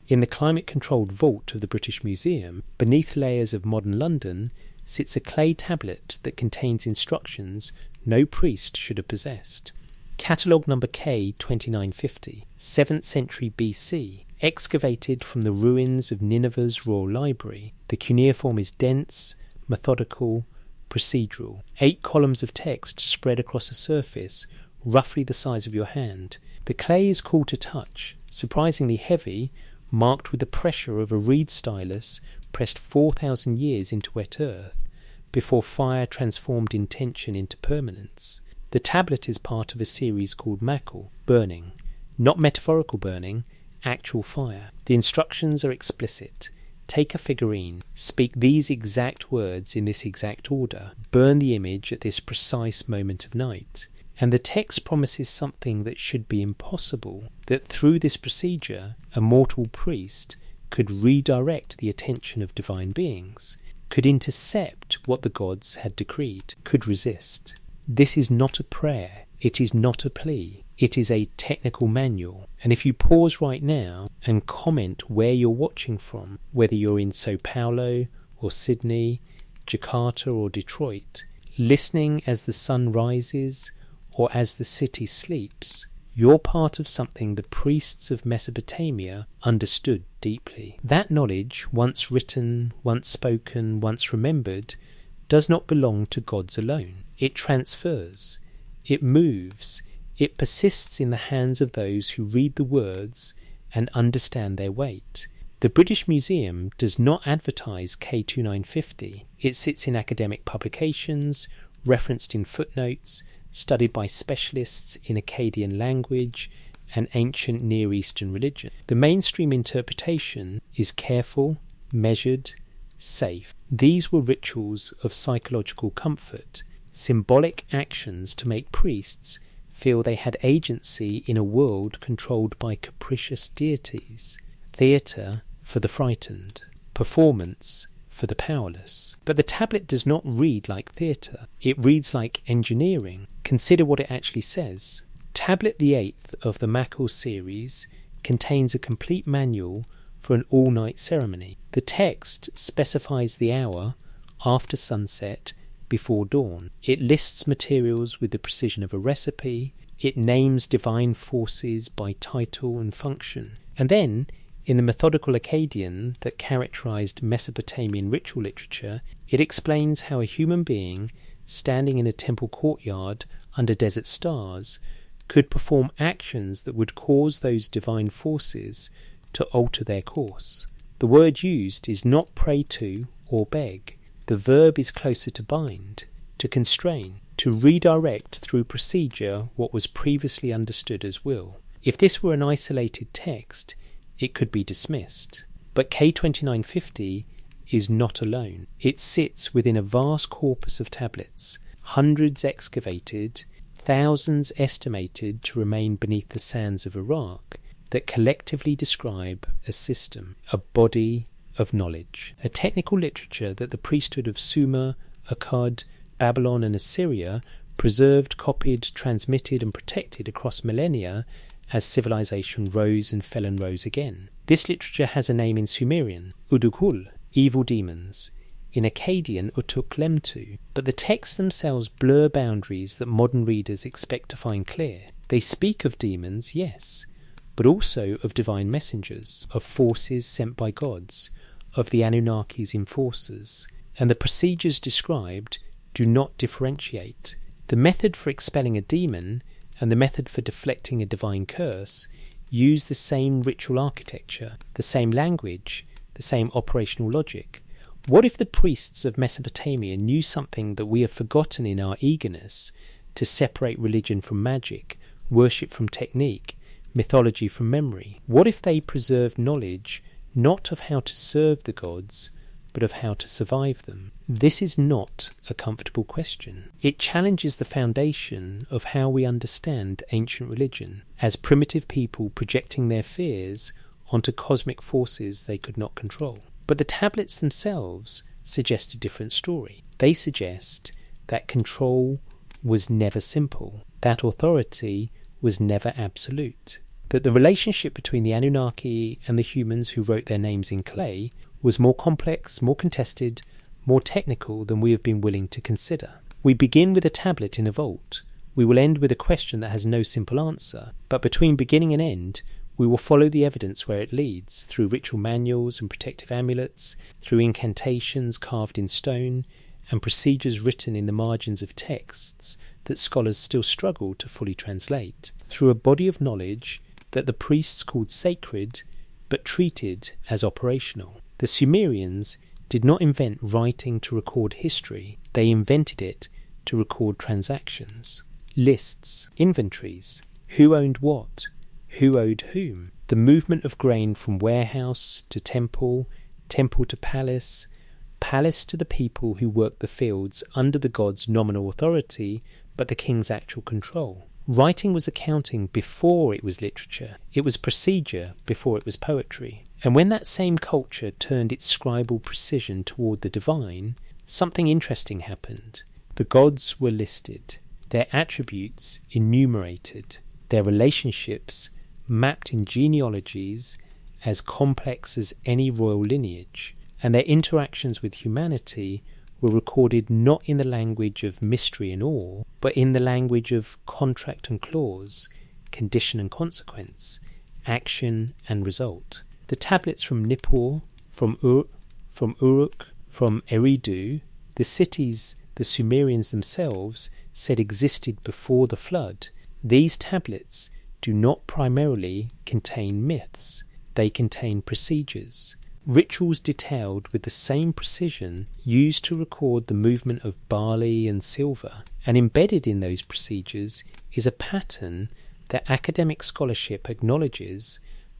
In the climate-controlled vault of the British Museum, beneath layers of modern London, sits a clay tablet that contains instructions no priest should have possessed. Catalogue number K2950, 7th century BC, excavated from the ruins of Nineveh's Royal Library. The cuneiform is dense, methodical, procedural. 8 columns of text spread across a surface roughly the size of your hand. The clay is cool to touch, surprisingly heavy, marked with the pressure of a reed stylus pressed 4,000 years into wet earth, before fire transformed intention into permanence. The tablet is part of a series called Makal, burning. Not metaphorical burning, actual fire. The instructions are explicit. Take a figurine, speak these exact words in this exact order, burn the image at this precise moment of night. And the text promises something that should be impossible, that through this procedure a mortal priest could redirect the attention of divine beings, could intercept what the gods had decreed, could resist. This is not a prayer, it is not a plea, it is a technical manual. And if you pause right now and comment where you're watching from, whether you're in Sao Paulo or Sydney, Jakarta or Detroit, listening as the sun rises or as the city sleeps, you're part of something the priests of Mesopotamia understood deeply. That knowledge, once written, once spoken, once remembered, does not belong to gods alone. It transfers, it moves, it persists in the hands of those who read the words and understand their weight. The British Museum does not advertise K2950. It sits in academic publications, referenced in footnotes, studied by specialists in Akkadian language and ancient Near Eastern religion. The mainstream interpretation is careful, measured, safe. These were rituals of psychological comfort, symbolic actions to make priests feel they had agency in a world controlled by capricious deities. Theatre for the frightened, performance for the powerless. But the tablet does not read like theatre. It reads like engineering. Consider what it actually says. Tablet the 8th of the Makal series contains a complete manual for an all-night ceremony. The text specifies the hour after sunset, before dawn. It lists materials with the precision of a recipe. It names divine forces by title and function. And then, in the methodical Akkadian that characterized Mesopotamian ritual literature, it explains how a human being, standing in a temple courtyard under desert stars, could perform actions that would cause those divine forces to alter their course. The word used is not pray to or beg. The verb is closer to bind, to constrain, to redirect through procedure what was previously understood as will. If this were an isolated text, it could be dismissed. But K2950 is not alone. It sits within a vast corpus of tablets, hundreds excavated, thousands estimated to remain beneath the sands of Iraq, that collectively describe a system, a body of knowledge, a technical literature that the priesthood of Sumer, Akkad, Babylon and Assyria preserved, copied, transmitted and protected across millennia as civilization rose and fell and rose again. This literature has a name in Sumerian, Udukul, evil demons, in Akkadian Utuklemtu, but the texts themselves blur boundaries that modern readers expect to find clear. They speak of demons, yes, but also of divine messengers, of forces sent by gods, of the Anunnaki's enforcers, and the procedures described do not differentiate. The method for expelling a demon and the method for deflecting a divine curse use the same ritual architecture, the same language, the same operational logic. What if the priests of Mesopotamia knew something that we have forgotten in our eagerness to separate religion from magic, worship from technique, mythology from memory? What if they preserved knowledge not of how to serve the gods, but of how to survive them? This is not a comfortable question. It challenges the foundation of how we understand ancient religion, as primitive people projecting their fears onto cosmic forces they could not control. But the tablets themselves suggest a different story. They suggest that control was never simple, that authority was never absolute. that the relationship between the Anunnaki and the humans who wrote their names in clay was more complex, more contested, more technical than we have been willing to consider. We begin with a tablet in a vault. We will end with a question that has no simple answer, but between beginning and end, we will follow the evidence where it leads, through ritual manuals and protective amulets, through incantations carved in stone, and procedures written in the margins of texts that scholars still struggle to fully translate, through a body of knowledge that the priests called sacred, but treated as operational. The Sumerians did not invent writing to record history, they invented it to record transactions. Lists, inventories, who owned what, who owed whom, the movement of grain from warehouse to temple, temple to palace, palace to the people who worked the fields under the god's nominal authority but the king's actual control. Writing was accounting before it was literature. It was procedure before it was poetry. And when that same culture turned its scribal precision toward the divine, something interesting happened. The gods were listed, their attributes enumerated, their relationships mapped in genealogies as complex as any royal lineage, and their interactions with humanity were recorded not in the language of mystery and awe, but in the language of contract and clause, condition and consequence, action and result. The tablets from Nippur, from Uruk, from Eridu, the cities the Sumerians themselves said existed before the flood, these tablets do not primarily contain myths, they contain procedures. Rituals detailed with the same precision used to record the movement of barley and silver, and embedded in those procedures is a pattern that academic scholarship acknowledges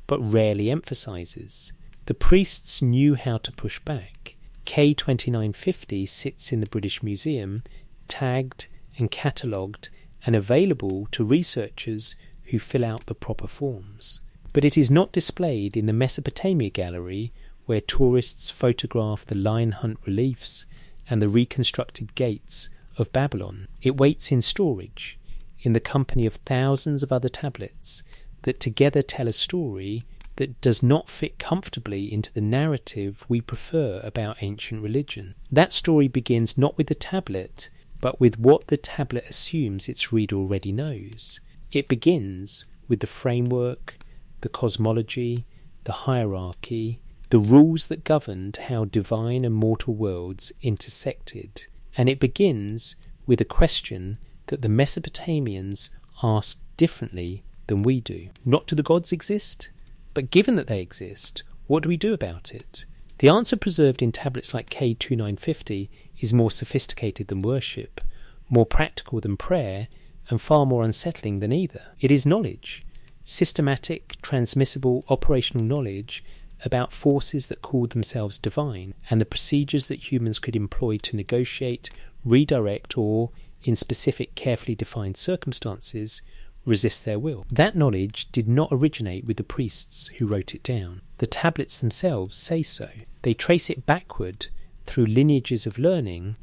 but rarely emphasizes. The priests knew how to push back. K2950 sits in the British Museum, tagged and catalogued and available to researchers who fill out the proper forms. But it is not displayed in the Mesopotamia Gallery, where tourists photograph the lion hunt reliefs and the reconstructed gates of Babylon. It waits in storage, in the company of thousands of other tablets that together tell a story that does not fit comfortably into the narrative we prefer about ancient religion. That story begins not with the tablet, but with what the tablet assumes its reader already knows. It begins with the framework, the cosmology, the hierarchy, the rules that governed how divine and mortal worlds intersected. And it begins with a question that the Mesopotamians asked differently than we do. Not do the gods exist? But given that they exist, what do we do about it? The answer preserved in tablets like K2950 is more sophisticated than worship, more practical than prayer, and far more unsettling than either. It is knowledge, systematic, transmissible, operational knowledge about forces that called themselves divine, and the procedures that humans could employ to negotiate, redirect, or, in specific carefully defined circumstances, resist their will. That knowledge did not originate with the priests who wrote it down. The tablets themselves say so. They trace it backward through lineages of learning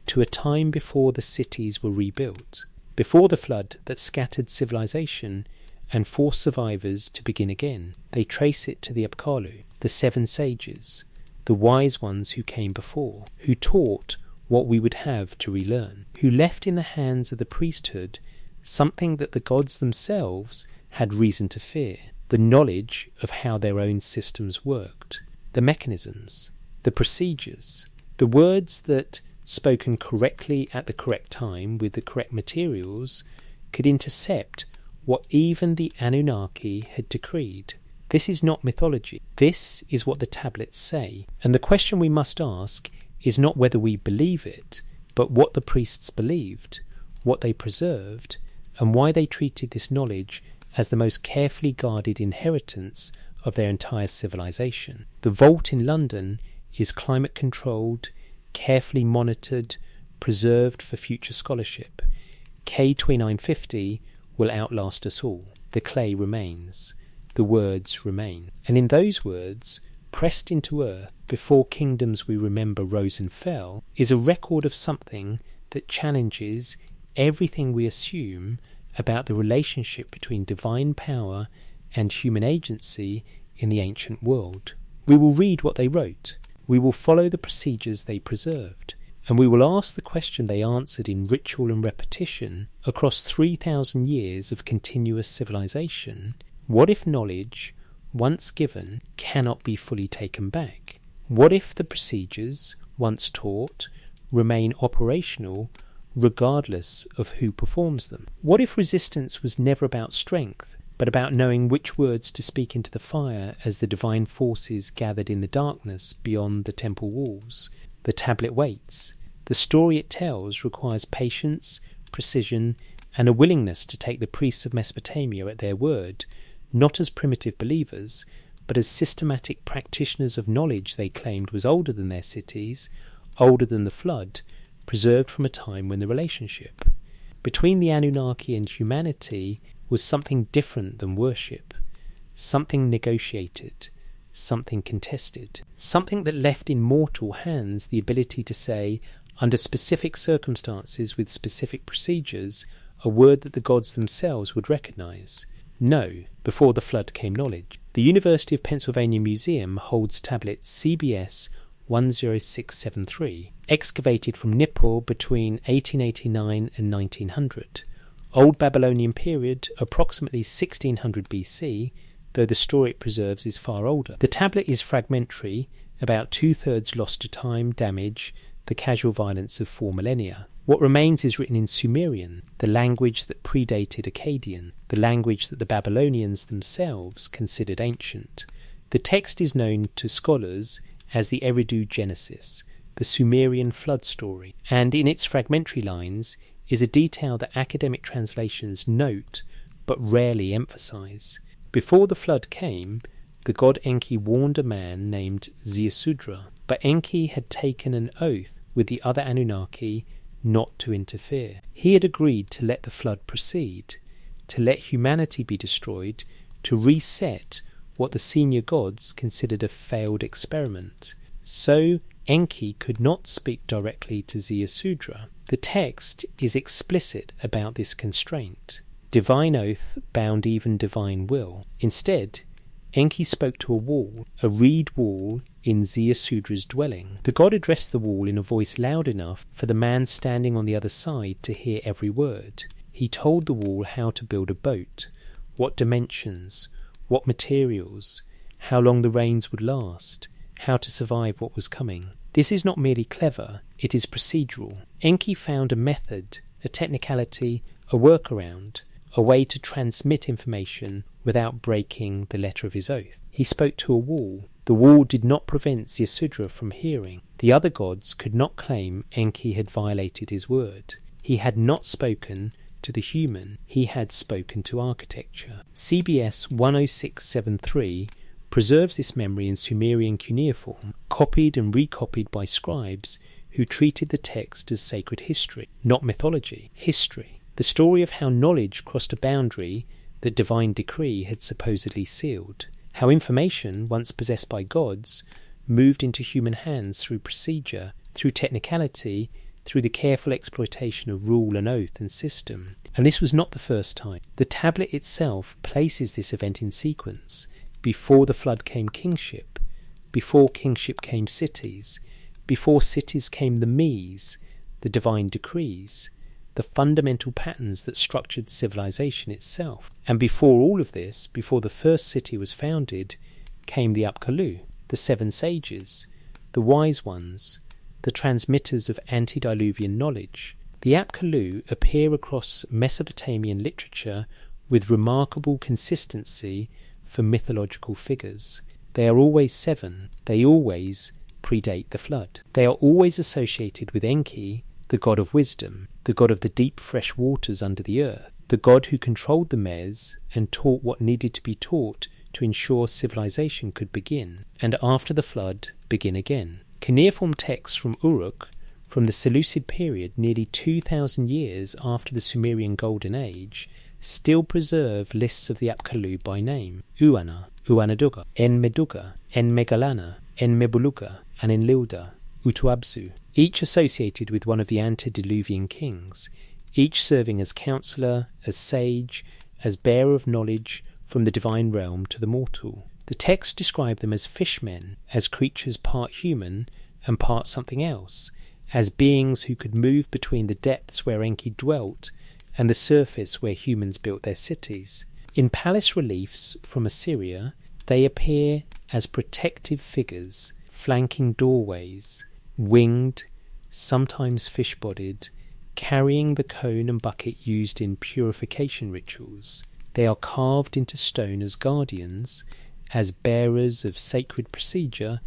to a time before the cities were rebuilt, before the flood that scattered civilization and forced survivors to begin again. They trace it to the Apkallu, the seven sages, the wise ones who came before, who taught what we would have to relearn, who left in the hands of the priesthood something that the gods themselves had reason to fear, the knowledge of how their own systems worked, the mechanisms, the procedures, the words that, spoken correctly at the correct time with the correct materials, could intercept what even the Anunnaki had decreed. This is not mythology. This is what the tablets say. And the question we must ask is not whether we believe it, but what the priests believed, what they preserved, and why they treated this knowledge as the most carefully guarded inheritance of their entire civilization. The vault in London is climate-controlled, carefully monitored, preserved for future scholarship. K2950 will outlast us all. The clay remains. The words remain. And in those words, pressed into earth before kingdoms we remember rose and fell, is a record of something that challenges everything we assume about the relationship between divine power and human agency in the ancient world. We will read what they wrote, we will follow the procedures they preserved, and we will ask the question they answered in ritual and repetition across 3,000 years of continuous civilization. What if knowledge, once given, cannot be fully taken back? What if the procedures, once taught, remain operational regardless of who performs them? What if resistance was never about strength, but about knowing which words to speak into the fire as the divine forces gathered in the darkness beyond the temple walls? The tablet waits. The story it tells requires patience, precision, and a willingness to take the priests of Mesopotamia at their word, not as primitive believers, but as systematic practitioners of knowledge they claimed was older than their cities, older than the flood, preserved from a time when the relationship between the Anunnaki and humanity was something different than worship, something negotiated, something contested, something that left in mortal hands the ability to say, under specific circumstances with specific procedures, a word that the gods themselves would recognize. No, before the flood came knowledge. The University of Pennsylvania Museum holds tablet CBS 10673, excavated from Nippur between 1889 and 1900. Old Babylonian period, approximately 1600 BC, though the story it preserves is far older. The tablet is fragmentary, about 2/3 lost to time, damage, the casual violence of 4 millennia. What remains is written in Sumerian, the language that predated Akkadian, the language that the Babylonians themselves considered ancient. The text is known to scholars as the Eridu Genesis, the Sumerian flood story, and in its fragmentary lines is a detail that academic translations note but rarely emphasize. Before the flood came, the god Enki warned a man named Ziusudra, but Enki had taken an oath with the other Anunnaki not to interfere. He had agreed to let the flood proceed, to let humanity be destroyed, to reset what the senior gods considered a failed experiment. So Enki could not speak directly to Ziusudra. The text is explicit about this constraint. Divine oath bound even divine will. Instead, Enki spoke to a wall, a reed wall in Ziusudra's dwelling. The god addressed the wall in a voice loud enough for the man standing on the other side to hear every word. He told the wall how to build a boat, what dimensions, what materials, how long the rains would last, how to survive what was coming. This is not merely clever, it is procedural. Enki found a method, a technicality, a workaround, a way to transmit information without breaking the letter of his oath. He spoke to a wall. The wall did not prevent Ziusudra from hearing. The other gods could not claim Enki had violated his word. He had not spoken to the human, he had spoken to architecture. CBS 10673 preserves this memory in Sumerian cuneiform, copied and recopied by scribes who treated the text as sacred history, not mythology, history. The story of how knowledge crossed a boundary that divine decree had supposedly sealed, how information, once possessed by gods, moved into human hands through procedure, through technicality, through the careful exploitation of rule and oath and system. And this was not the first time. The tablet itself places this event in sequence. Before the flood came kingship, before kingship came cities, before cities came the Mies, the divine decrees, the fundamental patterns that structured civilization itself. And before all of this, before the first city was founded, came the Apkallu, the seven sages, the wise ones, the transmitters of antediluvian knowledge. The Apkallu appear across Mesopotamian literature with remarkable consistency for mythological figures. They are always seven. They always predate the flood. They are always associated with Enki, the god of wisdom, the god of the deep fresh waters under the earth, the god who controlled the Mes and taught what needed to be taught to ensure civilization could begin, and after the flood, begin again. Cuneiform texts from Uruk, from the Seleucid period nearly 2,000 years after the Sumerian Golden Age, still preserve lists of the Apkallu by name: Uana, Uanaduga, Enmeduga, Enmegalana, Enmebuluga, and Enlilda, Utuabzu, each associated with one of the antediluvian kings, each serving as counselor, as sage, as bearer of knowledge from the divine realm to the mortal. The text described them as fishmen, as creatures part human and part something else, as beings who could move between the depths where Enki dwelt and the surface where humans built their cities. In palace reliefs from Assyria, they appear as protective figures, flanking doorways, winged, sometimes fish-bodied, carrying the cone and bucket used in purification rituals. They are carved into stone as guardians, as bearers of sacred procedure,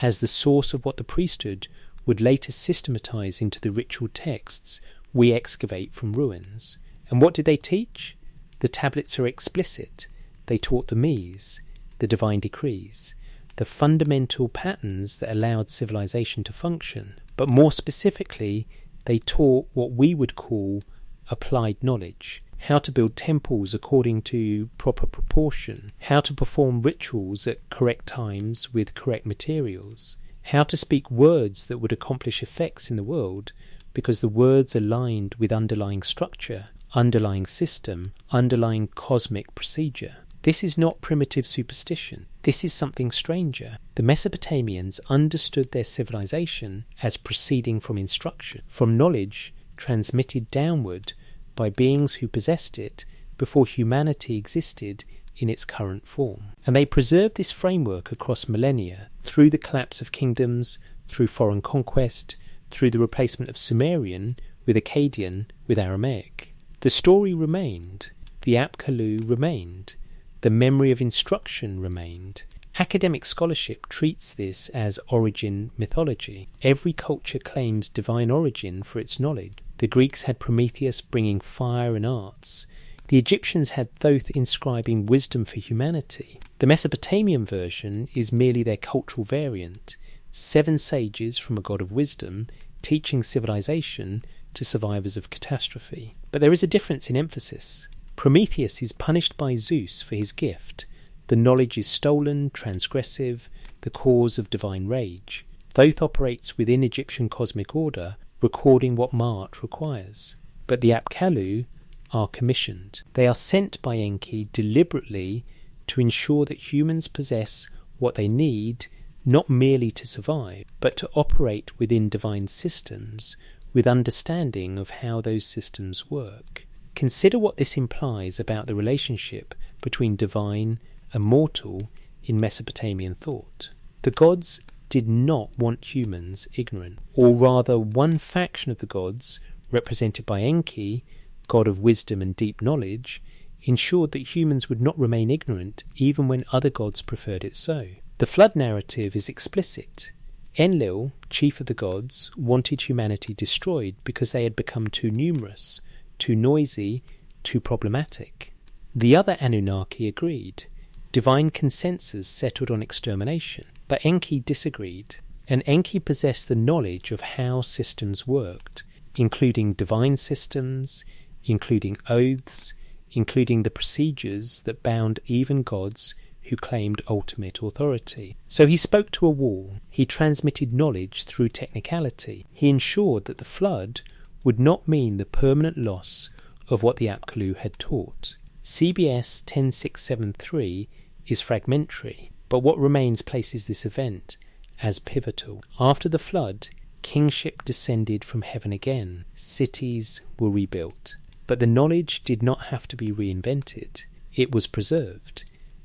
as the source of what the priesthood would later systematize into the ritual texts we excavate from ruins. And what did they teach? The tablets are explicit. They taught the Mies, the divine decrees, the fundamental patterns that allowed civilization to function. But more specifically, they taught what we would call applied knowledge, how to build temples according to proper proportion, how to perform rituals at correct times with correct materials, how to speak words that would accomplish effects in the world because the words aligned with underlying structure, underlying system, underlying cosmic procedure. This is not primitive superstition. This is something stranger. The Mesopotamians understood their civilization as proceeding from instruction, from knowledge transmitted downward by beings who possessed it before humanity existed in its current form. And they preserved this framework across millennia, through the collapse of kingdoms, through foreign conquest, through the replacement of Sumerian with Akkadian with Aramaic. The story remained, the Apkallu remained, the memory of instruction remained. Academic scholarship treats this as origin mythology. Every culture claims divine origin for its knowledge. The Greeks had Prometheus bringing fire and arts. The Egyptians had Thoth inscribing wisdom for humanity. The Mesopotamian version is merely their cultural variant. 7 sages from a god of wisdom teaching civilization to survivors of catastrophe. But there is a difference in emphasis. Prometheus is punished by Zeus for his gift. The knowledge is stolen, transgressive, the cause of divine rage. Thoth operates within Egyptian cosmic order, recording what Ma'at requires. But the Apkallu are commissioned. They are sent by Enki deliberately to ensure that humans possess what they need, not merely to survive, but to operate within divine systems with understanding of how those systems work. Consider what this implies about the relationship between divine and mortal in Mesopotamian thought. The gods did not want humans ignorant, or rather one faction of the gods, represented by Enki, god of wisdom and deep knowledge, ensured that humans would not remain ignorant even when other gods preferred it so. The flood narrative is explicit. Enlil, chief of the gods, wanted humanity destroyed because they had become too numerous, too noisy, too problematic. The other Anunnaki agreed. Divine consensus settled on extermination. But Enki disagreed, and Enki possessed the knowledge of how systems worked, including divine systems, including oaths, including the procedures that bound even gods who claimed ultimate authority. So he spoke to a wall. He transmitted knowledge through technicality. He ensured that the flood would not mean the permanent loss of what the Apkallu had taught. CBS 10673 is fragmentary, but what remains places this event as pivotal. After the flood, kingship descended from heaven again. Cities were rebuilt. But the knowledge did not have to be reinvented. It was preserved.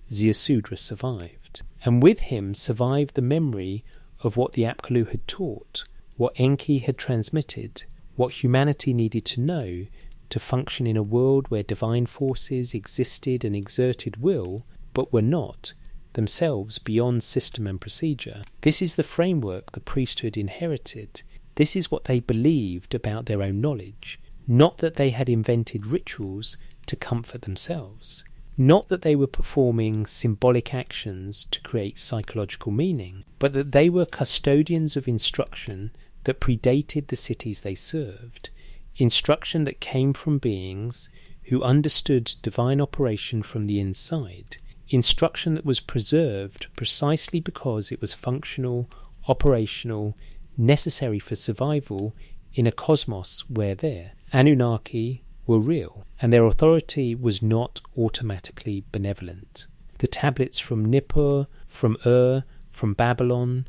Ziusudra survived. And with him survived the memory of what the Apkallu had taught, what Enki had transmitted, what humanity needed to know to function in a world where divine forces existed and exerted will, but were not, themselves beyond system and procedure. This is the framework the priesthood inherited. This is what they believed about their own knowledge. Not that they had invented rituals to comfort themselves. Not that they were performing symbolic actions to create psychological meaning, but that they were custodians of instruction that predated the cities they served. Instruction that came from beings who understood divine operation from the inside. Instruction that was preserved precisely because it was functional, operational, necessary for survival in a cosmos where there. Anunnaki were real, and their authority was not automatically benevolent. The tablets from Nippur, from Ur, from Babylon,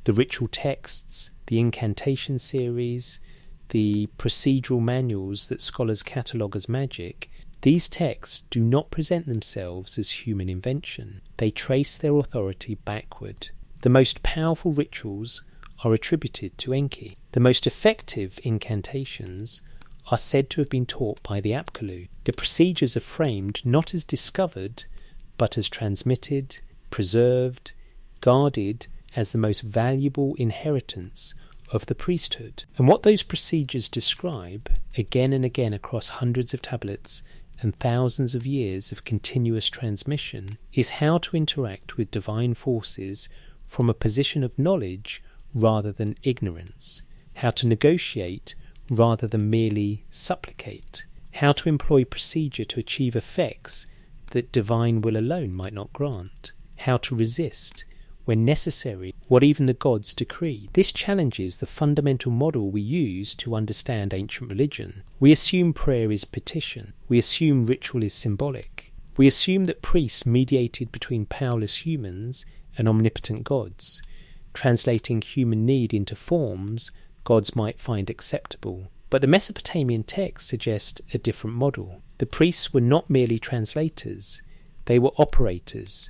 the ritual texts, the incantation series, the procedural manuals that scholars catalogue as magic, these texts do not present themselves as human invention. They trace their authority backward. The most powerful rituals are attributed to Enki. The most effective incantations are said to have been taught by the Apkallu. The procedures are framed not as discovered, but as transmitted, preserved, guarded as the most valuable inheritance of the priesthood. And what those procedures describe, again and again across hundreds of tablets and thousands of years of continuous transmission, is how to interact with divine forces from a position of knowledge rather than ignorance, how to negotiate rather than merely supplicate, how to employ procedure to achieve effects that divine will alone might not grant, how to resist, when necessary, what even the gods decree. This challenges the fundamental model we use to understand ancient religion. We assume prayer is petition. We assume ritual is symbolic. We assume that priests mediated between powerless humans and omnipotent gods, translating human need into forms gods might find acceptable. But the Mesopotamian texts suggest a different model. The priests were not merely translators. They were operators,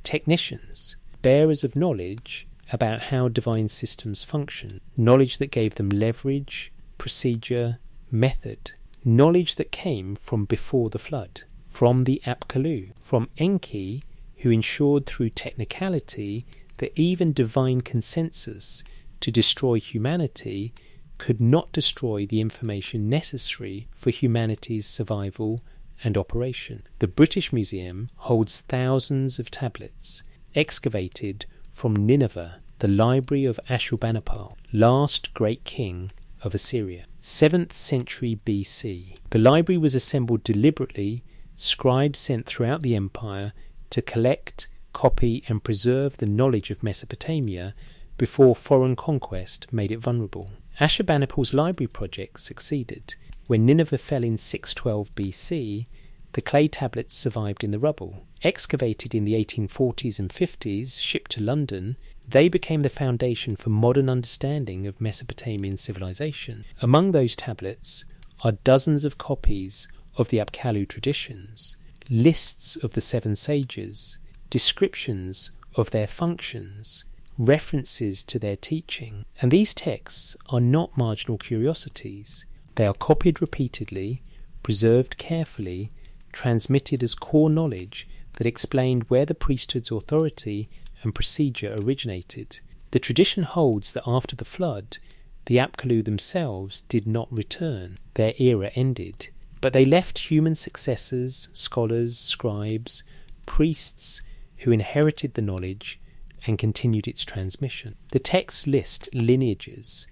technicians, bearers of knowledge about how divine systems function, knowledge that gave them leverage, procedure, method, knowledge that came from before the flood, from the Apkallu, from Enki, who ensured through technicality that even divine consensus to destroy humanity could not destroy the information necessary for humanity's survival and operation. The British Museum holds thousands of tablets excavated from Nineveh, the library of Ashurbanipal, last great king of Assyria, 7th century BC. The library was assembled deliberately, scribes sent throughout the empire to collect, copy and preserve the knowledge of Mesopotamia before foreign conquest made it vulnerable. Ashurbanipal's library project succeeded. When Nineveh fell in 612 BC, the clay tablets survived in the rubble. Excavated in the 1840s and 50s, shipped to London, they became the foundation for modern understanding of Mesopotamian civilization. Among those tablets are dozens of copies of the Apkallu traditions, lists of the seven sages, descriptions of their functions, references to their teaching. And these texts are not marginal curiosities. They are copied repeatedly, preserved carefully, transmitted as core knowledge that explained where the priesthood's authority and procedure originated. The tradition holds that after the flood, the Apkallu themselves did not return. Their era ended. But they left human successors, scholars, scribes, priests who inherited the knowledge and continued its transmission. The texts list lineages,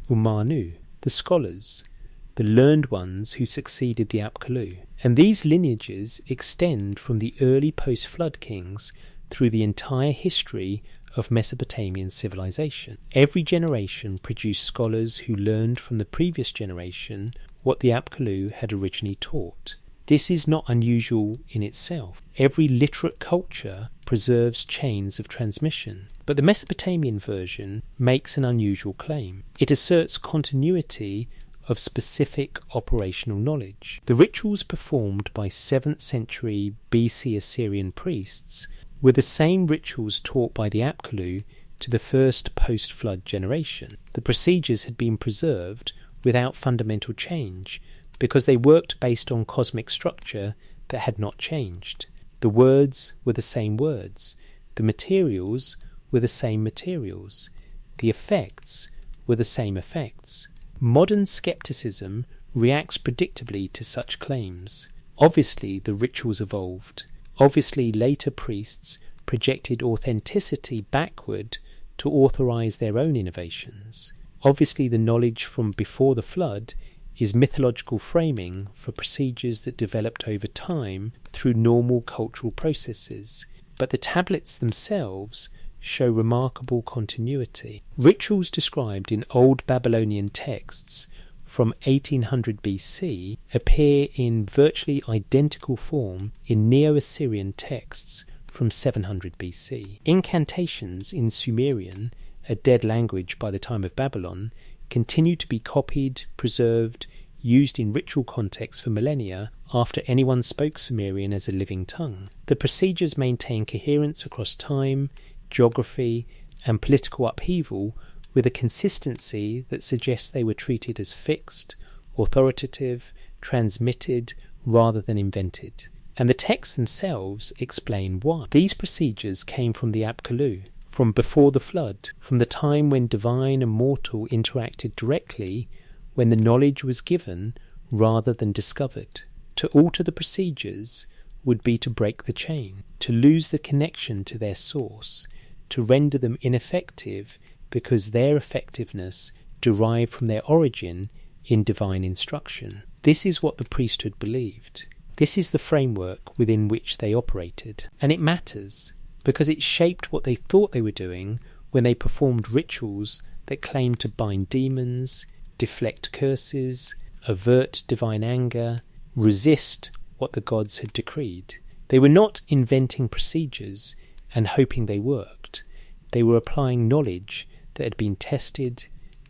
Umanu, the scholars, the learned ones who succeeded the Apkallu. And these lineages extend from the early post-flood kings through the entire history of Mesopotamian civilization. Every generation produced scholars who learned from the previous generation what the Apkallu had originally taught. This is not unusual in itself. Every literate culture preserves chains of transmission. But the Mesopotamian version makes an unusual claim. It asserts continuity of specific operational knowledge. The rituals performed by 7th century BC Assyrian priests were the same rituals taught by the Apkallu to the first post-flood generation. The procedures had been preserved without fundamental change because they worked based on cosmic structure that had not changed. The words were the same words. The materials were the same materials. The effects were the same effects. Modern skepticism reacts predictably to such claims. Obviously, the rituals evolved. Obviously, later priests projected authenticity backward to authorize their own innovations. Obviously, the knowledge from before the flood is mythological framing for procedures that developed over time through normal cultural processes. But the tablets themselves show remarkable continuity. Rituals described in old Babylonian texts from 1800 BC appear in virtually identical form in Neo-Assyrian texts from 700 BC. Incantations in Sumerian, a dead language by the time of Babylon, continue to be copied, preserved, used in ritual contexts for millennia after anyone spoke Sumerian as a living tongue. The procedures maintain coherence across time, geography, and political upheaval with a consistency that suggests they were treated as fixed, authoritative, transmitted, rather than invented. And the texts themselves explain why. These procedures came from the Apkallu, from before the flood, from the time when divine and mortal interacted directly, when the knowledge was given rather than discovered. To alter the procedures would be to break the chain, to lose the connection to their source, to render them ineffective because their effectiveness derived from their origin in divine instruction. This is what the priesthood believed. This is the framework within which they operated. And it matters, because it shaped what they thought they were doing when they performed rituals that claimed to bind demons, deflect curses, avert divine anger, resist what the gods had decreed. They were not inventing procedures and hoping they worked. They were applying knowledge that had been tested,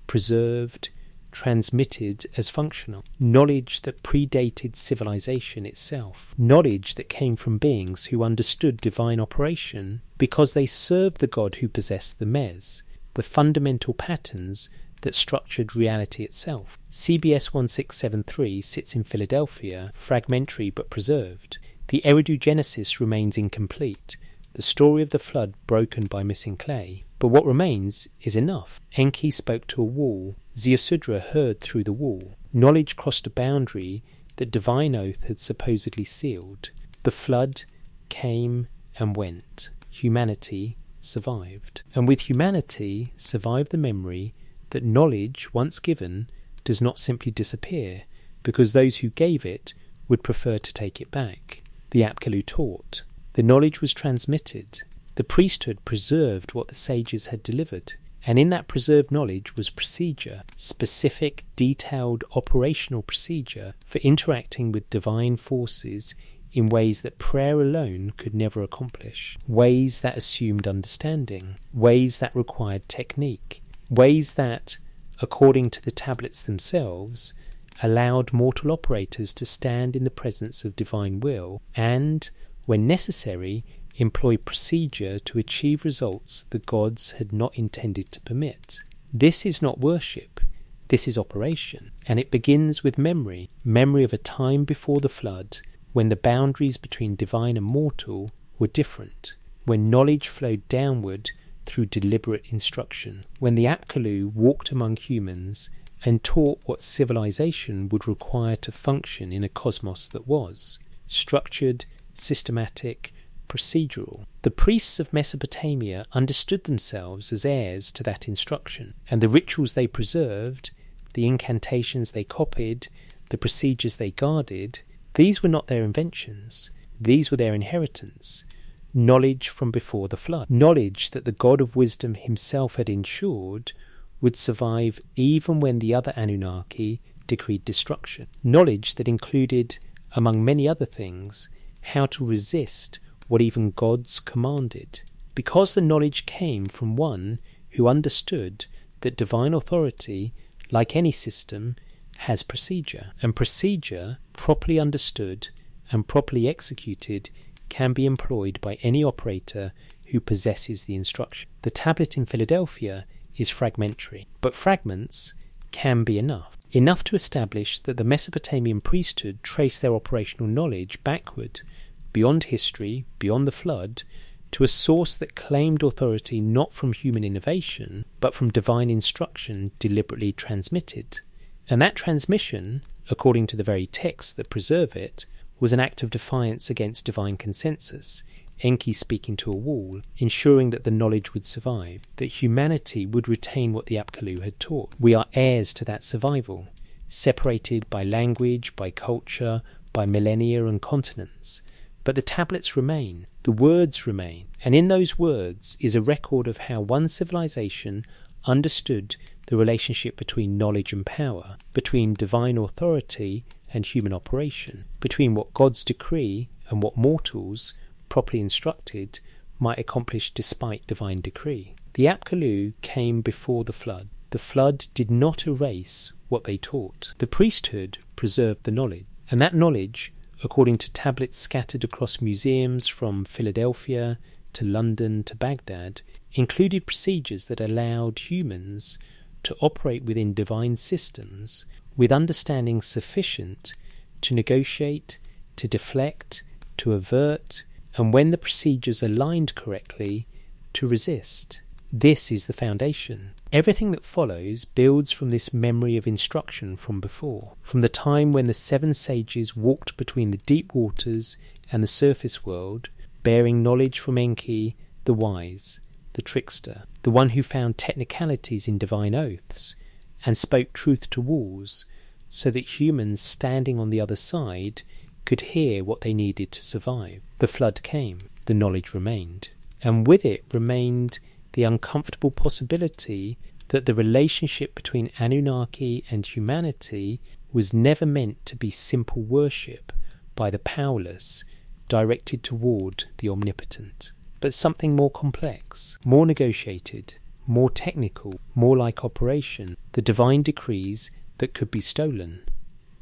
preserved, transmitted as functional. Knowledge that predated civilization itself. Knowledge that came from beings who understood divine operation because they served the god who possessed the Mes, the fundamental patterns that structured reality itself. CBS 1673 sits in Philadelphia, fragmentary but preserved. The Eridugenesis remains incomplete, the story of the flood broken by missing clay. But what remains is enough. Enki spoke to a wall. Ziusudra heard through the wall. Knowledge crossed a boundary that divine oath had supposedly sealed. The flood came and went. Humanity survived. And with humanity survived the memory that knowledge, once given, does not simply disappear, because those who gave it would prefer to take it back. The Apkallu taught. The knowledge was transmitted. The priesthood preserved what the sages had delivered. And in that preserved knowledge was procedure, specific, detailed, operational procedure for interacting with divine forces in ways that prayer alone could never accomplish. Ways that assumed understanding. Ways that required technique. Ways that, according to the tablets themselves, allowed mortal operators to stand in the presence of divine will and, when necessary, employ procedure to achieve results the gods had not intended to permit. This is not worship, this is operation, and it begins with memory of a time before the flood, when the boundaries between divine and mortal were different, when knowledge flowed downward through deliberate instruction, when the Apkallu walked among humans and taught what civilization would require to function in a cosmos that was structured, systematic, procedural. The priests of Mesopotamia understood themselves as heirs to that instruction, and the rituals they preserved, the incantations they copied, the procedures they guarded, these were not their inventions, these were their inheritance. Knowledge from before the flood. Knowledge that the God of wisdom himself had ensured would survive even when the other Anunnaki decreed destruction. Knowledge that included, among many other things, how to resist what even gods commanded. Because the knowledge came from one who understood that divine authority, like any system, has procedure. And procedure, properly understood and properly executed, can be employed by any operator who possesses the instruction. The tablet in Philadelphia is fragmentary, but fragments can be enough to establish that the Mesopotamian priesthood traced their operational knowledge backward, beyond history, beyond the flood, to a source that claimed authority not from human innovation, but from divine instruction deliberately transmitted. And that transmission, according to the very texts that preserve it, was an act of defiance against divine consensus, Enki speaking to a wall, ensuring that the knowledge would survive, that humanity would retain what the Apkallu had taught. We are heirs to that survival, separated by language, by culture, by millennia and continents. But the tablets remain, the words remain, and in those words is a record of how one civilization understood the relationship between knowledge and power, between divine authority and human operation, between what gods decree and what mortals, properly instructed, might accomplish despite divine decree. The Apkallu came before the flood. The flood did not erase what they taught. The priesthood preserved the knowledge, and that knowledge, according to tablets scattered across museums from Philadelphia to London to Baghdad, included procedures that allowed humans to operate within divine systems with understanding sufficient to negotiate, to deflect, to avert, and when the procedures aligned correctly, to resist. This is the foundation. Everything that follows builds from this memory of instruction from before, from the time when the 7 sages walked between the deep waters and the surface world, bearing knowledge from Enki, the wise, the trickster, the one who found technicalities in divine oaths, and spoke truth to walls, so that humans standing on the other side could hear what they needed to survive. The flood came, the knowledge remained, and with it remained the uncomfortable possibility that the relationship between Anunnaki and humanity was never meant to be simple worship by the powerless directed toward the omnipotent, but something more complex, more negotiated, more technical, more like operation, the divine decrees that could be stolen.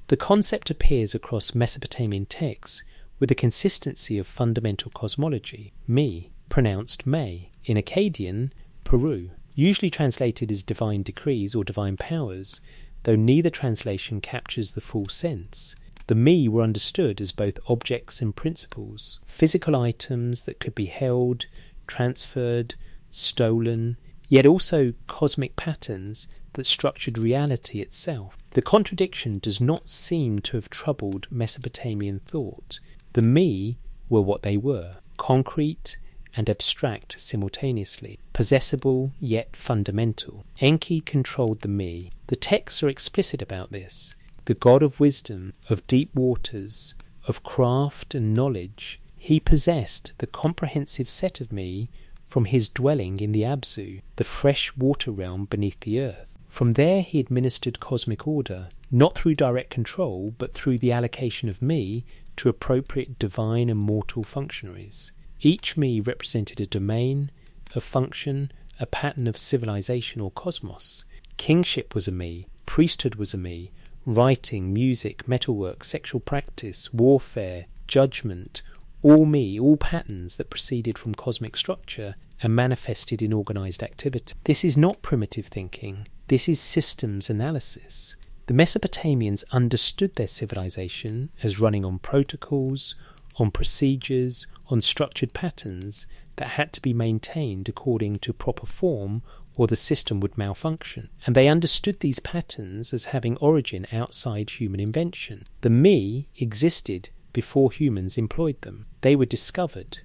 The concept appears across Mesopotamian texts with a consistency of fundamental cosmology, me, pronounced may, in Akkadian, Peru, usually translated as divine decrees or divine powers, though neither translation captures the full sense. The me were understood as both objects and principles, physical items that could be held, transferred, stolen, yet also cosmic patterns that structured reality itself. The contradiction does not seem to have troubled Mesopotamian thought. The me were what they were, concrete and abstract simultaneously, possessible yet fundamental. Enki controlled the me. The texts are explicit about this. The god of wisdom, of deep waters, of craft and knowledge, he possessed the comprehensive set of me from his dwelling in the Abzu, the fresh water realm beneath the earth. From there he administered cosmic order, not through direct control, but through the allocation of me to appropriate divine and mortal functionaries. Each me represented a domain, a function, a pattern of civilization or cosmos. Kingship was a me, priesthood was a me, writing, music, metalwork, sexual practice, warfare, judgment, all me, all patterns that proceeded from cosmic structure and manifested in organized activity. This is not primitive thinking, this is systems analysis. The Mesopotamians understood their civilization as running on protocols, on procedures, on structured patterns that had to be maintained according to proper form or the system would malfunction. And they understood these patterns as having origin outside human invention. The me existed before humans employed them. They were discovered,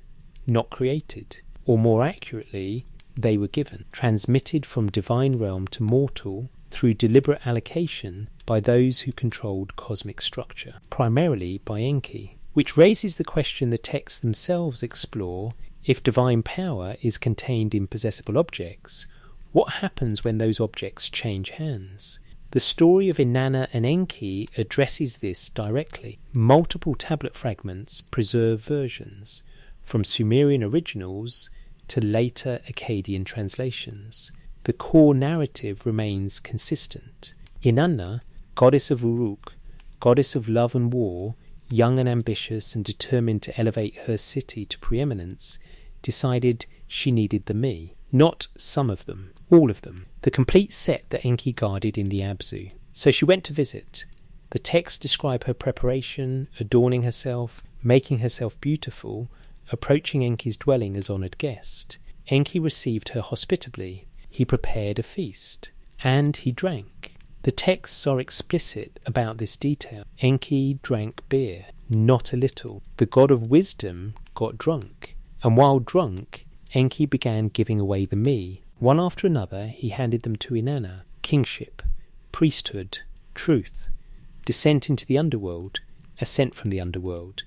not created. Or more accurately, they were given, transmitted from divine realm to mortal through deliberate allocation by those who controlled cosmic structure, primarily by Enki. Which raises the question the texts themselves explore: if divine power is contained in possessible objects, what happens when those objects change hands? The story of Inanna and Enki addresses this directly. Multiple tablet fragments preserve versions, from Sumerian originals to later Akkadian translations. The core narrative remains consistent. Inanna, goddess of Uruk, goddess of love and war, young and ambitious and determined to elevate her city to preeminence, decided she needed the me. Not some of them, all of them. The complete set that Enki guarded in the Abzu. So she went to visit. The texts describe her preparation, adorning herself, making herself beautiful, approaching Enki's dwelling as honoured guest. Enki received her hospitably. He prepared a feast. And he drank. The texts are explicit about this detail. Enki drank beer, not a little. The god of wisdom got drunk. And while drunk, Enki began giving away the me. One after another, he handed them to Inanna. Kingship, priesthood, truth, descent into the underworld, ascent from the underworld,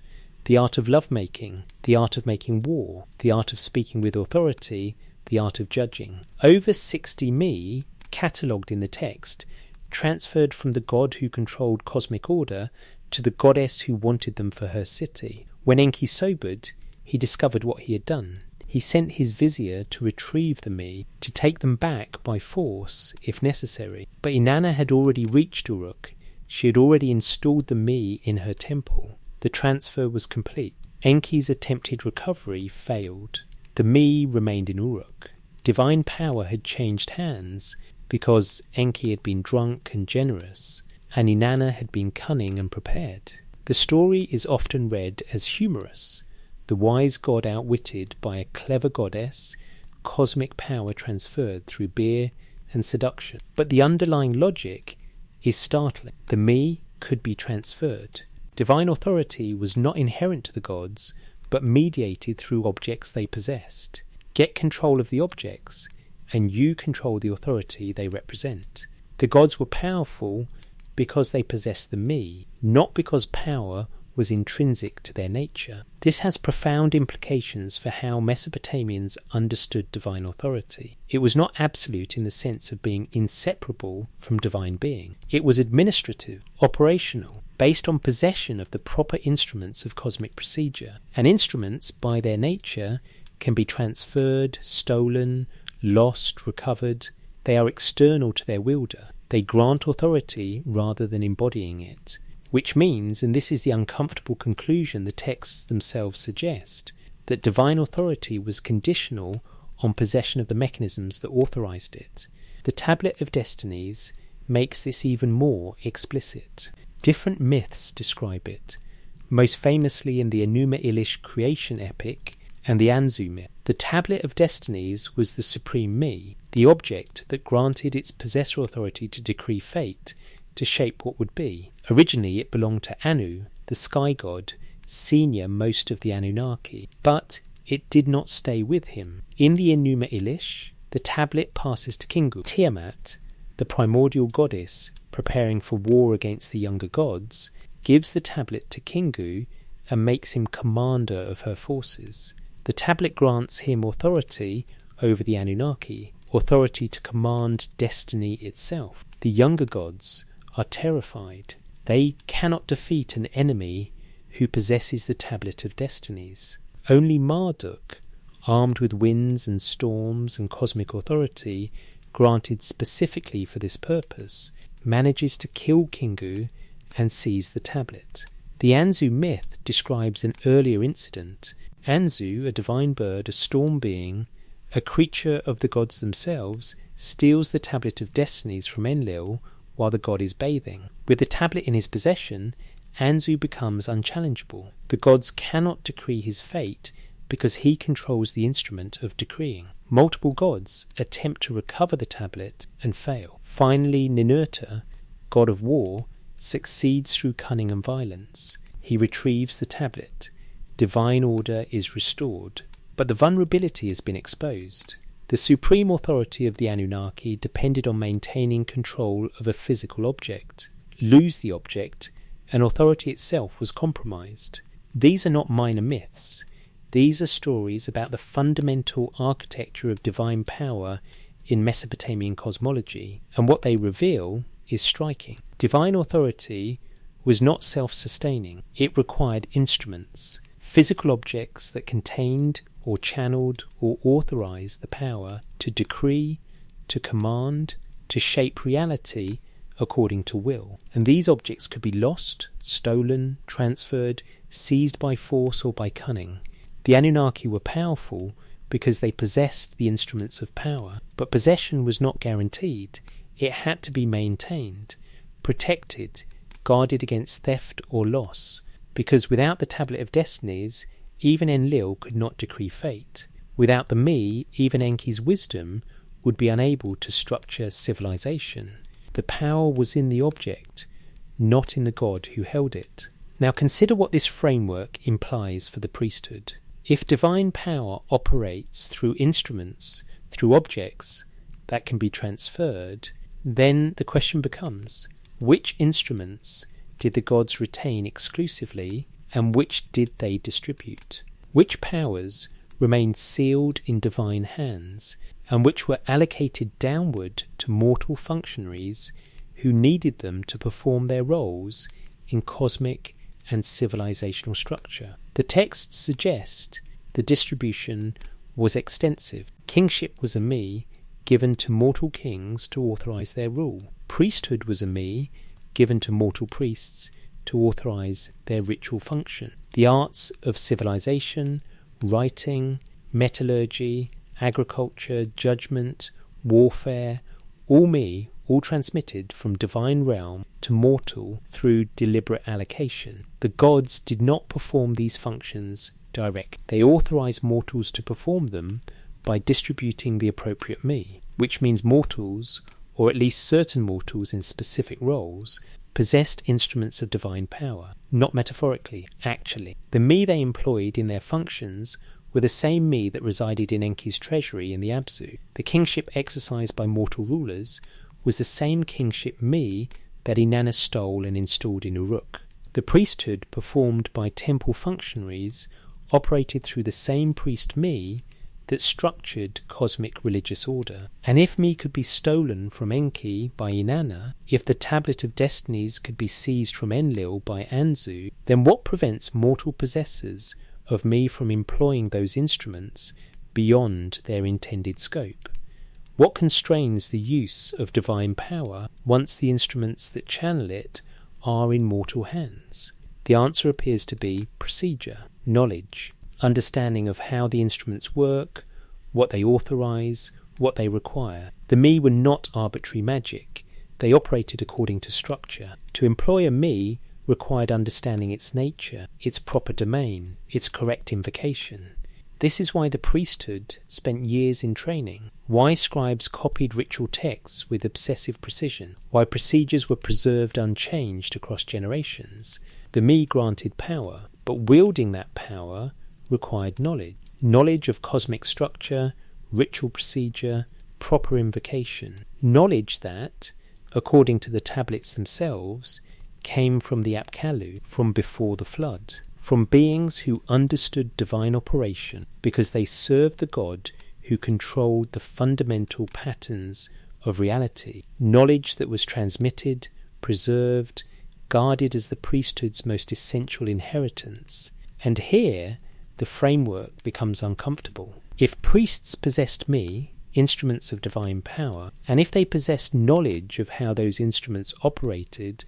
the art of lovemaking, the art of making war, the art of speaking with authority, the art of judging. Over 60 me catalogued in the text, transferred from the god who controlled cosmic order to the goddess who wanted them for her city. When Enki sobered, he discovered what he had done. He sent his vizier to retrieve the me, to take them back by force if necessary. But Inanna had already reached Uruk. She had already installed the me in her temple. The transfer was complete. Enki's attempted recovery failed. The me remained in Uruk. Divine power had changed hands because Enki had been drunk and generous, and Inanna had been cunning and prepared. The story is often read as humorous, the wise god outwitted by a clever goddess, cosmic power transferred through beer and seduction. But the underlying logic is startling. The me could be transferred. Divine authority was not inherent to the gods, but mediated through objects they possessed. Get control of the objects, and you control the authority they represent. The gods were powerful because they possessed the me, not because power was intrinsic to their nature. This has profound implications for how Mesopotamians understood divine authority. It was not absolute in the sense of being inseparable from divine being. It was administrative, operational, based on possession of the proper instruments of cosmic procedure. And instruments, by their nature, can be transferred, stolen, lost, recovered. They are external to their wielder. They grant authority rather than embodying it. Which means, and this is the uncomfortable conclusion the texts themselves suggest, that divine authority was conditional on possession of the mechanisms that authorized it. The Tablet of Destinies makes this even more explicit. Different myths describe it, most famously in the Enuma Elish creation epic and the Anzu myth. The Tablet of Destinies was the supreme me, the object that granted its possessor authority to decree fate, to shape what would be. Originally it belonged to Anu, the sky god, senior most of the Anunnaki, but it did not stay with him. In the Enuma Elish, the tablet passes to Kingu. Tiamat, the primordial goddess preparing for war against the younger gods, gives the tablet to Kingu and makes him commander of her forces. The tablet grants him authority over the Anunnaki, authority to command destiny itself. The younger gods are terrified. They cannot defeat an enemy who possesses the Tablet of Destinies. Only Marduk, armed with winds and storms and cosmic authority, granted specifically for this purpose, manages to kill Kingu and seize the tablet. The Anzu myth describes an earlier incident. Anzu, a divine bird, a storm being, a creature of the gods themselves, steals the Tablet of Destinies from Enlil while the god is bathing. With the tablet in his possession, Anzu becomes unchallengeable. The gods cannot decree his fate because he controls the instrument of decreeing. Multiple gods attempt to recover the tablet and fail. Finally, Ninurta, god of war, succeeds through cunning and violence. He retrieves the tablet. Divine order is restored, but the vulnerability has been exposed. The supreme authority of the Anunnaki depended on maintaining control of a physical object. Lose the object, and authority itself was compromised. These are not minor myths. These are stories about the fundamental architecture of divine power in Mesopotamian cosmology, and what they reveal is striking. Divine authority was not self-sustaining. It required instruments, physical objects that contained or channeled or authorized the power to decree, to command, to shape reality according to will. And these objects could be lost, stolen, transferred, seized by force or by cunning. The Anunnaki were powerful because they possessed the instruments of power, but possession was not guaranteed. It had to be maintained, protected, guarded against theft or loss, because without the Tablet of Destinies, even Enlil could not decree fate. Without the me, even Enki's wisdom would be unable to structure civilization. The power was in the object, not in the god who held it. Now consider what this framework implies for the priesthood. If divine power operates through instruments, through objects that can be transferred, then the question becomes, which instruments did the gods retain exclusively, and which did they distribute? Which powers remained sealed in divine hands, and which were allocated downward to mortal functionaries who needed them to perform their roles in cosmic and civilizational structure. The texts suggest the distribution was extensive. Kingship was a me given to mortal kings to authorize their rule. Priesthood was a me given to mortal priests to authorize their ritual function. The arts of civilization, writing, metallurgy, agriculture, judgment, warfare, all transmitted from divine realm to mortal through deliberate allocation. The gods did not perform these functions directly. They authorized mortals to perform them by distributing the appropriate me, which means mortals, or at least certain mortals in specific roles, possessed instruments of divine power, not metaphorically, actually. The me they employed in their functions were the same me that resided in Enki's treasury in the Abzu. The kingship exercised by mortal rulers was the same kingship me that Inanna stole and installed in Uruk. The priesthood performed by temple functionaries operated through the same priest me that structured cosmic religious order. And if me could be stolen from Enki by Inanna, if the tablet of destinies could be seized from Enlil by Anzu, then what prevents mortal possessors of me from employing those instruments beyond their intended scope? What constrains the use of divine power once the instruments that channel it are in mortal hands? The answer appears to be procedure, knowledge, understanding of how the instruments work, what they authorize, what they require. The me were not arbitrary magic. They operated according to structure. To employ a me required understanding its nature, its proper domain, its correct invocation. This is why the priesthood spent years in training, why scribes copied ritual texts with obsessive precision, why procedures were preserved unchanged across generations. The me granted power, but wielding that power required knowledge of cosmic structure, ritual procedure, proper invocation, knowledge that, according to the tablets themselves, came from the Apkallu, from before the flood, from beings who understood divine operation because they served the God who controlled the fundamental patterns of reality, knowledge that was transmitted, preserved, guarded as the priesthood's most essential inheritance. And here, the framework becomes uncomfortable. If priests possessed me, instruments of divine power, and if they possessed knowledge of how those instruments operated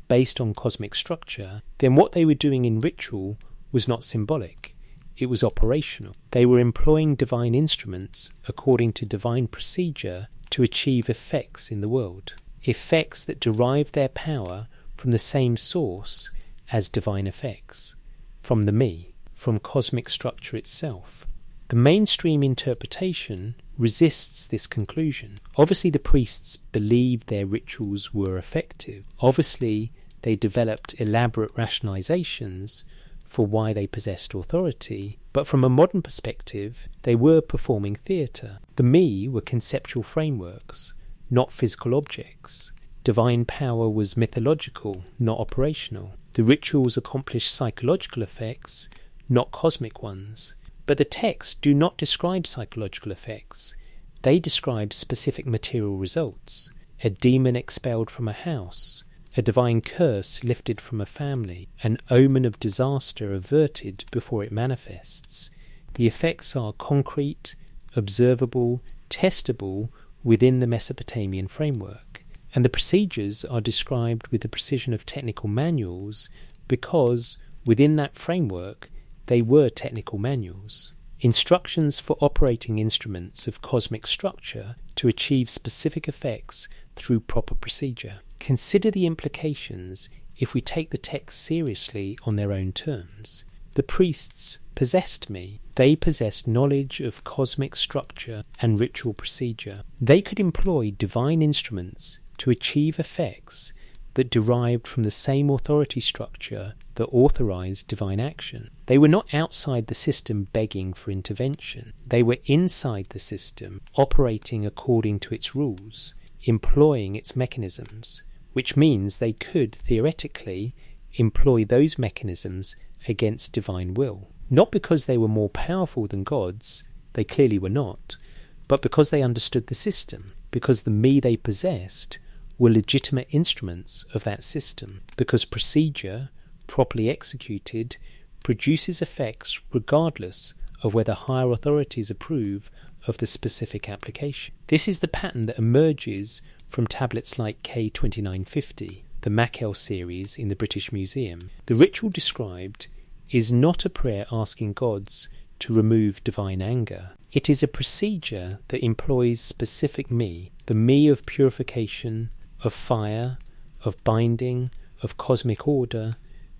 based on cosmic structure, then what they were doing in ritual was not symbolic, it was operational. They were employing divine instruments according to divine procedure to achieve effects in the world, effects that derived their power from the same source as divine effects, from the me, from cosmic structure itself. The mainstream interpretation resists this conclusion. Obviously the priests believed their rituals were effective. Obviously they developed elaborate rationalizations for why they possessed authority, but from a modern perspective they were performing theatre. The me were conceptual frameworks, not physical objects. Divine power was mythological, not operational. The rituals accomplished psychological effects, not cosmic ones. But the texts do not describe psychological effects. They describe specific material results. A demon expelled from a house, a divine curse lifted from a family, an omen of disaster averted before it manifests. The effects are concrete, observable, testable within the Mesopotamian framework. And the procedures are described with the precision of technical manuals because within that framework they were technical manuals. Instructions for operating instruments of cosmic structure to achieve specific effects through proper procedure. Consider the implications if we take the text seriously on their own terms. The priests possessed me. They possessed knowledge of cosmic structure and ritual procedure. They could employ divine instruments to achieve effects that derived from the same authority structure that authorized divine action. They were not outside the system begging for intervention. They were inside the system, operating according to its rules, employing its mechanisms, which means they could, theoretically, employ those mechanisms against divine will. Not because they were more powerful than gods, they clearly were not, but because they understood the system, because the me they possessed were legitimate instruments of that system, because procedure, properly executed, produces effects regardless of whether higher authorities approve of the specific application. This is the pattern that emerges from tablets like K2950, the Mackel series in the British Museum. The ritual described is not a prayer asking gods to remove divine anger. It is a procedure that employs specific me, the me of purification, of fire, of binding, of cosmic order,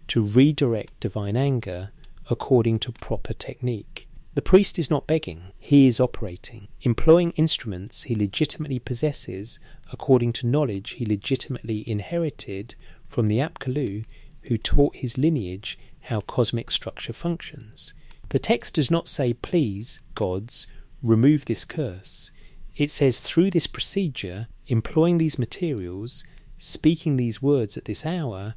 to redirect divine anger according to proper technique. The priest is not begging, he is operating, employing instruments he legitimately possesses according to knowledge he legitimately inherited from the Apkallu who taught his lineage how cosmic structure functions. The text does not say, please, gods, remove this curse. It says through this procedure, employing these materials, speaking these words at this hour,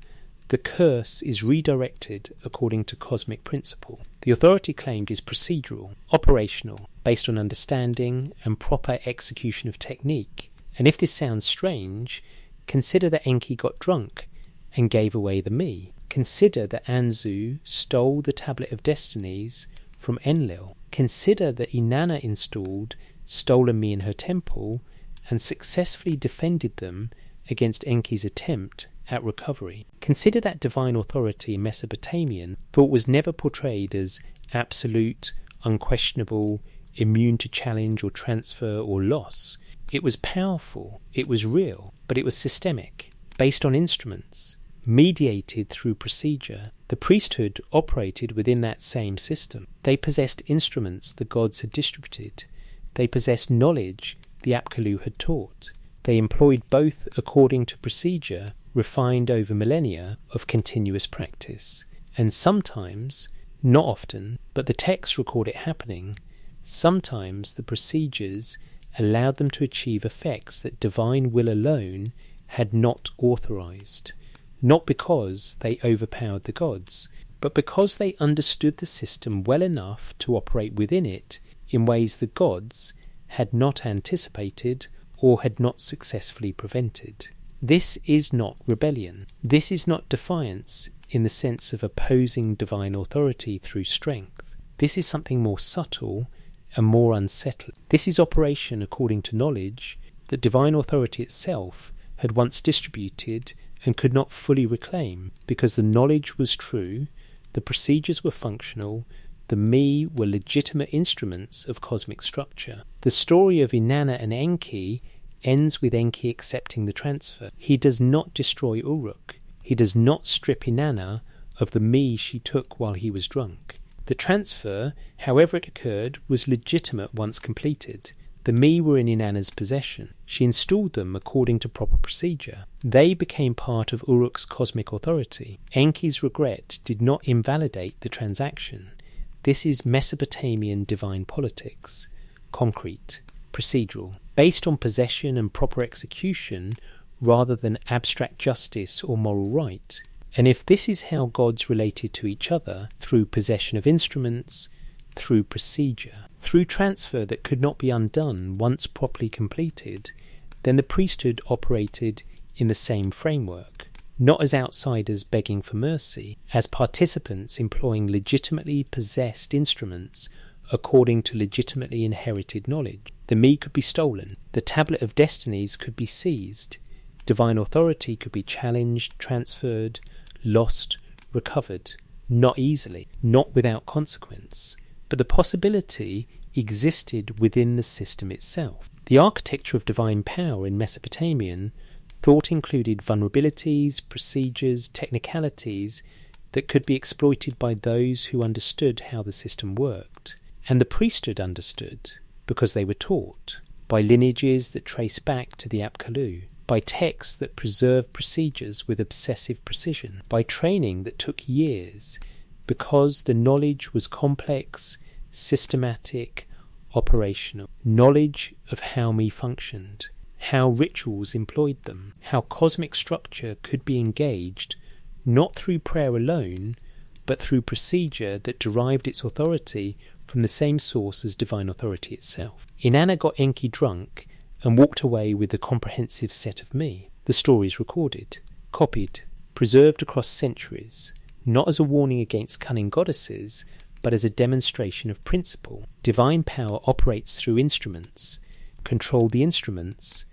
the curse is redirected according to cosmic principle. The authority claimed is procedural, operational, based on understanding and proper execution of technique. And if this sounds strange, consider that Enki got drunk and gave away the me. Consider that Anzu stole the Tablet of Destinies from Enlil. Consider that Inanna installed stolen me in her temple and successfully defended them against Enki's attempt at recovery. Consider that divine authority in Mesopotamian thought was never portrayed as absolute, unquestionable, immune to challenge or transfer or loss. It was powerful, it was real, but it was systemic, based on instruments, mediated through procedure. The priesthood operated within that same system. They possessed instruments the gods had distributed. They possessed knowledge the Apkallu had taught. They employed both according to procedure refined over millennia of continuous practice. And sometimes, not often, but the texts record it happening, sometimes the procedures allowed them to achieve effects that divine will alone had not authorized. Not because they overpowered the gods, but because they understood the system well enough to operate within it in ways the gods had not anticipated or had not successfully prevented. This is not rebellion. This is not defiance in the sense of opposing divine authority through strength. This is something more subtle and more unsettling. This is operation according to knowledge that divine authority itself had once distributed and could not fully reclaim, because the knowledge was true, the procedures were functional, the me were legitimate instruments of cosmic structure. The story of Inanna and Enki ends with Enki accepting the transfer. He does not destroy Uruk. He does not strip Inanna of the me she took while he was drunk. The transfer, however it occurred, was legitimate once completed. The me were in Inanna's possession. She installed them according to proper procedure. They became part of Uruk's cosmic authority. Enki's regret did not invalidate the transaction. This is Mesopotamian divine politics. Concrete, procedural, based on possession and proper execution rather than abstract justice or moral right. And if this is how gods related to each other, through possession of instruments, through procedure, through transfer that could not be undone once properly completed, then the priesthood operated in the same framework, not as outsiders begging for mercy, as participants employing legitimately possessed instruments according to legitimately inherited knowledge. The me could be stolen, the Tablet of Destinies could be seized, divine authority could be challenged, transferred, lost, recovered, not easily, not without consequence. But the possibility existed within the system itself. The architecture of divine power in Mesopotamian thought included vulnerabilities, procedures, technicalities that could be exploited by those who understood how the system worked. And the priesthood understood, because they were taught, by lineages that trace back to the Apkallu, by texts that preserve procedures with obsessive precision, by training that took years, because the knowledge was complex, systematic, operational. Knowledge of how me functioned, how rituals employed them, how cosmic structure could be engaged, not through prayer alone, but through procedure that derived its authority from the same source as divine authority itself. Inanna got Enki drunk and walked away with the comprehensive set of me. The stories recorded, copied, preserved across centuries, not as a warning against cunning goddesses, but as a demonstration of principle. Divine power operates through instruments. Control the instruments,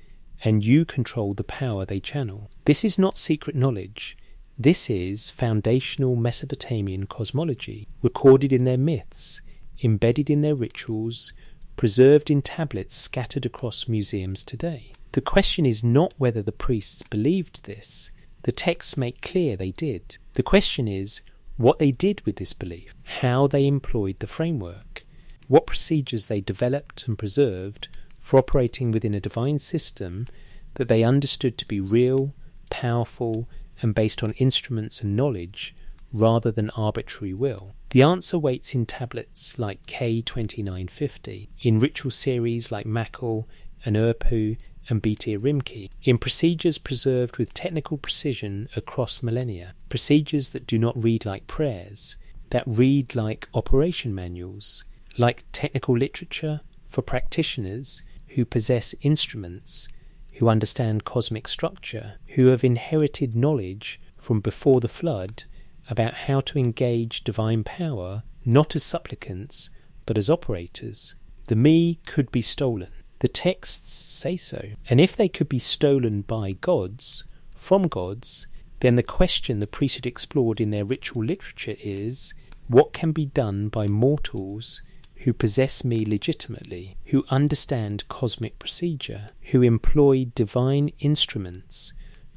and you control the power they channel. This is not secret knowledge. This is foundational Mesopotamian cosmology, recorded in their myths, embedded in their rituals, preserved in tablets scattered across museums today. The question is not whether the priests believed this. The texts make clear they did. The question is what they did with this belief, how they employed the framework, what procedures they developed and preserved for operating within a divine system that they understood to be real, powerful, and based on instruments and knowledge rather than arbitrary will. The answer waits in tablets like K2950, in ritual series like Makal and Urpu and Beti Rimki, in procedures preserved with technical precision across millennia, procedures that do not read like prayers, that read like operation manuals, like technical literature for practitioners who possess instruments, who understand cosmic structure, who have inherited knowledge from before the flood about how to engage divine power, not as supplicants, but as operators. The me could be stolen. The texts say so. And if they could be stolen by gods, from gods, then the question the priesthood explored in their ritual literature is, what can be done by mortals who possess me legitimately, who understand cosmic procedure, who employ divine instruments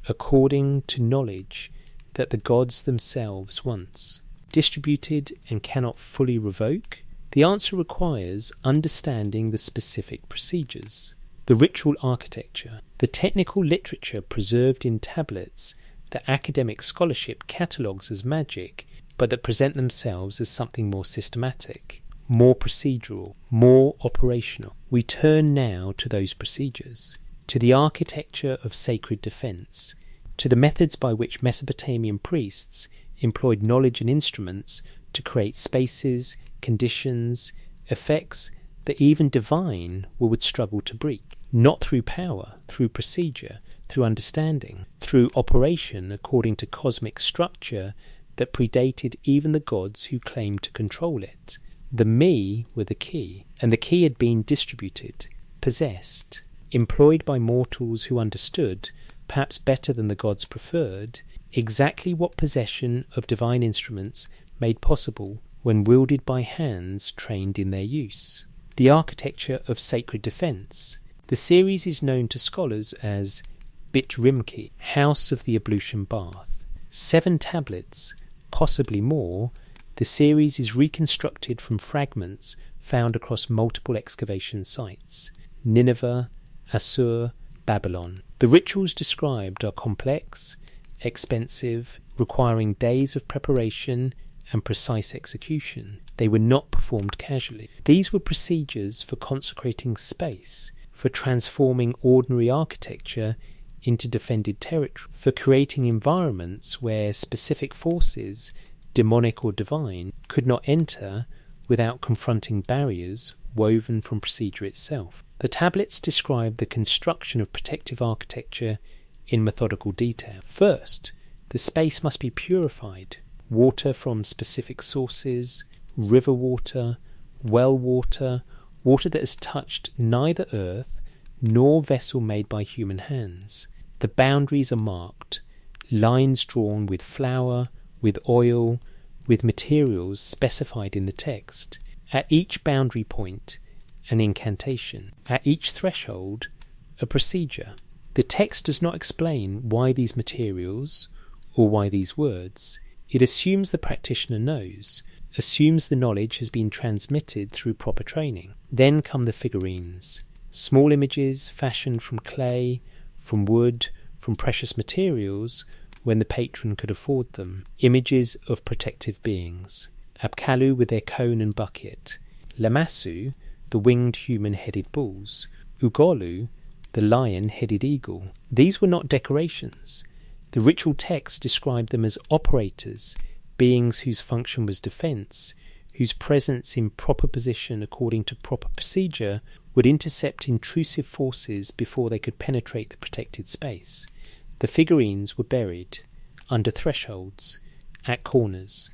according to knowledge that the gods themselves once distributed and cannot fully revoke? The answer requires understanding the specific procedures, the ritual architecture, the technical literature preserved in tablets that academic scholarship catalogues as magic, but that present themselves as something more systematic, more procedural, more operational. We turn now to those procedures, to the architecture of sacred defence, to the methods by which Mesopotamian priests employed knowledge and instruments to create spaces, conditions, effects that even divine would struggle to break. Not through power, through procedure, through understanding, through operation according to cosmic structure that predated even the gods who claimed to control it. The me were the key, and the key had been distributed, possessed, employed by mortals who understood, perhaps better than the gods preferred, exactly what possession of divine instruments made possible when wielded by hands trained in their use. The architecture of sacred defence. The series is known to scholars as Bit Rimki, House of the Ablution Bath. 7 tablets, possibly more. The series is reconstructed from fragments found across multiple excavation sites: Nineveh, Assur, Babylon. The rituals described are complex, expensive, requiring days of preparation and precise execution. They were not performed casually. These were procedures for consecrating space, for transforming ordinary architecture into defended territory, for creating environments where specific forces, demonic or divine, could not enter without confronting barriers woven from procedure itself. The tablets describe the construction of protective architecture in methodical detail. First, the space must be purified. Water from specific sources, river water, well water, water that has touched neither earth nor vessel made by human hands. The boundaries are marked, lines drawn with flour, with oil, with materials specified in the text. At each boundary point, an incantation. At each threshold, a procedure. The text does not explain why these materials or why these words. It assumes the practitioner knows, assumes the knowledge has been transmitted through proper training. Then come the figurines, small images fashioned from clay, from wood, from precious materials when the patron could afford them. Images of protective beings. Apkallu with their cone and bucket. Lamassu, the winged human-headed bulls. Ugolu, the lion-headed eagle. These were not decorations. The ritual texts described them as operators, beings whose function was defence, whose presence in proper position according to proper procedure would intercept intrusive forces before they could penetrate the protected space. The figurines were buried under thresholds, at corners,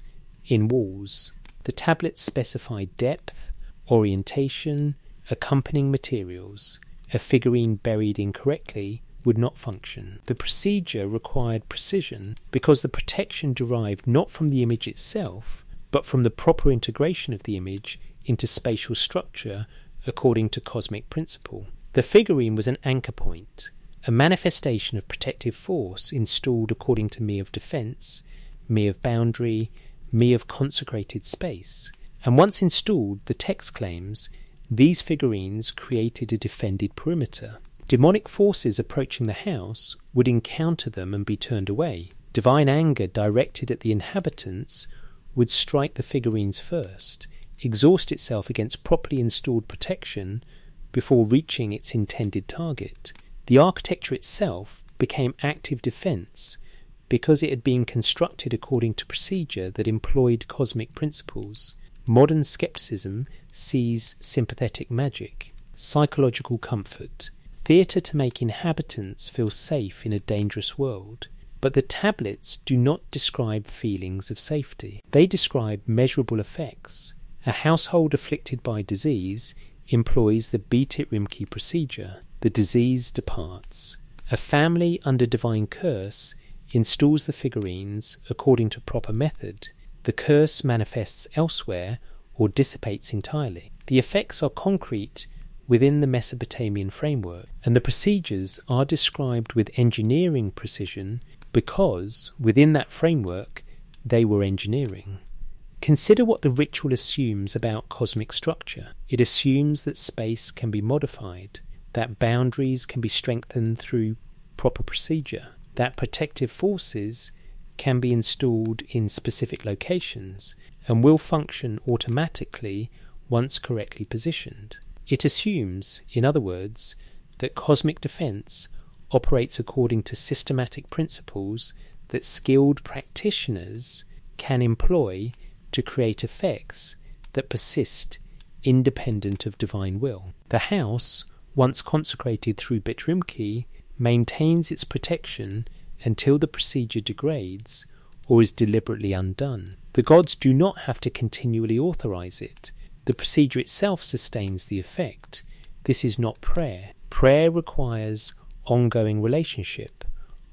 in walls. The tablets specified depth, orientation, accompanying materials. A figurine buried incorrectly would not function. The procedure required precision because the protection derived not from the image itself, but from the proper integration of the image into spatial structure according to cosmic principle. The figurine was an anchor point, a manifestation of protective force installed according to me of defence, me of boundary, me of consecrated space. And once installed, the text claims, these figurines created a defended perimeter. Demonic forces approaching the house would encounter them and be turned away. Divine anger directed at the inhabitants would strike the figurines first, exhaust itself against properly installed protection before reaching its intended target. The architecture itself became active defence because it had been constructed according to procedure that employed cosmic principles. Modern skepticism sees sympathetic magic, psychological comfort, theatre to make inhabitants feel safe in a dangerous world. But the tablets do not describe feelings of safety. They describe measurable effects. A household afflicted by disease employs the Betit Rimke procedure. The disease departs. A family under divine curse installs the figurines according to proper method. The curse manifests elsewhere or dissipates entirely. The effects are concrete within the Mesopotamian framework, and the procedures are described with engineering precision because within that framework they were engineering. Consider what the ritual assumes about cosmic structure. It assumes that space can be modified, that boundaries can be strengthened through proper procedure, that protective forces can be installed in specific locations and will function automatically once correctly positioned. It assumes, in other words, that cosmic defense operates according to systematic principles that skilled practitioners can employ to create effects that persist independent of divine will. The house, once consecrated through Betit Rimke, maintains its protection until the procedure degrades or is deliberately undone. The gods do not have to continually authorize it. The procedure itself sustains the effect. This is not prayer. Prayer requires ongoing relationship,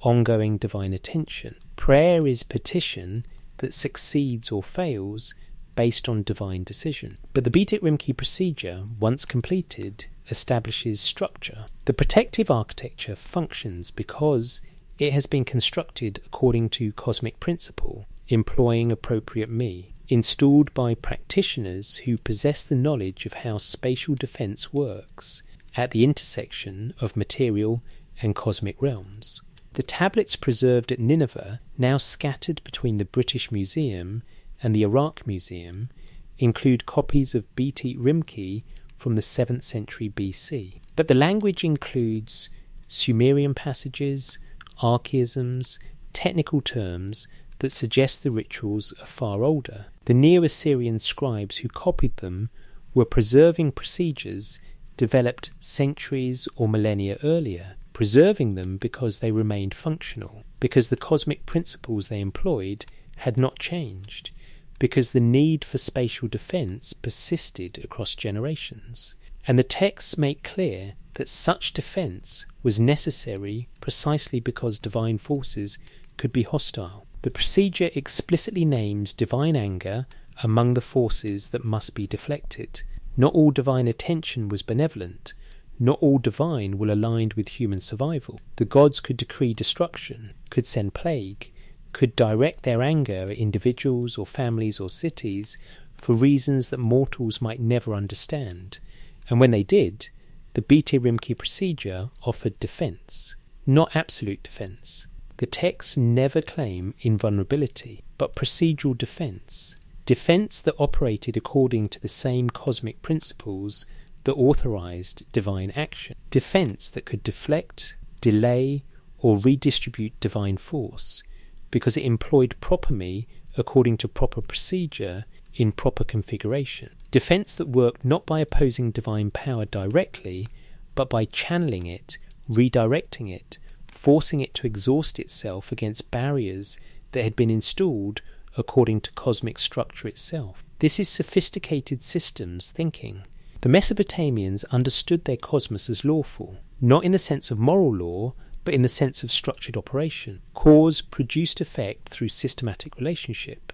ongoing divine attention. Prayer is petition that succeeds or fails based on divine decision. But the Betit Rimke procedure, once completed, establishes structure. The protective architecture functions because it has been constructed according to cosmic principle, employing appropriate me, installed by practitioners who possess the knowledge of how spatial defense works at the intersection of material and cosmic realms. The tablets preserved at Nineveh, now scattered between the British Museum and the Iraq Museum, include copies of Betit Rimke from the 7th century BC. But the language includes Sumerian passages, archaisms, technical terms that suggest the rituals are far older. The Neo-Assyrian scribes who copied them were preserving procedures developed centuries or millennia earlier, preserving them because they remained functional, because the cosmic principles they employed had not changed, because the need for spatial defense persisted across generations. And the texts make clear that such defense was necessary precisely because divine forces could be hostile. The procedure explicitly names divine anger among the forces that must be deflected. Not all divine attention was benevolent. Not all divine were aligned with human survival. The gods could decree destruction, could send plague, could direct their anger at individuals or families or cities for reasons that mortals might never understand. And when they did, the Betit Rimke procedure offered defence, not absolute defence. The texts never claim invulnerability, but procedural defence. Defence that operated according to the same cosmic principles that authorized divine action. Defence that could deflect, delay, or redistribute divine force, because it employed proper me according to proper procedure in proper configuration. Defense that worked not by opposing divine power directly, but by channeling it, redirecting it, forcing it to exhaust itself against barriers that had been installed according to cosmic structure itself. This is sophisticated systems thinking. The Mesopotamians understood their cosmos as lawful, not in the sense of moral law, but in the sense of structured operation. Cause produced effect through systematic relationship.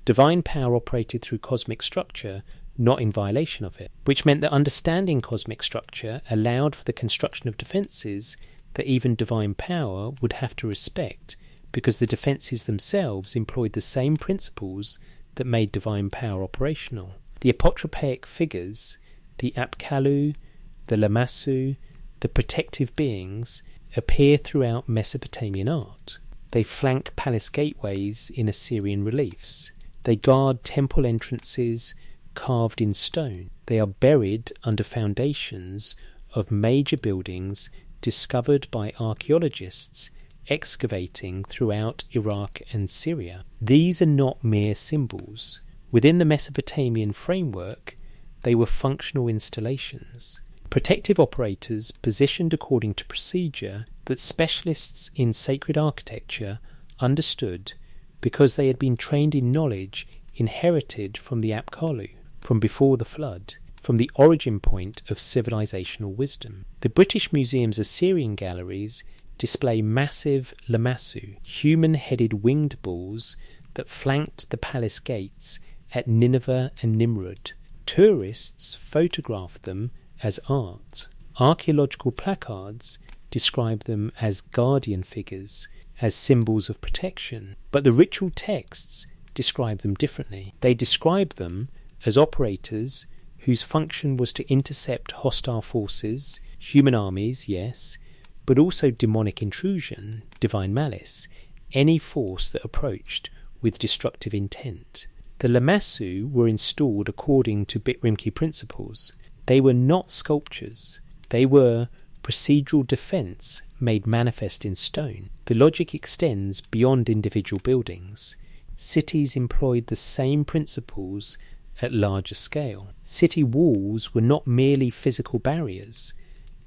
Divine power operated through cosmic structure, not in violation of it, which meant that understanding cosmic structure allowed for the construction of defences that even divine power would have to respect, because the defences themselves employed the same principles that made divine power operational. The apotropaic figures, the Apkallu, the Lamassu, the protective beings, appear throughout Mesopotamian art. They flank palace gateways in Assyrian reliefs. They guard temple entrances carved in stone. They are buried under foundations of major buildings discovered by archaeologists excavating throughout Iraq and Syria. These are not mere symbols. Within the Mesopotamian framework, they were functional installations. Protective operators positioned according to procedure that specialists in sacred architecture understood because they had been trained in knowledge inherited from the Apkallu, from before the flood, from the origin point of civilizational wisdom. The British Museum's Assyrian galleries display massive lamassu, human-headed winged bulls that flanked the palace gates at Nineveh and Nimrud. Tourists photographed them as art. Archaeological placards describe them as guardian figures, as symbols of protection, but the ritual texts describe them differently. They describe them as operators whose function was to intercept hostile forces, human armies, yes, but also demonic intrusion, divine malice, any force that approached with destructive intent. The lamassu were installed according to Bitrimke principles. They were not sculptures. They were procedural defence made manifest in stone. The logic extends beyond individual buildings. Cities employed the same principles at larger scale. City walls were not merely physical barriers.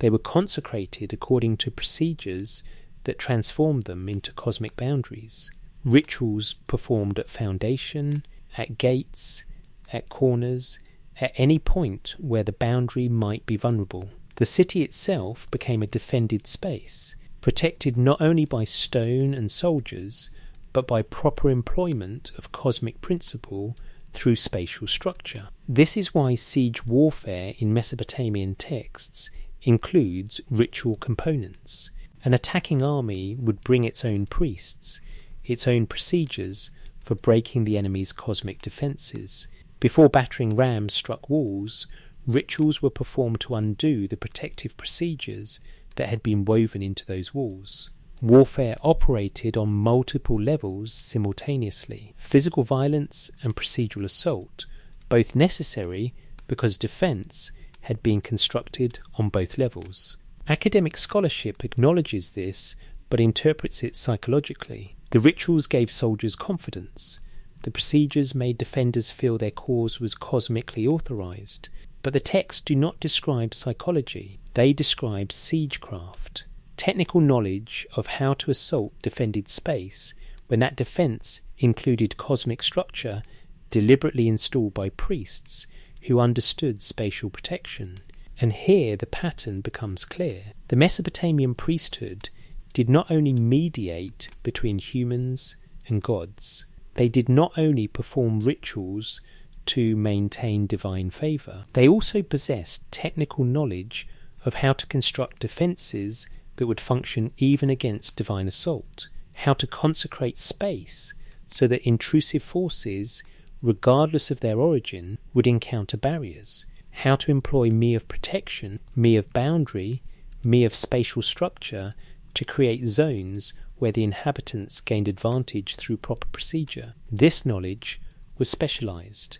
They were consecrated according to procedures that transformed them into cosmic boundaries. Rituals performed at foundation, at gates, at corners, at any point where the boundary might be vulnerable. The city itself became a defended space, protected not only by stone and soldiers, but by proper employment of cosmic principle through spatial structure. This is why siege warfare in Mesopotamian texts includes ritual components. An attacking army would bring its own priests, its own procedures for breaking the enemy's cosmic defences. Before battering rams struck walls, rituals were performed to undo the protective procedures that had been woven into those walls. Warfare operated on multiple levels simultaneously. Physical violence and procedural assault, both necessary because defence had been constructed on both levels. Academic scholarship acknowledges this, but interprets it psychologically. The rituals gave soldiers confidence. The procedures made defenders feel their cause was cosmically authorised. But the texts do not describe psychology. They describe siegecraft. Technical knowledge of how to assault defended space when that defence included cosmic structure deliberately installed by priests who understood spatial protection. And here the pattern becomes clear. The Mesopotamian priesthood did not only mediate between humans and gods, they did not only perform rituals to maintain divine favour, they also possessed technical knowledge of how to construct defences that would function even against divine assault, how to consecrate space so that intrusive forces, regardless of their origin, would encounter barriers, how to employ me of protection, me of boundary, me of spatial structure to create zones where the inhabitants gained advantage through proper procedure. This knowledge was specialised.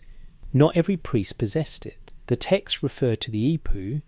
Not every priest possessed it. The texts refer to the Ipu,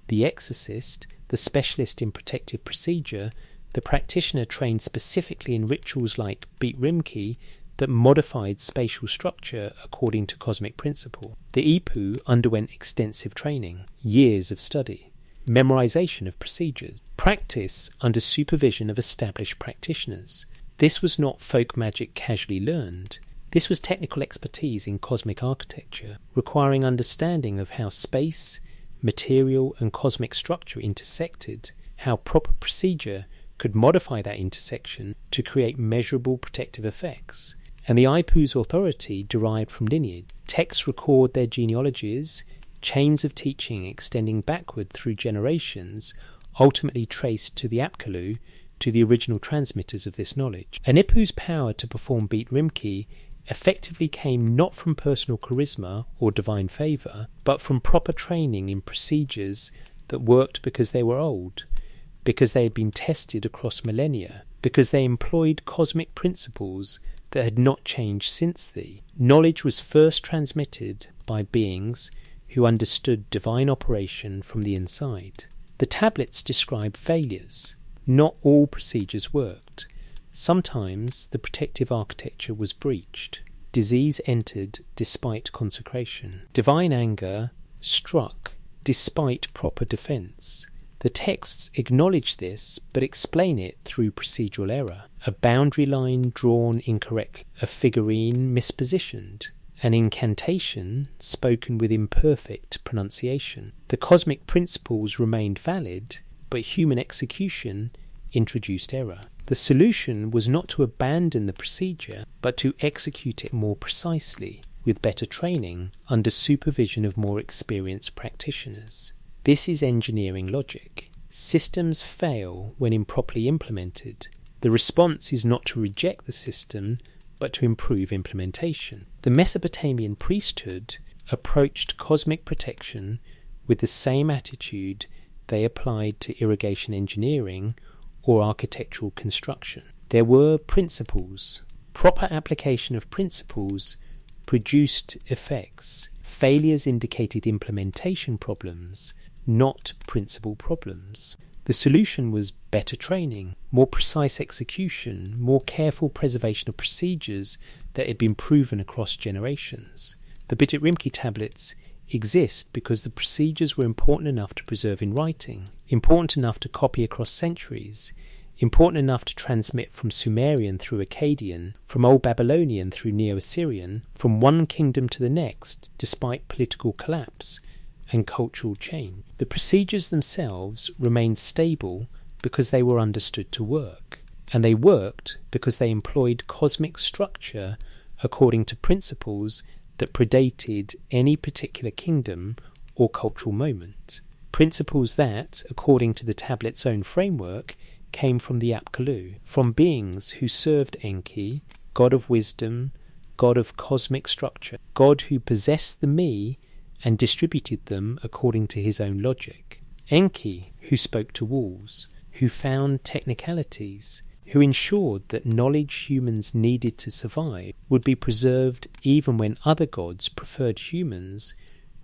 the exorcist, the specialist in protective procedure, the practitioner trained specifically in rituals like Bitrimke that modified spatial structure according to cosmic principle. The Ipu underwent extensive training, years of study, memorization of procedures, practice under supervision of established practitioners. This was not folk magic casually learned. This was technical expertise in cosmic architecture, requiring understanding of how space, material and cosmic structure intersected, how proper procedure could modify that intersection to create measurable protective effects. And the Ipu's authority derived from lineage. Texts record their genealogies, chains of teaching extending backward through generations, ultimately traced to the Apkallu, to the original transmitters of this knowledge. An Ipu's power to perform Beat Rimki effectively came not from personal charisma or divine favour, but from proper training in procedures that worked because they were old, because they had been tested across millennia, because they employed cosmic principles that had not changed since the. Knowledge was first transmitted by beings who understood divine operation from the inside. The tablets describe failures. Not all procedures worked. Sometimes the protective architecture was breached. Disease entered despite consecration. Divine anger struck despite proper defence. The texts acknowledge this, but explain it through procedural error. A boundary line drawn incorrectly, a figurine mispositioned, an incantation spoken with imperfect pronunciation. The cosmic principles remained valid, but human execution introduced error. The solution was not to abandon the procedure, but to execute it more precisely, with better training, under supervision of more experienced practitioners. This is engineering logic. Systems fail when improperly implemented. The response is not to reject the system, but to improve implementation. The Mesopotamian priesthood approached cosmic protection with the same attitude they applied to irrigation engineering or architectural construction. There were principles. Proper application of principles produced effects. Failures indicated implementation problems, not principle problems. The solution was better training, more precise execution, more careful preservation of procedures that had been proven across generations. The Bidit Rimki tablets exist because the procedures were important enough to preserve in writing, important enough to copy across centuries, important enough to transmit from Sumerian through Akkadian, from Old Babylonian through Neo-Assyrian, from one kingdom to the next, despite political collapse and cultural change. The procedures themselves remained stable because they were understood to work, and they worked because they employed cosmic structure according to principles that predated any particular kingdom or cultural moment. Principles that, according to the tablet's own framework, came from the Apkallu, from beings who served Enki, god of wisdom, god of cosmic structure, god who possessed the me and distributed them according to his own logic. Enki, who spoke to walls, who found technicalities, who ensured that knowledge humans needed to survive would be preserved even when other gods preferred humans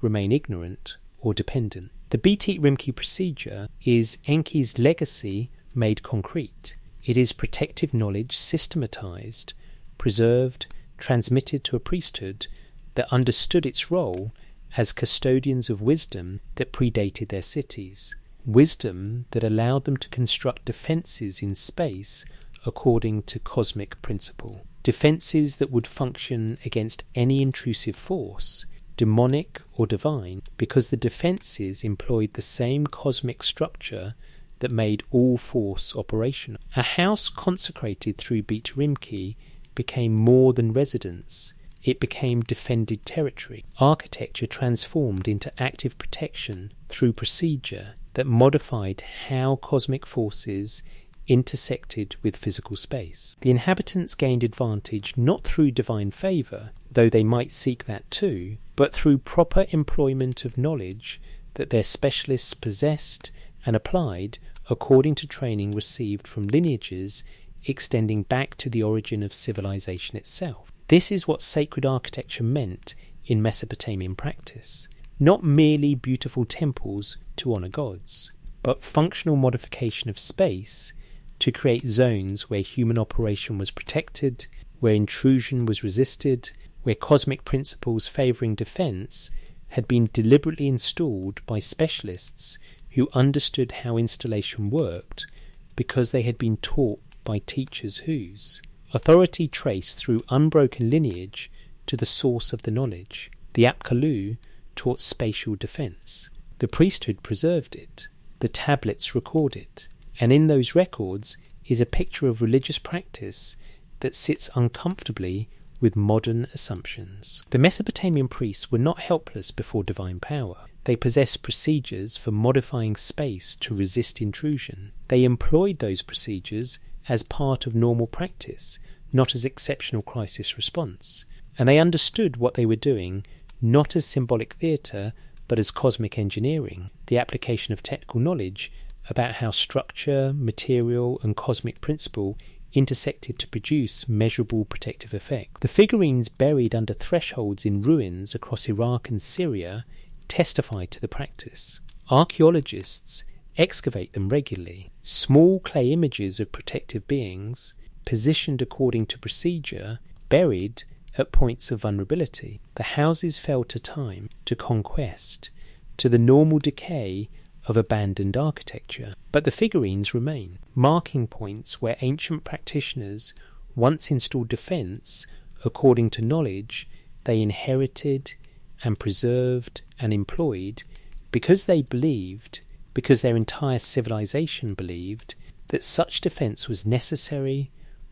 remain ignorant or dependent. The Bidit Rimki procedure is Enki's legacy made concrete. It is protective knowledge systematized, preserved, transmitted to a priesthood that understood its role as custodians of wisdom that predated their cities. Wisdom that allowed them to construct defences in space according to cosmic principle. Defences that would function against any intrusive force, demonic or divine, because the defences employed the same cosmic structure that made all force operational. A house consecrated through Bidit Rimki became more than residence. It became defended territory. Architecture transformed into active protection through procedure that modified how cosmic forces intersected with physical space. The inhabitants gained advantage not through divine favour, though they might seek that too, but through proper employment of knowledge that their specialists possessed and applied according to training received from lineages extending back to the origin of civilization itself. This is what sacred architecture meant in Mesopotamian practice. Not merely beautiful temples to honour gods, but functional modification of space to create zones where human operation was protected, where intrusion was resisted, where cosmic principles favouring defence had been deliberately installed by specialists who understood how installation worked because they had been taught by teachers whose authority traced through unbroken lineage to the source of the knowledge. The Apkallu taught spatial defence. The priesthood preserved it. The tablets record it. And in those records is a picture of religious practice that sits uncomfortably with modern assumptions. The Mesopotamian priests were not helpless before divine power. They possessed procedures for modifying space to resist intrusion. They employed those procedures as part of normal practice, not as exceptional crisis response. And they understood what they were doing not as symbolic theatre, but as cosmic engineering, the application of technical knowledge about how structure, material, and cosmic principle intersected to produce measurable protective effects. The figurines buried under thresholds in ruins across Iraq and Syria testify to the practice. Archaeologists excavate them regularly. Small clay images of protective beings, positioned according to procedure, buried at points of vulnerability. The houses fell to time, to conquest, to the normal decay of abandoned architecture. But the figurines remain, marking points where ancient practitioners once installed defence according to knowledge they inherited and preserved and employed because they believed, because their entire civilization believed, that such defence was necessary,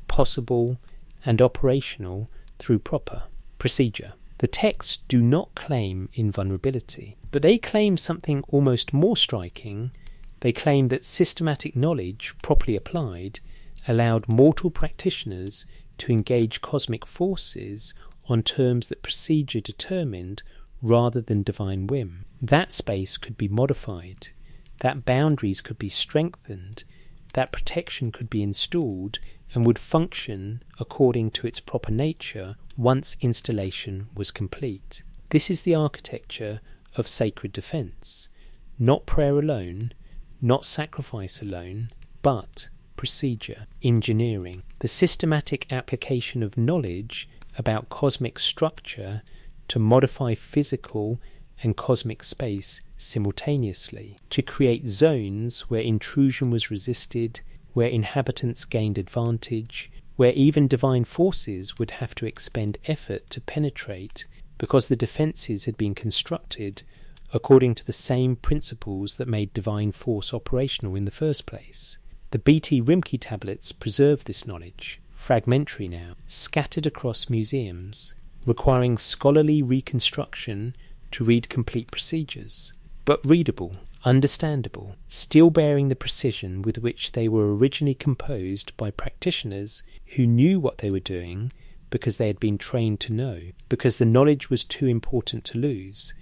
possible, and operational through proper procedure. The texts do not claim invulnerability, but they claim something almost more striking. They claim that systematic knowledge, properly applied, allowed mortal practitioners to engage cosmic forces on terms that procedure determined rather than divine whim. That space could be modified, that boundaries could be strengthened, that protection could be installed and would function according to its proper nature once installation was complete. This is the architecture of sacred defence, not prayer alone, not sacrifice alone, but procedure, engineering, the systematic application of knowledge about cosmic structure to modify physical and cosmic space simultaneously, to create zones where intrusion was resisted, where inhabitants gained advantage, where even divine forces would have to expend effort to penetrate because the defences had been constructed according to the same principles that made divine force operational in the first place. The BT Rimke tablets preserve this knowledge, fragmentary now, scattered across museums, requiring scholarly reconstruction to read complete procedures, but readable, understandable, still bearing the precision with which they were originally composed by practitioners who knew what they were doing because they had been trained to know, because the knowledge was too important to lose,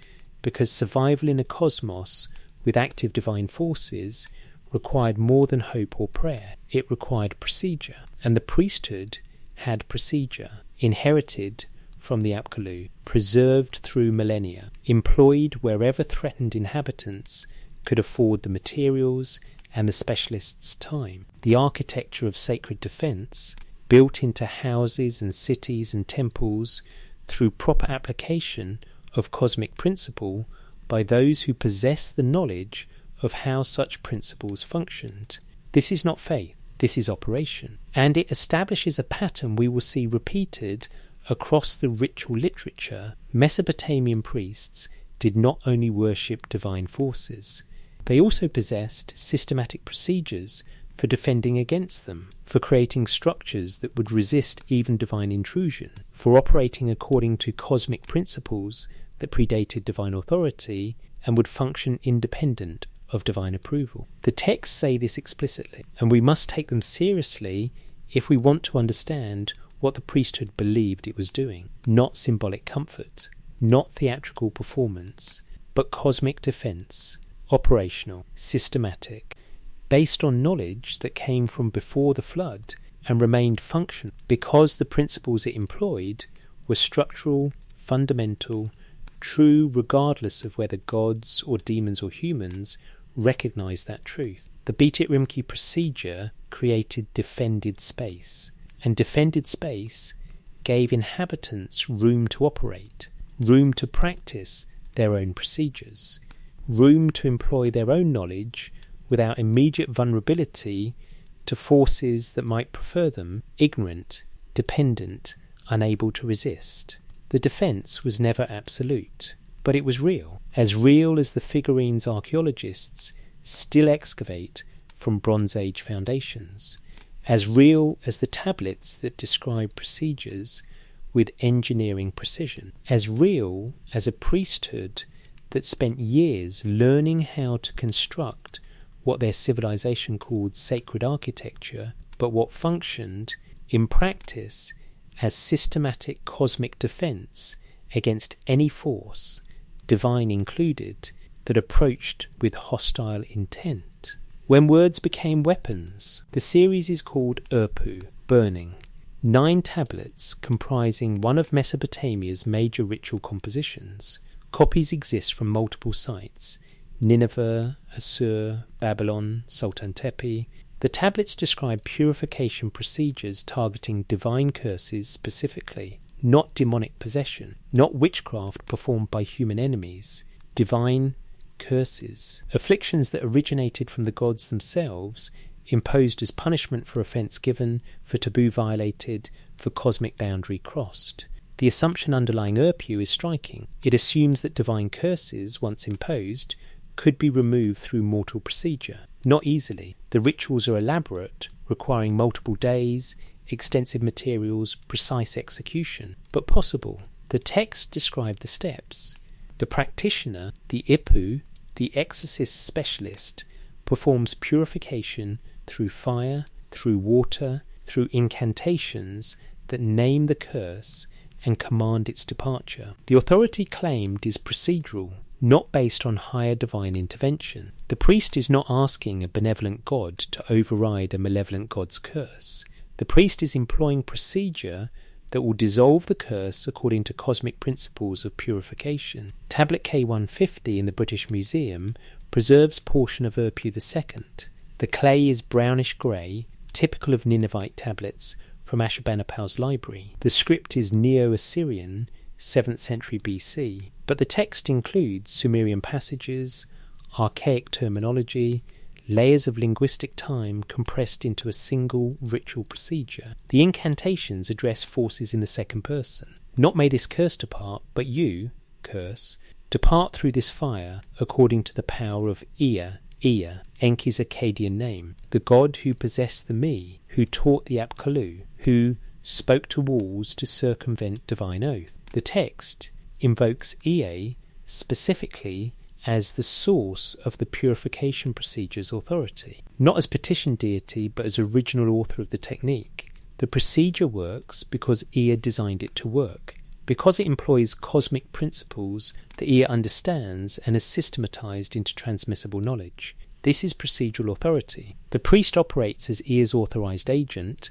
because survival in a cosmos with active divine forces required more than hope or prayer. It required procedure, and the priesthood had procedure, inherited from the Apkallu, preserved through millennia, employed wherever threatened inhabitants could afford the materials and the specialists' time. The architecture of sacred defence, built into houses and cities and temples through proper application of cosmic principle by those who possess the knowledge of how such principles functioned. This is not faith, this is operation. And it establishes a pattern we will see repeated across the ritual literature. Mesopotamian priests did not only worship divine forces, they also possessed systematic procedures for defending against them, for creating structures that would resist even divine intrusion, for operating according to cosmic principles that predated divine authority and would function independent of divine approval. The texts say this explicitly, and we must take them seriously if we want to understand what the priesthood believed it was doing. Not symbolic comfort, not theatrical performance, but cosmic defence, operational, systematic, based on knowledge that came from before the flood and remained functional because the principles it employed were structural, fundamental, true regardless of whether gods or demons or humans recognized that truth. The Beat It Rimke procedure created defended space, and defended space gave inhabitants room to operate, room to practice their own procedures, room to employ their own knowledge without immediate vulnerability to forces that might prefer them, ignorant, dependent, unable to resist. The defence was never absolute, but it was real as the figurines archaeologists still excavate from Bronze Age foundations, as real as the tablets that describe procedures with engineering precision, as real as a priesthood that spent years learning how to construct what their civilization called sacred architecture, but what functioned in practice as systematic cosmic defence against any force, divine included, that approached with hostile intent. When words became weapons, the series is called Urpu, burning. 9 tablets comprising one of Mesopotamia's major ritual compositions. Copies exist from multiple sites: Nineveh, Assur, Babylon, Sultan Tepe. The tablets describe purification procedures targeting divine curses specifically, not demonic possession, not witchcraft performed by human enemies, divine curses, afflictions that originated from the gods themselves, imposed as punishment for offence given, for taboo violated, for cosmic boundary crossed. The assumption underlying Urpu is striking. It assumes that divine curses, once imposed, could be removed through mortal procedure. Not easily. The rituals are elaborate, requiring multiple days, extensive materials, precise execution, but possible. The text described the steps. The practitioner, the Ipu, the exorcist specialist, performs purification through fire, through water, through incantations that name the curse and command its departure. The authority claimed is procedural, not based on higher divine intervention. The priest is not asking a benevolent god to override a malevolent god's curse. The priest is employing procedure that will dissolve the curse according to cosmic principles of purification. Tablet K150 in the British Museum preserves portion of Urpu II. The clay is brownish-grey, typical of Ninevite tablets from Ashurbanipal's library. The script is Neo-Assyrian, 7th century BC, but the text includes Sumerian passages, archaic terminology, layers of linguistic time compressed into a single ritual procedure. The incantations address forces in the second person. Not may this curse depart, but you, curse, depart through this fire according to the power of Ea, Enki's Akkadian name, the god who possessed the me, who taught the Apkallu, who spoke to walls to circumvent divine oath. The text invokes Ea specifically as the source of the purification procedure's authority, not as petition deity but as original author of the technique. The procedure works because Ea designed it to work, because it employs cosmic principles that Ea understands and has systematized into transmissible knowledge. This is procedural authority. The priest operates as Ea's authorized agent,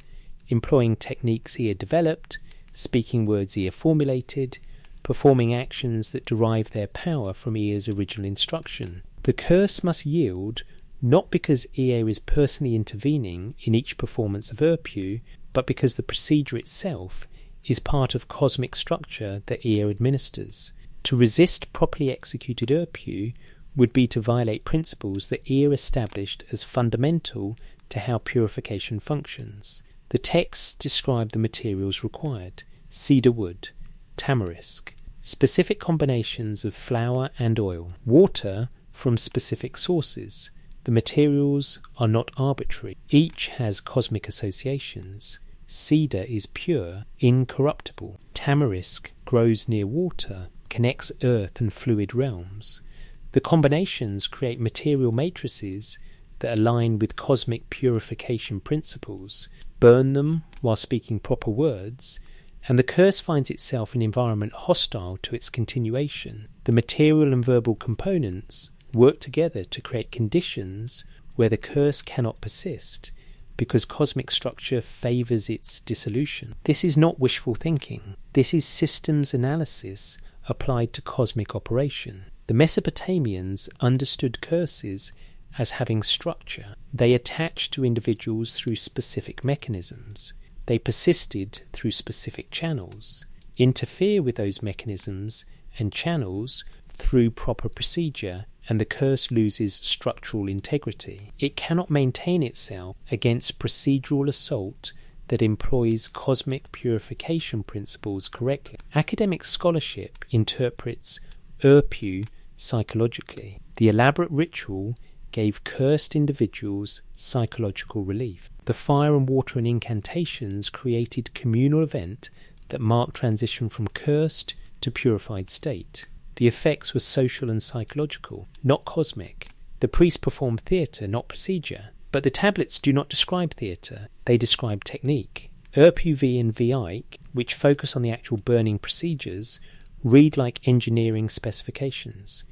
employing techniques Ea developed, speaking words Ea formulated, performing actions that derive their power from Ea's original instruction. The curse must yield not because Ea is personally intervening in each performance of Urpu, but because the procedure itself is part of cosmic structure that Ea administers. To resist properly executed Urpu would be to violate principles that Ea established as fundamental to how purification functions. The texts describe the materials required: cedar wood, tamarisk, specific combinations of flour and oil, water from specific sources. The materials are not arbitrary. Each has cosmic associations. Cedar is pure, incorruptible. Tamarisk grows near water, connects earth and fluid realms. The combinations create material matrices that align with cosmic purification principles. Burn them while speaking proper words, and the curse finds itself in an environment hostile to its continuation. The material and verbal components work together to create conditions where the curse cannot persist, because cosmic structure favours its dissolution. This is not wishful thinking. This is systems analysis applied to cosmic operation. The Mesopotamians understood curses as having structure. They attached to individuals through specific mechanisms. They persisted through specific channels, interfere with those mechanisms and channels through proper procedure, and the curse loses structural integrity. It cannot maintain itself against procedural assault that employs cosmic purification principles correctly. Academic scholarship interprets Urpu psychologically. The elaborate ritual gave cursed individuals psychological relief. The fire and water and incantations created communal event that marked transition from cursed to purified state. The effects were social and psychological, not cosmic. The priests performed theatre, not procedure. But the tablets do not describe theatre, they describe technique. Urpu V and VI, which focus on the actual burning procedures, read like engineering specifications.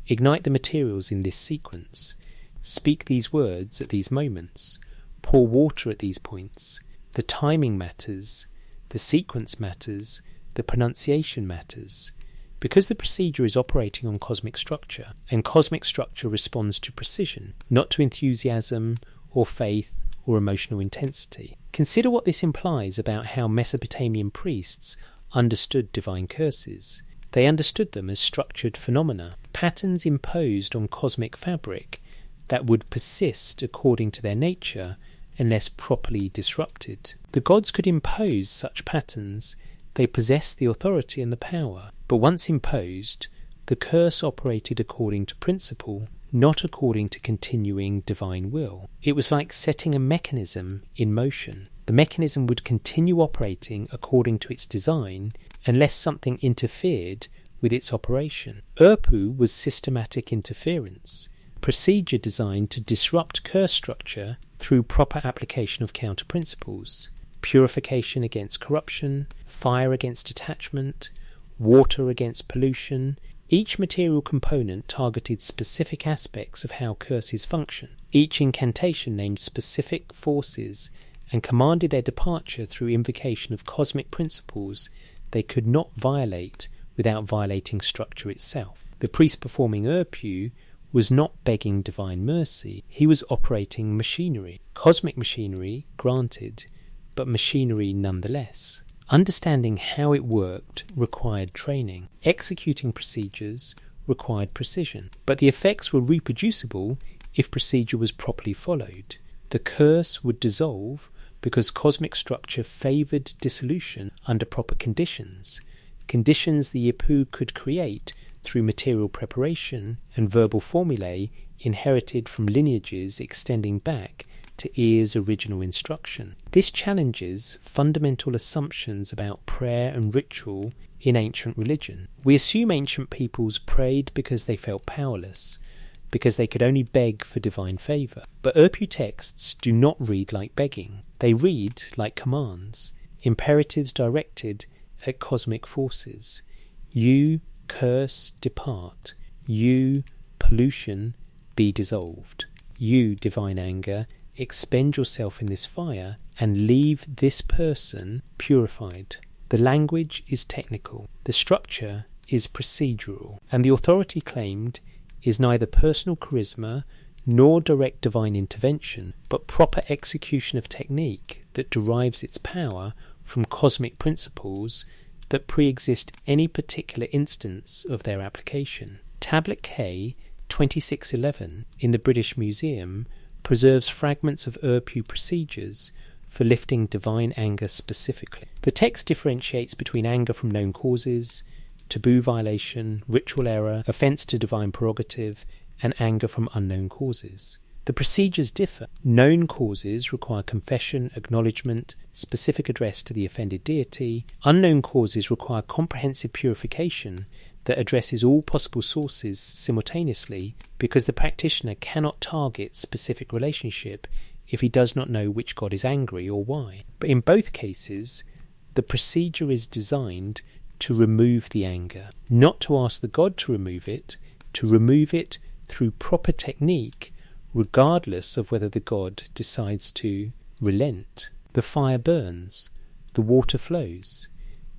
Ignite the materials in this sequence. Speak these words at these moments. Pour water at these points. The timing matters. The sequence matters. The pronunciation matters. Because the procedure is operating on cosmic structure, and cosmic structure responds to precision, not to enthusiasm or faith or emotional intensity. Consider what this implies about how Mesopotamian priests understood divine curses. They understood them as structured phenomena, patterns imposed on cosmic fabric that would persist according to their nature unless properly disrupted. The gods could impose such patterns. They possessed the authority and the power, but once imposed, the curse operated according to principle, not according to continuing divine will. It was like setting a mechanism in motion. The mechanism would continue operating according to its design unless something interfered with its operation. Urpu was systematic interference, procedure designed to disrupt curse structure through proper application of counter principles. Purification against corruption, fire against attachment, water against pollution. Each material component targeted specific aspects of how curses function. Each incantation named specific forces and commanded their departure through invocation of cosmic principles they could not violate without violating structure itself. The priest performing Urpu was not begging divine mercy. He was operating machinery. Cosmic machinery, granted, but machinery nonetheless. Understanding how it worked required training. Executing procedures required precision. But the effects were reproducible if procedure was properly followed. The curse would dissolve because cosmic structure favoured dissolution under proper conditions. Conditions the Ipu could create through material preparation and verbal formulae inherited from lineages extending back to Ear's original instruction. This challenges fundamental assumptions about prayer and ritual in ancient religion. We assume ancient peoples prayed because they felt powerless, because they could only beg for divine favour. But Urpu texts do not read like begging. They read like commands, imperatives directed at cosmic forces. You, curse, depart. You, pollution, be dissolved. You, divine anger, expend yourself in this fire and leave this person purified. The language is technical, the structure is procedural, and the authority claimed is neither personal charisma nor direct divine intervention, but proper execution of technique that derives its power from cosmic principles that pre-exist any particular instance of their application. Tablet K 2611 in the British Museum preserves fragments of Urpu procedures for lifting divine anger specifically. The text differentiates between anger from known causes, taboo violation, ritual error, offence to divine prerogative, and anger from unknown causes. The procedures differ. Known causes require confession, acknowledgement, specific address to the offended deity. Unknown causes require comprehensive purification that addresses all possible sources simultaneously, because the practitioner cannot target specific relationship if he does not know which god is angry or why. But in both cases, the procedure is designed to remove the anger, not to ask the god to remove it through proper technique, regardless of whether the god decides to relent. The fire burns, the water flows.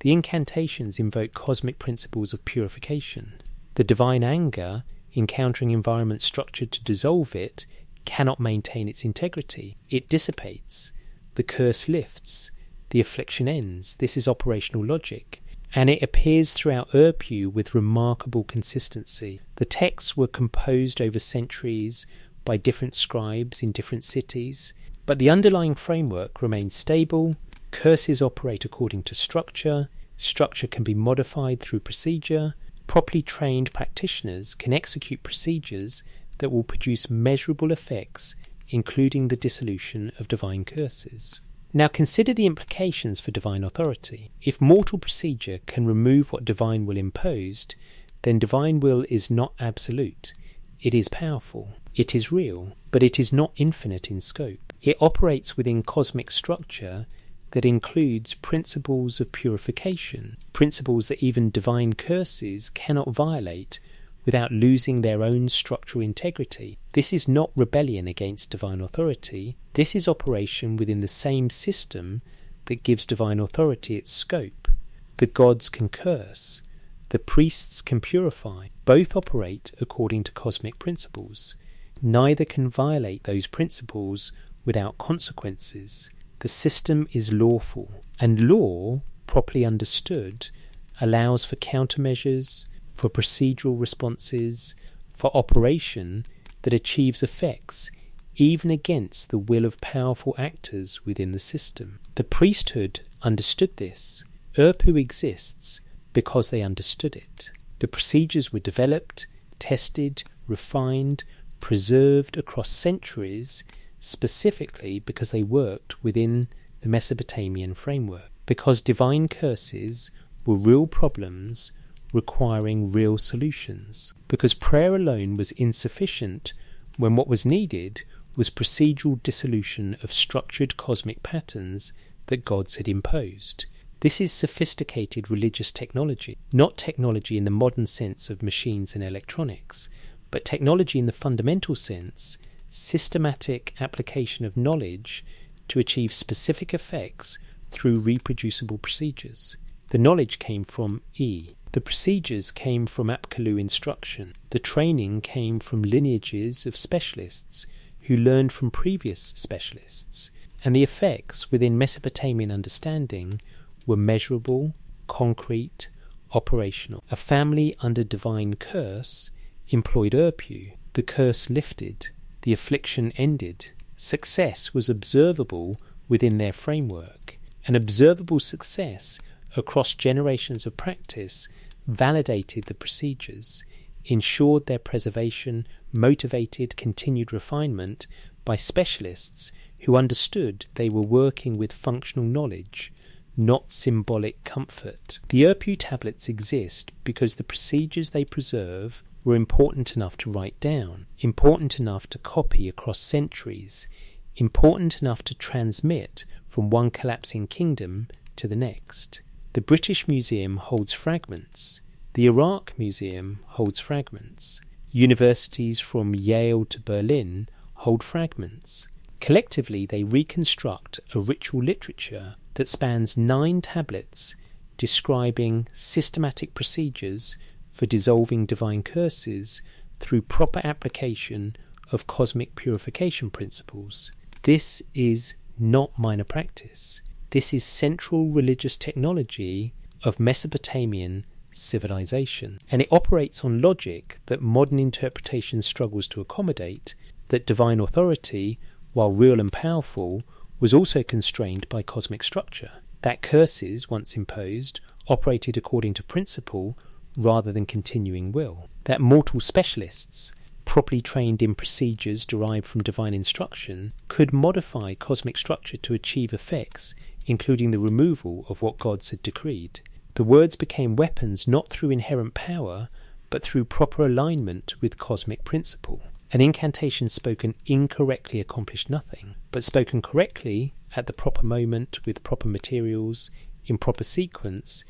The incantations invoke cosmic principles of purification. The divine anger, encountering environments structured to dissolve it, cannot maintain its integrity. It dissipates. The curse lifts. The the affliction ends. This is operational logic, and it appears throughout Urpu with remarkable consistency. The texts were composed over centuries by different scribes in different cities, but the underlying framework remains stable. Curses operate according to structure. Structure can be modified through procedure. Properly trained practitioners can execute procedures that will produce measurable effects, including the dissolution of divine curses. Now consider the implications for divine authority. If mortal procedure can remove what divine will imposed, then divine will is not absolute. It is powerful. It is real, but it is not infinite in scope. It operates within cosmic structure that includes principles of purification, principles that even divine curses cannot violate without losing their own structural integrity. This is not rebellion against divine authority. This is operation within the same system that gives divine authority its scope. The gods can curse. The priests can purify. Both operate according to cosmic principles. Neither can violate those principles without consequences. The system is lawful, and law, properly understood, allows for countermeasures, for procedural responses, for operation that achieves effects even against the will of powerful actors within the system. The priesthood understood this. Urpu exists because they understood it. The procedures were developed, tested, refined, preserved across centuries, specifically because they worked within the Mesopotamian framework, because divine curses were real problems requiring real solutions, because prayer alone was insufficient when what was needed was procedural dissolution of structured cosmic patterns that gods had imposed. This is sophisticated religious technology, not technology in the modern sense of machines and electronics, but technology in the fundamental sense, systematic application of knowledge to achieve specific effects through reproducible procedures. The knowledge came from E. The procedures came from Apkallu instruction. The training came from lineages of specialists who learned from previous specialists. And the effects within Mesopotamian understanding were measurable, concrete, operational. A family under divine curse employed Urpu. The curse lifted. The affliction ended. Success was observable within their framework. An observable success across generations of practice validated the procedures, ensured their preservation, motivated continued refinement by specialists who understood they were working with functional knowledge, not symbolic comfort. The Urpu tablets exist because the procedures they preserve were important enough to write down, important enough to copy across centuries, important enough to transmit from one collapsing kingdom to the next. The British Museum holds fragments. The Iraq Museum holds fragments. Universities from Yale to Berlin hold fragments. Collectively, they reconstruct a ritual literature that spans 9 tablets describing systematic procedures for dissolving divine curses through proper application of cosmic purification principles. This is not minor practice. This is central religious technology of Mesopotamian civilization, and it operates on logic that modern interpretation struggles to accommodate, that divine authority, while real and powerful, was also constrained by cosmic structure, that curses, once imposed, operated according to principle rather than continuing will, that mortal specialists, properly trained in procedures derived from divine instruction, could modify cosmic structure to achieve effects, including the removal of what gods had decreed. The words became weapons not through inherent power, but through proper alignment with cosmic principle. An incantation spoken incorrectly accomplished nothing, but spoken correctly at the proper moment with proper materials, in proper sequence,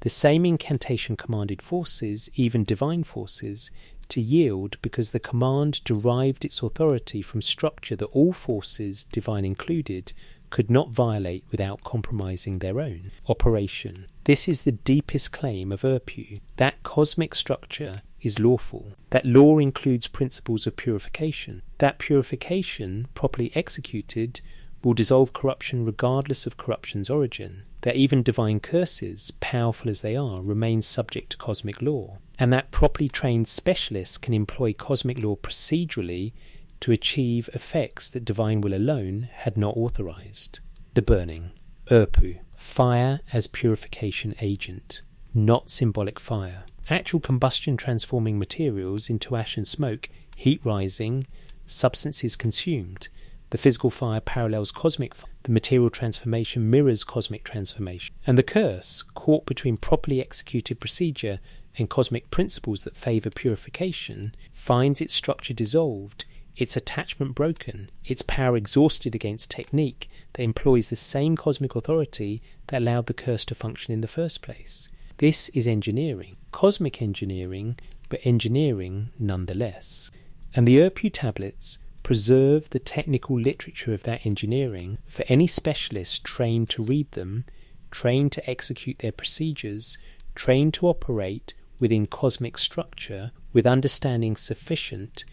the same incantation commanded forces, even divine forces, to yield because the command derived its authority from structure that all forces, divine included, could not violate without compromising their own operation. This is the deepest claim of Urpu, that cosmic structure is lawful, that law includes principles of purification, that purification, properly executed, will dissolve corruption regardless of corruption's origin, that even divine curses, powerful as they are, remain subject to cosmic law, and that properly trained specialists can employ cosmic law procedurally to achieve effects that divine will alone had not authorized. The burning. Urpu. Fire as purification agent, not symbolic fire. Actual combustion transforming materials into ash and smoke, heat rising, substances consumed. The physical fire parallels cosmic fire. The material transformation mirrors cosmic transformation. And the curse, caught between properly executed procedure and cosmic principles that favour purification, finds its structure dissolved, its attachment broken, its power exhausted against technique that employs the same cosmic authority that allowed the curse to function in the first place. This is engineering. Cosmic engineering, but engineering nonetheless. And the Urpu tablets preserve the technical literature of that engineering for any specialist trained to read them, trained to execute their procedures, trained to operate within cosmic structure with understanding sufficient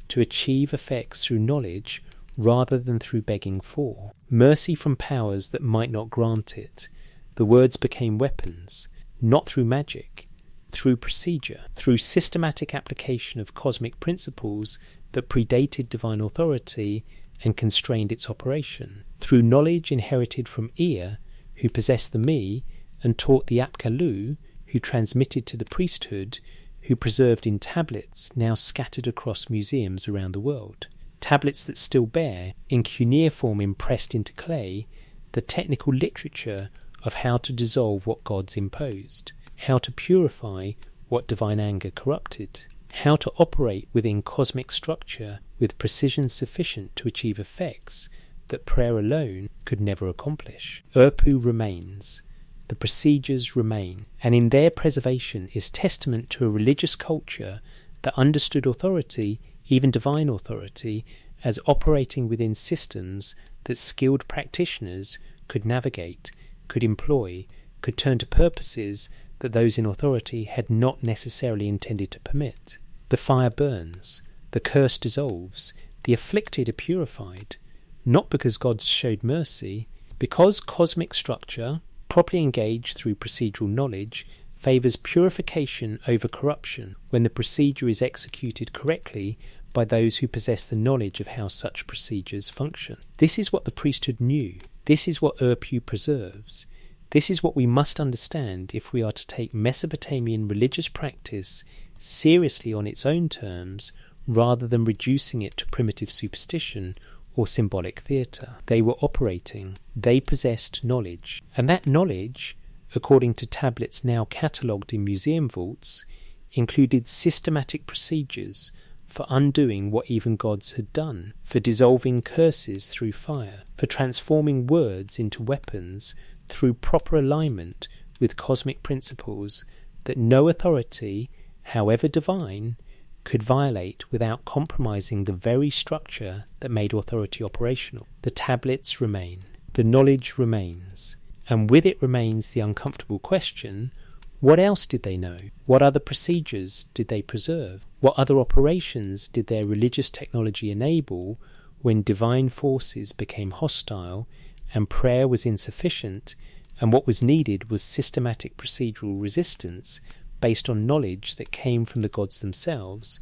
to achieve effects through knowledge rather than through begging for. Mercy from powers that might not grant it. The words became weapons, not through magic, through procedure, through systematic application of cosmic principles that predated divine authority and constrained its operation, through knowledge inherited from Ea, who possessed the me, and taught the Apkallu, who transmitted to the priesthood, who preserved in tablets now scattered across museums around the world. Tablets that still bear, in cuneiform impressed into clay, the technical literature of how to dissolve what gods imposed, how to purify what divine anger corrupted, how to operate within cosmic structure with precision sufficient to achieve effects that prayer alone could never accomplish. Urpu remains. The procedures remain, and in their preservation is testament to a religious culture that understood authority, even divine authority, as operating within systems that skilled practitioners could navigate, could employ, could turn to purposes that those in authority had not necessarily intended to permit. The fire burns, the curse dissolves, the afflicted are purified, not because God showed mercy, because cosmic structure, properly engaged through procedural knowledge, favours purification over corruption when the procedure is executed correctly by those who possess the knowledge of how such procedures function. This is what the priesthood knew. This is what Urpu preserves. This is what we must understand if we are to take Mesopotamian religious practice seriously on its own terms, rather than reducing it to primitive superstition or symbolic theatre. They were operating, they possessed knowledge, and that knowledge, according to tablets now catalogued in museum vaults, included systematic procedures for undoing what even gods had done, for dissolving curses through fire, for transforming words into weapons through proper alignment with cosmic principles that no authority, however divine, could violate without compromising the very structure that made authority operational. The tablets remain, the knowledge remains, and with it remains the uncomfortable question: what else did they know? What other procedures did they preserve? What other operations did their religious technology enable when divine forces became hostile and prayer was insufficient, and what was needed was systematic procedural resistance based on knowledge that came from the gods themselves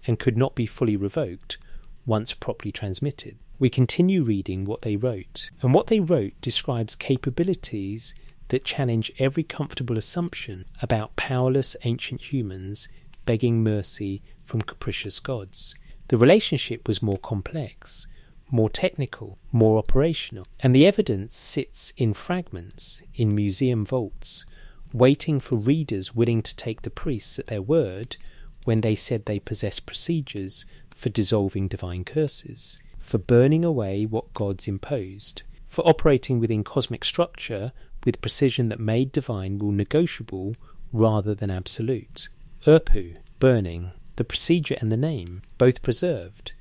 and could not be fully revoked once properly transmitted? We continue reading what they wrote, and what they wrote describes capabilities that challenge every comfortable assumption about powerless ancient humans begging mercy from capricious gods. The relationship was more complex, more technical, more operational, and the evidence sits in fragments in museum vaults, waiting for readers willing to take the priests at their word when they said they possessed procedures for dissolving divine curses, for burning away what gods imposed, for operating within cosmic structure with precision that made divine rule negotiable rather than absolute. Urpu, burning, the procedure and the name, both preserved,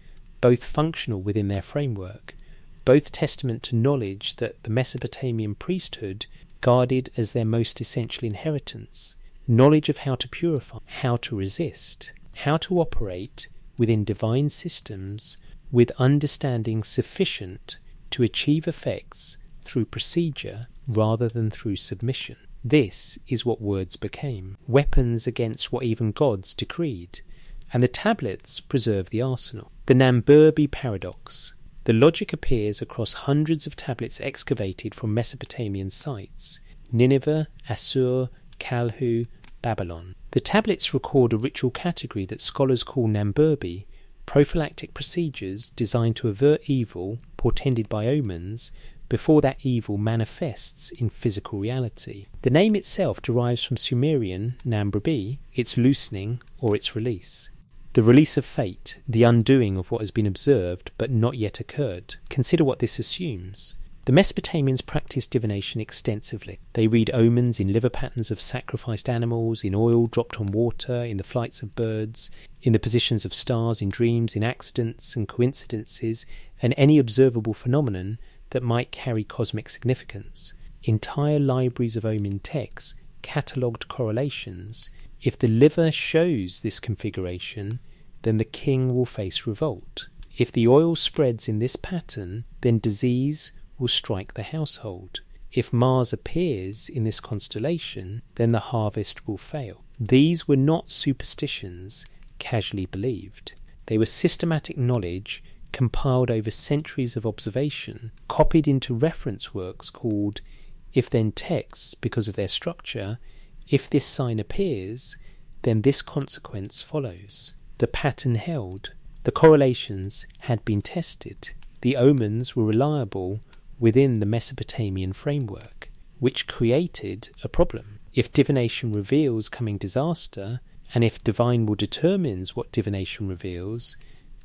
both functional within their framework, both testament to knowledge that the Mesopotamian priesthood guarded as their most essential inheritance, knowledge of how to purify, how to resist, how to operate within divine systems with understanding sufficient to achieve effects through procedure rather than through submission. This is what words became, weapons against what even gods decreed, and the tablets preserve the arsenal. The Namburbi paradox. The logic appears across hundreds of tablets excavated from Mesopotamian sites: Nineveh, Assur, Kalhu, Babylon. The tablets record a ritual category that scholars call Namburbi, prophylactic procedures designed to avert evil portended by omens before that evil manifests in physical reality. The name itself derives from Sumerian Namburbi, its loosening or its release. The release of fate, the undoing of what has been observed but not yet occurred. Consider what this assumes. The Mesopotamians practiced divination extensively. They read omens in liver patterns of sacrificed animals, in oil dropped on water, in the flights of birds, in the positions of stars, in dreams, in accidents and coincidences, and any observable phenomenon that might carry cosmic significance. Entire libraries of omen texts catalogued correlations. If the liver shows this configuration, then the king will face revolt. If the oil spreads in this pattern, then disease will strike the household. If Mars appears in this constellation, then the harvest will fail. These were not superstitions casually believed. They were systematic knowledge compiled over centuries of observation, copied into reference works called if-then texts because of their structure. If this sign appears, then this consequence follows. The pattern held. The correlations had been tested. The omens were reliable within the Mesopotamian framework, which created a problem. If divination reveals coming disaster, and if divine will determines what divination reveals,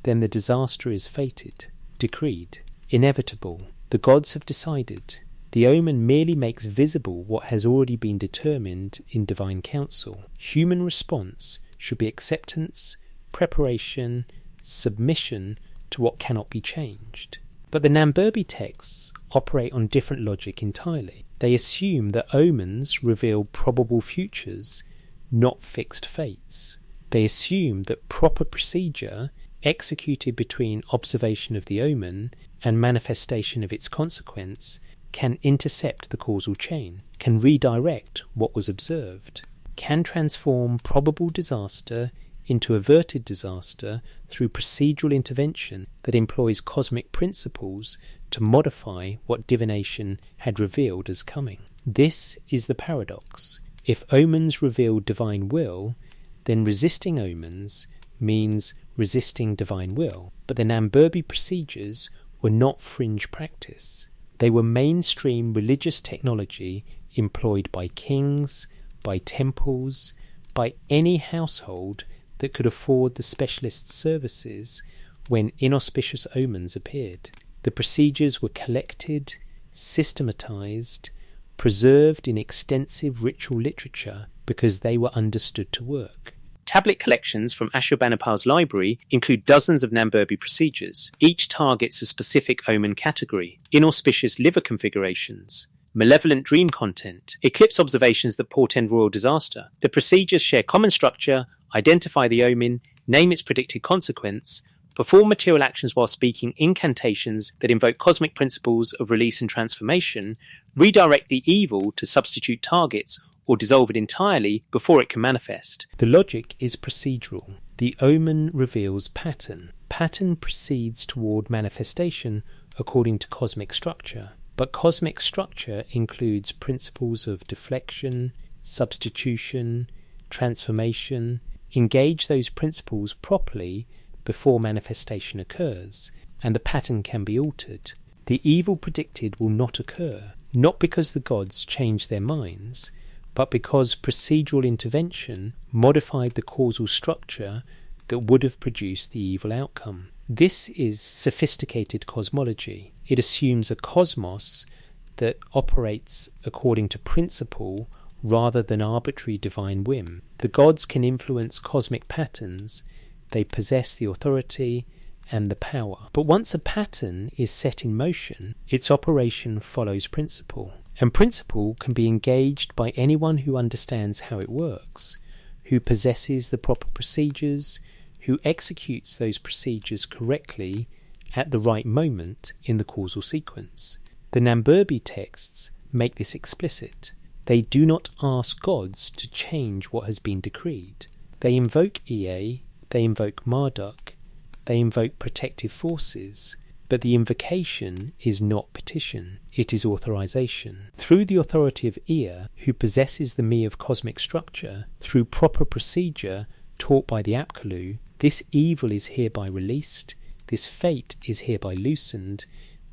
then the disaster is fated, decreed, inevitable. The gods have decided. The omen merely makes visible what has already been determined in divine counsel. Human response should be acceptance, preparation, submission to what cannot be changed. But the Namburbi texts operate on different logic entirely. They assume that omens reveal probable futures, not fixed fates. They assume that proper procedure, executed between observation of the omen and manifestation of its consequence, can intercept the causal chain, can redirect what was observed, can transform probable disaster into averted disaster through procedural intervention that employs cosmic principles to modify what divination had revealed as coming. This is the paradox. If omens reveal divine will, then resisting omens means resisting divine will. But the Namburbi procedures were not fringe practice. They were mainstream religious technology employed by kings, by temples, by any household that could afford the specialist services when inauspicious omens appeared. The procedures were collected, systematized, preserved in extensive ritual literature because they were understood to work. Tablet collections from Ashurbanipal's library include dozens of Namburbi procedures. Each targets a specific omen category: inauspicious liver configurations, malevolent dream content, eclipse observations that portend royal disaster. The procedures share common structure, identify the omen, name its predicted consequence, perform material actions while speaking incantations that invoke cosmic principles of release and transformation, redirect the evil to substitute targets, or dissolve it entirely before it can manifest. The logic is procedural. The omen reveals pattern. Pattern proceeds toward manifestation according to cosmic structure. But cosmic structure includes principles of deflection, substitution, transformation. Engage those principles properly before manifestation occurs, and the pattern can be altered. The evil predicted will not occur, not because the gods changed their minds, but because procedural intervention modified the causal structure that would have produced the evil outcome. This is sophisticated cosmology. It assumes a cosmos that operates according to principle rather than arbitrary divine whim. The gods can influence cosmic patterns. They possess the authority and the power. But once a pattern is set in motion, its operation follows principle. And principle can be engaged by anyone who understands how it works, who possesses the proper procedures, who executes those procedures correctly at the right moment in the causal sequence. The Namburbi texts make this explicit. They do not ask gods to change what has been decreed. They invoke Ea, they invoke Marduk, they invoke protective forces, but the invocation is not petition, it is authorization. Through the authority of Ea, who possesses the me of cosmic structure, through proper procedure taught by the Apkallu, this evil is hereby released, this fate is hereby loosened,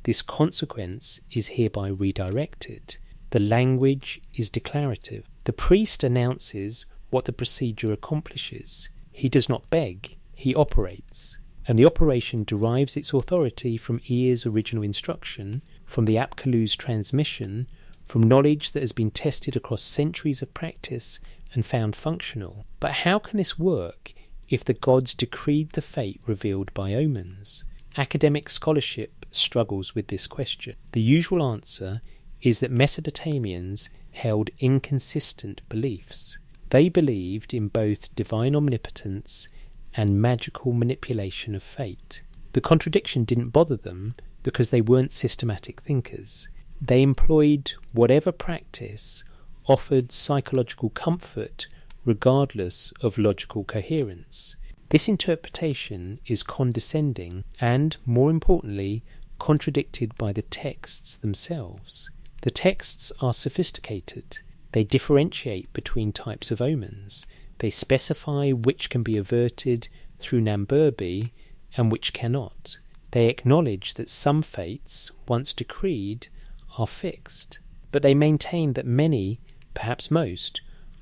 this consequence is hereby redirected. The language is declarative. The priest announces what the procedure accomplishes. He does not beg, he operates. And the operation derives its authority from Ea's original instruction, from the Apkallu's transmission, from knowledge that has been tested across centuries of practice and found functional. But how can this work if the gods decreed the fate revealed by omens? Academic scholarship struggles with this question. The usual answer is that Mesopotamians held inconsistent beliefs. They believed in both divine omnipotence and magical manipulation of fate. The contradiction didn't bother them because they weren't systematic thinkers. They employed whatever practice offered psychological comfort regardless of logical coherence. This interpretation is condescending and, more importantly, contradicted by the texts themselves. The texts are sophisticated. They differentiate between types of omens. They specify which can be averted through Namburbi and which cannot. They acknowledge that some fates, once decreed, are fixed. But they maintain that many, perhaps most,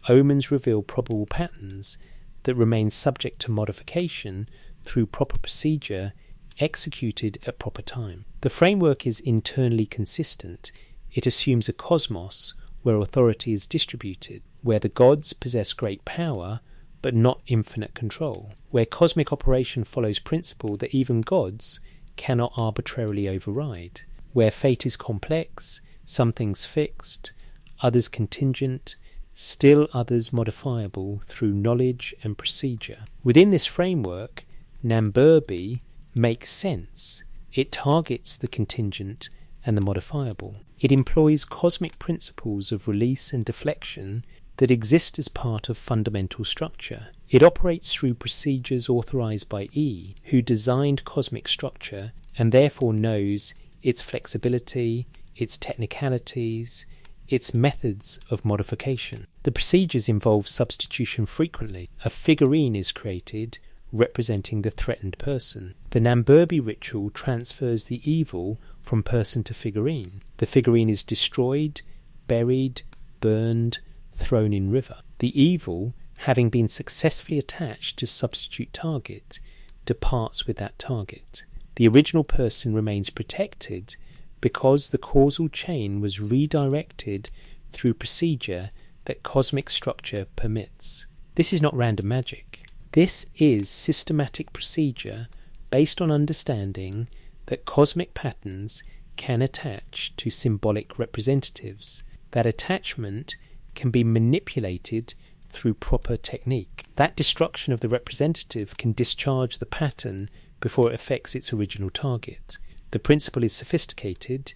omens reveal probable patterns that remain subject to modification through proper procedure executed at proper time. The framework is internally consistent. It assumes a cosmos where authority is distributed, where the gods possess great power but not infinite control, where cosmic operation follows principle that even gods cannot arbitrarily override, where fate is complex, some things fixed, others contingent, still others modifiable through knowledge and procedure. Within this framework, Namburbi makes sense. It targets the contingent and the modifiable. It employs cosmic principles of release and deflection that exist as part of fundamental structure. It operates through procedures authorized by E, who designed cosmic structure and therefore knows its flexibility, its technicalities, its methods of modification. The procedures involve substitution frequently. A figurine is created representing the threatened person. The Namburbi ritual transfers the evil from person to figurine. The figurine is destroyed, buried, burned, thrown in river. The evil, having been successfully attached to substitute target, departs with that target. The original person remains protected because the causal chain was redirected through procedure that cosmic structure permits. This is not random magic. This is systematic procedure based on understanding that cosmic patterns can attach to symbolic representatives. That attachment can be manipulated through proper technique. That destruction of the representative can discharge the pattern before it affects its original target. The principle is sophisticated,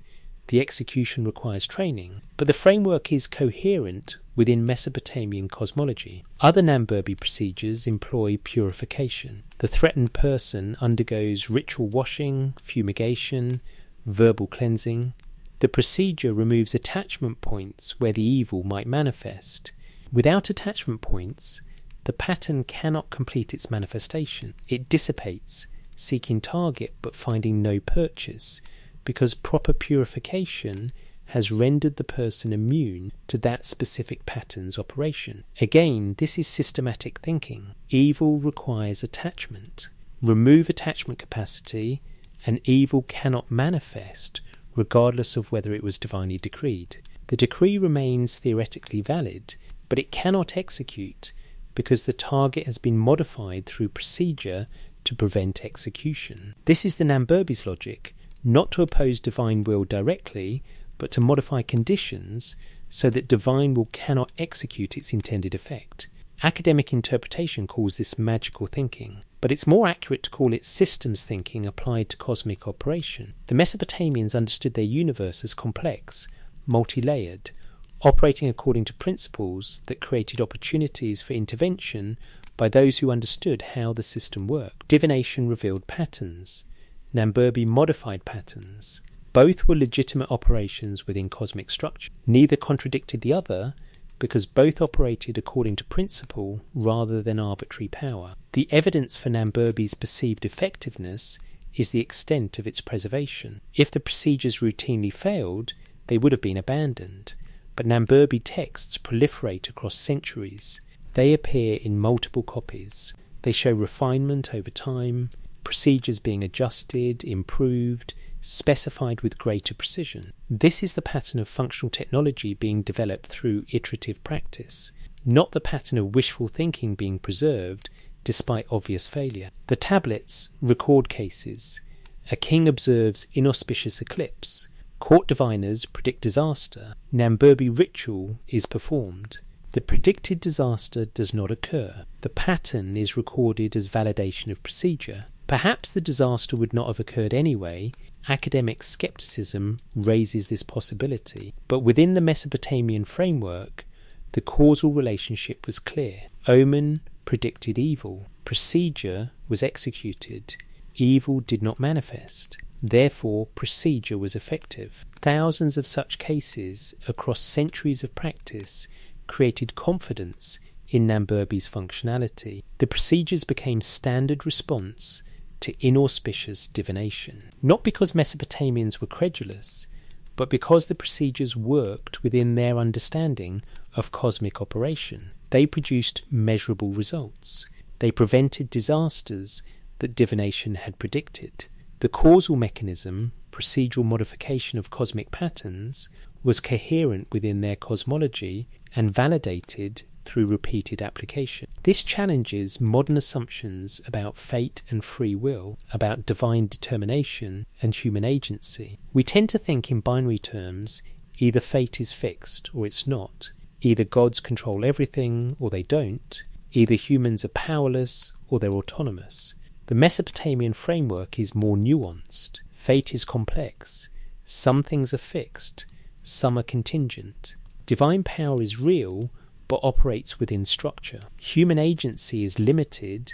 the execution requires training, but the framework is coherent within Mesopotamian cosmology. Other Namburbi procedures employ purification. The threatened person undergoes ritual washing, fumigation, verbal cleansing. The procedure removes attachment points where the evil might manifest. Without attachment points, the pattern cannot complete its manifestation. It dissipates, seeking target but finding no purchase, because proper purification has rendered the person immune to that specific pattern's operation. Again, this is systematic thinking. Evil requires attachment. Remove attachment capacity, and evil cannot manifest regardless of whether it was divinely decreed. The decree remains theoretically valid, but it cannot execute because the target has been modified through procedure to prevent execution. This is the Namburbi's logic, not to oppose divine will directly, but to modify conditions so that divine will cannot execute its intended effect. Academic interpretation calls this magical thinking, but but it's more accurate to call it systems thinking applied to cosmic operation. The Mesopotamians understood their universe as complex, multi-layered, operating according to principles that created opportunities for intervention by those who understood how the system worked. Divination revealed patterns. Namburbi modified patterns. Both were legitimate operations within cosmic structure. Neither contradicted the other, because both operated according to principle rather than arbitrary power. The evidence for Namburbi's perceived effectiveness is the extent of its preservation. If the procedures routinely failed, they would have been abandoned. But Namburbi texts proliferate across centuries. They appear in multiple copies. They show refinement over time, procedures being adjusted, improved, specified with greater precision. This is the pattern of functional technology being developed through iterative practice, not the pattern of wishful thinking being preserved despite obvious failure. The tablets record cases. A king observes inauspicious eclipse. Court diviners predict disaster. Namburbi ritual is performed. The predicted disaster does not occur. The pattern is recorded as validation of procedure. Perhaps the disaster would not have occurred anyway. Academic skepticism raises this possibility. But within the Mesopotamian framework, the causal relationship was clear. Omen predicted evil. Procedure was executed. Evil did not manifest. Therefore, procedure was effective. Thousands of such cases across centuries of practice created confidence in Namburbi's functionality. The procedures became standard response to inauspicious divination. Not because Mesopotamians were credulous, but because the procedures worked within their understanding of cosmic operation. They produced measurable results. They prevented disasters that divination had predicted. The causal mechanism, procedural modification of cosmic patterns, was coherent within their cosmology and validated through repeated application. This challenges modern assumptions about fate and free will, about divine determination and human agency. We tend to think in binary terms: either fate is fixed or it's not, either gods control everything or they don't, either humans are powerless or they're autonomous. The Mesopotamian framework is more nuanced. Fate is complex. Some things are fixed, some are contingent. Divine power is real, but operates within structure. Human agency is limited,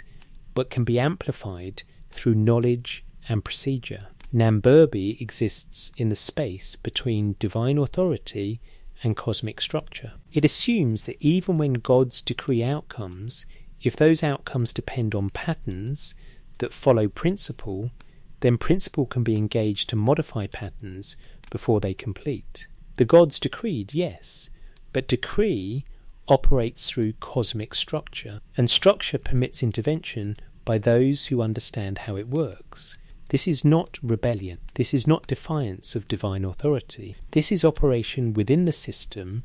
but can be amplified through knowledge and procedure. Namburbi exists in the space between divine authority and cosmic structure. It assumes that even when gods decree outcomes, if those outcomes depend on patterns that follow principle, then principle can be engaged to modify patterns before they complete. The gods decreed, yes, but decree operates through cosmic structure, and structure permits intervention by those who understand how it works. This is not rebellion. This is not defiance of divine authority. This is operation within the system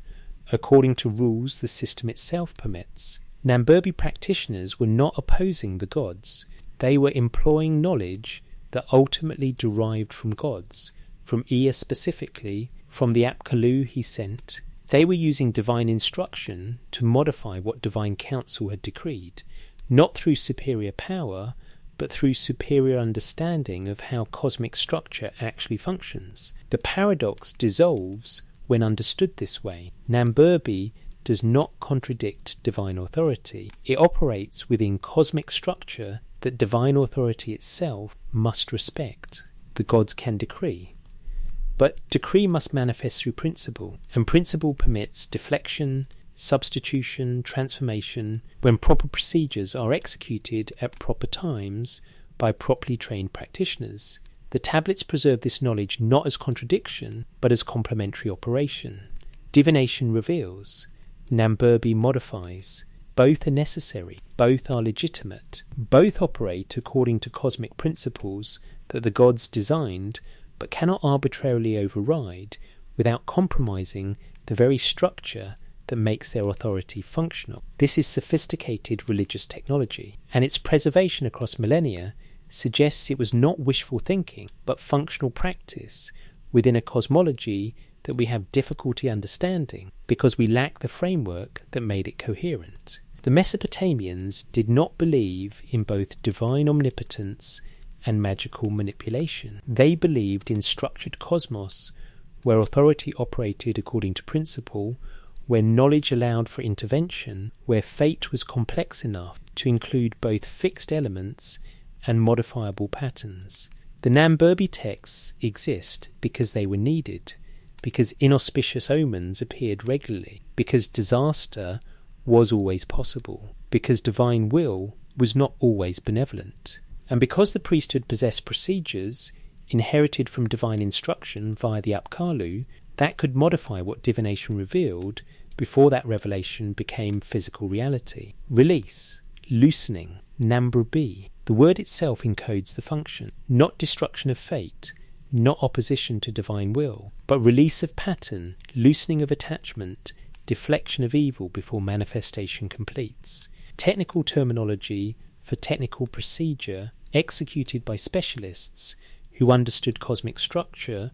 according to rules the system itself permits. Namburbi practitioners were not opposing the gods. They were employing knowledge that ultimately derived from gods, from Ea specifically, from the Apkallu he sent. They were using divine instruction to modify what divine counsel had decreed, not through superior power, but through superior understanding of how cosmic structure actually functions. The paradox dissolves when understood this way. Namburbi does not contradict divine authority. It operates within cosmic structure that divine authority itself must respect. The gods can decree. But decree must manifest through principle, and principle permits deflection, substitution, transformation, when proper procedures are executed at proper times by properly trained practitioners. The tablets preserve this knowledge not as contradiction, but as complementary operation. Divination reveals. Namburbi modifies. Both are necessary. Both are legitimate. Both operate according to cosmic principles that the gods designed, but cannot arbitrarily override without compromising the very structure that makes their authority functional. This is sophisticated religious technology, and its preservation across millennia suggests it was not wishful thinking, but functional practice within a cosmology that we have difficulty understanding because we lack the framework that made it coherent. The Mesopotamians did not believe in both divine omnipotence and magical manipulation. They believed in structured cosmos, where authority operated according to principle, where knowledge allowed for intervention, where fate was complex enough to include both fixed elements and modifiable patterns. The Namburbi texts exist because they were needed, because inauspicious omens appeared regularly, because disaster was always possible, because divine will was not always benevolent, and because the priesthood possessed procedures inherited from divine instruction via the Apkallu that could modify what divination revealed before that revelation became physical reality. Release, loosening, Namburbi. The word itself encodes the function, not destruction of fate, not opposition to divine will, but release of pattern, loosening of attachment, deflection of evil before manifestation completes. Technical terminology for technical procedure executed by specialists who understood cosmic structure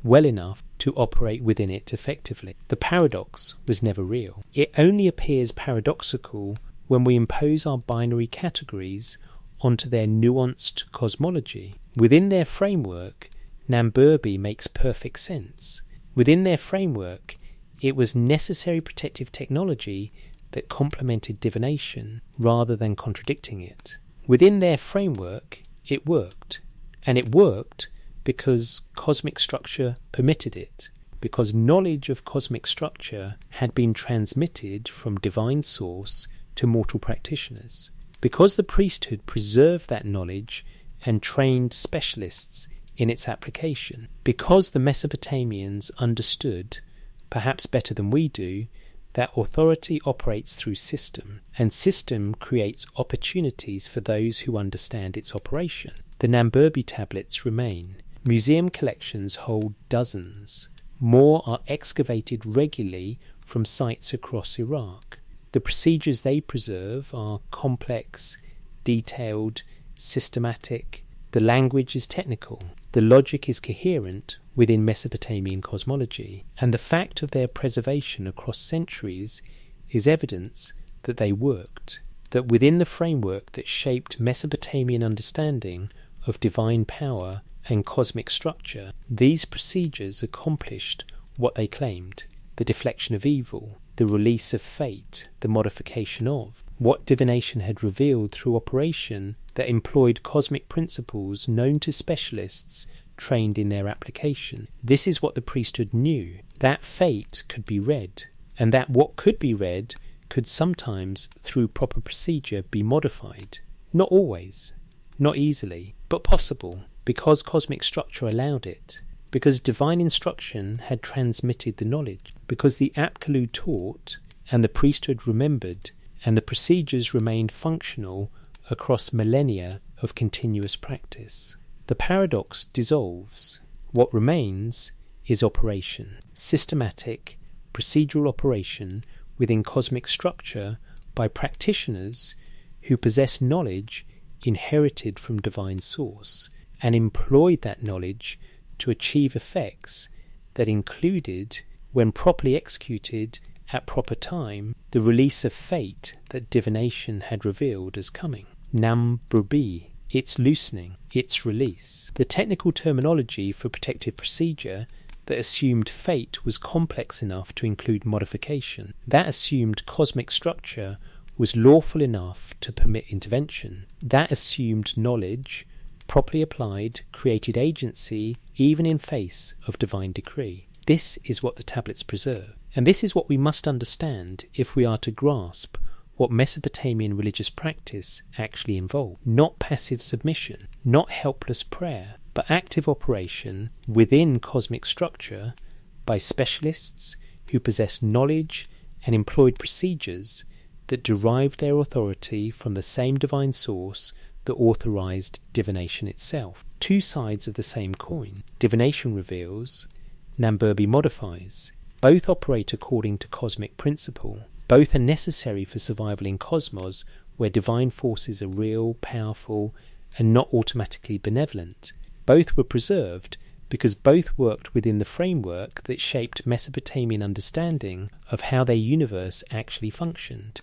well enough to operate within it effectively. The paradox was never real. It only appears paradoxical when we impose our binary categories onto their nuanced cosmology. Within their framework, Namburbi makes perfect sense. Within their framework, it was necessary protective technology that complemented divination rather than contradicting it. Within their framework, it worked. And it worked because cosmic structure permitted it, because knowledge of cosmic structure had been transmitted from divine source to mortal practitioners, because the priesthood preserved that knowledge and trained specialists in its application, because the Mesopotamians understood, perhaps better than we do, that authority operates through system, and system creates opportunities for those who understand its operation. The Namburbi tablets remain. Museum collections hold dozens. More are excavated regularly from sites across Iraq. The procedures they preserve are complex, detailed, systematic. The language is technical. The logic is coherent within Mesopotamian cosmology. And the fact of their preservation across centuries is evidence that they worked, that within the framework that shaped Mesopotamian understanding of divine power and cosmic structure, these procedures accomplished what they claimed: the deflection of evil, the release of fate, the modification of what divination had revealed through operation that employed cosmic principles known to specialists trained in their application. This is what the priesthood knew, that fate could be read, and that what could be read could sometimes, through proper procedure, be modified. Not always, not easily, but possible, because cosmic structure allowed it, because divine instruction had transmitted the knowledge, because the Apkallu taught, and the priesthood remembered, and the procedures remained functional across millennia of continuous practice. The paradox dissolves. What remains is operation, systematic, procedural operation within cosmic structure by practitioners who possess knowledge inherited from divine source, and employed that knowledge to achieve effects that included, when properly executed at proper time, the release of fate that divination had revealed as coming. Namburbi, its loosening, its release. The technical terminology for protective procedure that assumed fate was complex enough to include modification. That assumed cosmic structure was lawful enough to permit intervention. That assumed knowledge, properly applied, created agency even in face of divine decree. This is what the tablets preserve. And this is what we must understand if we are to grasp what Mesopotamian religious practice actually involved. Not passive submission, not helpless prayer, but active operation within cosmic structure by specialists who possessed knowledge and employed procedures that derived their authority from the same divine source that authorized divination itself. Two sides of the same coin. Divination reveals, Namburbi modifies. Both operate according to cosmic principle. Both are necessary for survival in cosmos where divine forces are real, powerful, and not automatically benevolent. Both were preserved because both worked within the framework that shaped Mesopotamian understanding of how their universe actually functioned.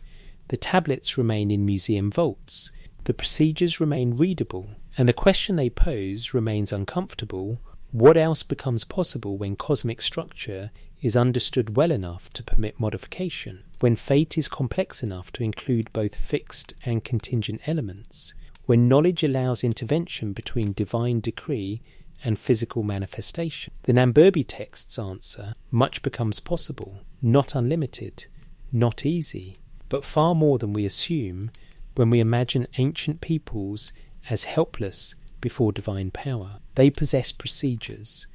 The tablets remain in museum vaults. The procedures remain readable. And the question they pose remains uncomfortable. What else becomes possible when cosmic structure is understood well enough to permit modification? When fate is complex enough to include both fixed and contingent elements? When knowledge allows intervention between divine decree and physical manifestation? The Namburbi texts answer, much becomes possible, not unlimited, not easy, but far more than we assume when we imagine ancient peoples as helpless before divine power. They possessed procedures.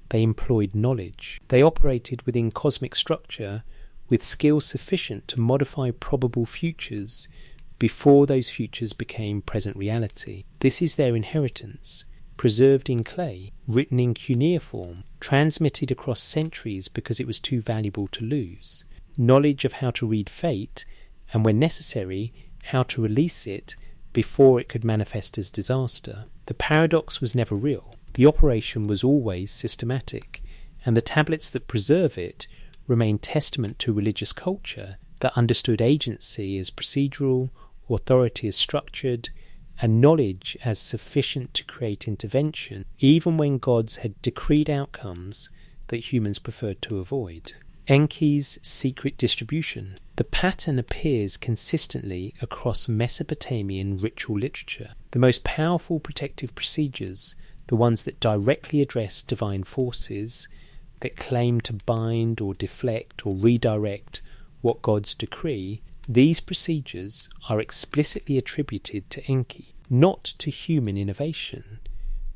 They employed knowledge. They operated within cosmic structure with skill sufficient to modify probable futures before those futures became present reality. This is their inheritance, preserved in clay, written in cuneiform, transmitted across centuries because it was too valuable to lose. Knowledge of how to read fate, and when necessary, how to release it before it could manifest as disaster. The paradox was never real. The operation was always systematic, and the tablets that preserve it remain testament to religious culture that understood agency as procedural, authority as structured, and knowledge as sufficient to create intervention, even when gods had decreed outcomes that humans preferred to avoid. Enki's secret distribution. The pattern appears consistently across Mesopotamian ritual literature. The most powerful protective procedures, the ones that directly address divine forces, that claim to bind or deflect or redirect what gods decree, these procedures are explicitly attributed to Enki, not to human innovation,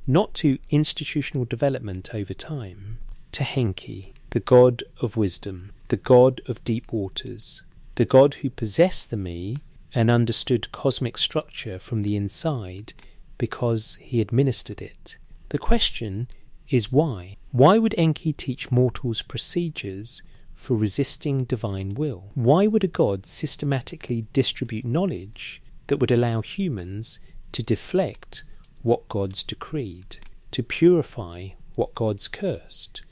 not to institutional development over time, to Enki, the god of wisdom, the god of deep waters, the god who possessed the me and understood cosmic structure from the inside because he administered it. The question is why? Why would Enki teach mortals procedures for resisting divine will? Why would a god systematically distribute knowledge that would allow humans to deflect what gods decreed, to purify what gods cursed,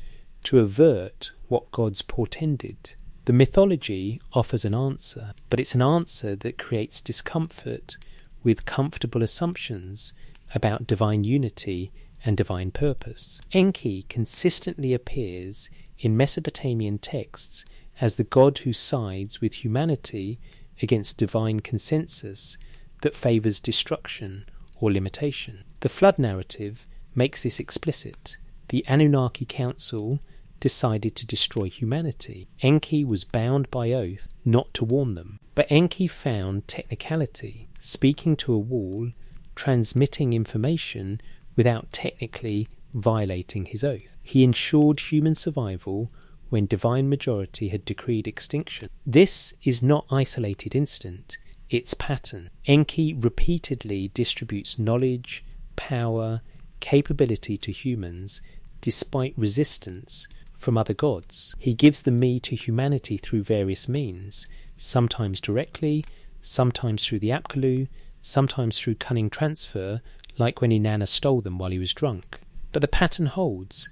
to avert what gods portended? The mythology offers an answer, but it's an answer that creates discomfort with comfortable assumptions about divine unity and divine purpose. Enki consistently appears in Mesopotamian texts as the god who sides with humanity against divine consensus that favours destruction or limitation. The flood narrative makes this explicit. The Anunnaki Council decided to destroy humanity. Enki was bound by oath not to warn them. But Enki found technicality, speaking to a wall, transmitting information without technically violating his oath. He ensured human survival when divine majority had decreed extinction. This is not isolated incident, it's pattern. Enki repeatedly distributes knowledge, power, capability to humans despite resistance from other gods. He gives the me to humanity through various means, sometimes directly, sometimes through the Apkallu, sometimes through cunning transfer, like when Inanna stole them while he was drunk. But the pattern holds.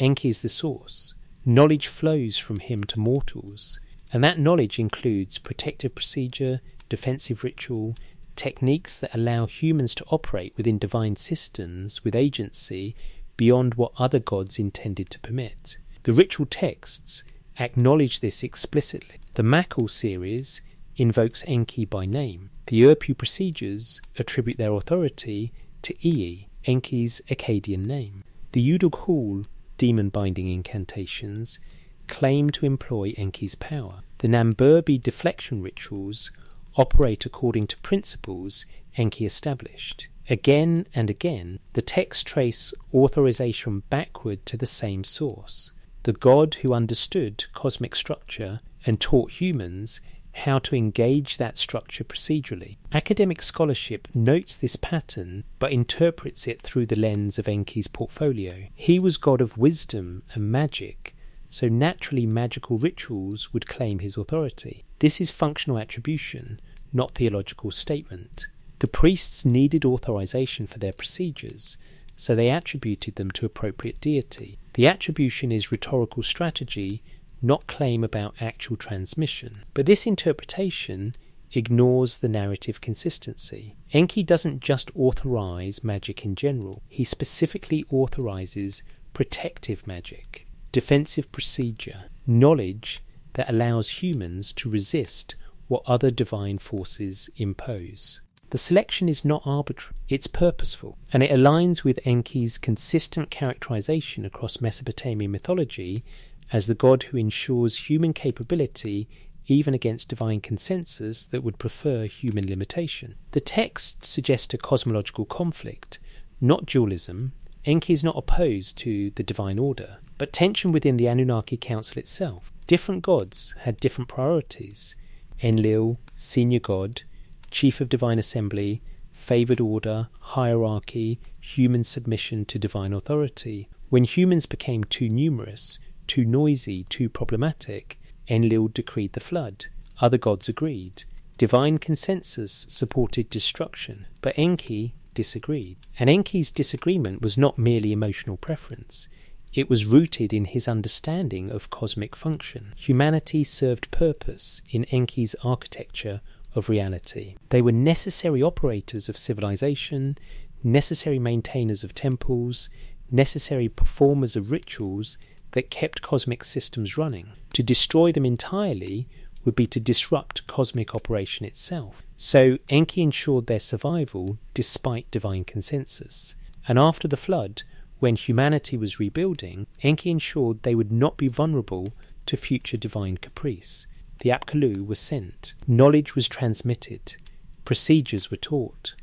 Enki is the source. Knowledge flows from him to mortals, and that knowledge includes protective procedure, defensive ritual, techniques that allow humans to operate within divine systems with agency beyond what other gods intended to permit. The ritual texts acknowledge this explicitly. The Makal series invokes Enki by name. The Urpu procedures attribute their authority to Ii, Enki's Akkadian name. The Udug-Hul demon-binding incantations claim to employ Enki's power. The Namburbi deflection rituals operate according to principles Enki established. Again and again, the texts trace authorization backward to the same source, the god who understood cosmic structure and taught humans how to engage that structure procedurally. Academic scholarship notes this pattern but interprets it through the lens of Enki's portfolio. He was god of wisdom and magic, so naturally magical rituals would claim his authority. This is functional attribution, not theological statement. The priests needed authorization for their procedures, so they attributed them to appropriate deity. The attribution is rhetorical strategy, not claim about actual transmission. But this interpretation ignores the narrative consistency. Enki doesn't just authorize magic in general, he specifically authorizes protective magic, defensive procedure, knowledge that allows humans to resist what other divine forces impose. The selection is not arbitrary, it's purposeful, and it aligns with Enki's consistent characterization across Mesopotamian mythology as the god who ensures human capability even against divine consensus that would prefer human limitation. The text suggests a cosmological conflict, not dualism. Enki is not opposed to the divine order, but tension within the Anunnaki Council itself. Different gods had different priorities. Enlil, senior god, chief of divine assembly, favoured order, hierarchy, human submission to divine authority. When humans became too numerous, too noisy, too problematic, Enlil decreed the flood. Other gods agreed. Divine consensus supported destruction, but Enki disagreed. And Enki's disagreement was not merely emotional preference. It was rooted in his understanding of cosmic function. Humanity served purpose in Enki's architecture of reality. They were necessary operators of civilization, necessary maintainers of temples, necessary performers of rituals that kept cosmic systems running. To destroy them entirely would be to disrupt cosmic operation itself. So Enki ensured their survival despite divine consensus. And after the flood, when humanity was rebuilding, Enki ensured they would not be vulnerable to future divine caprice. The Apkallu was sent. Knowledge was transmitted. Procedures were taught.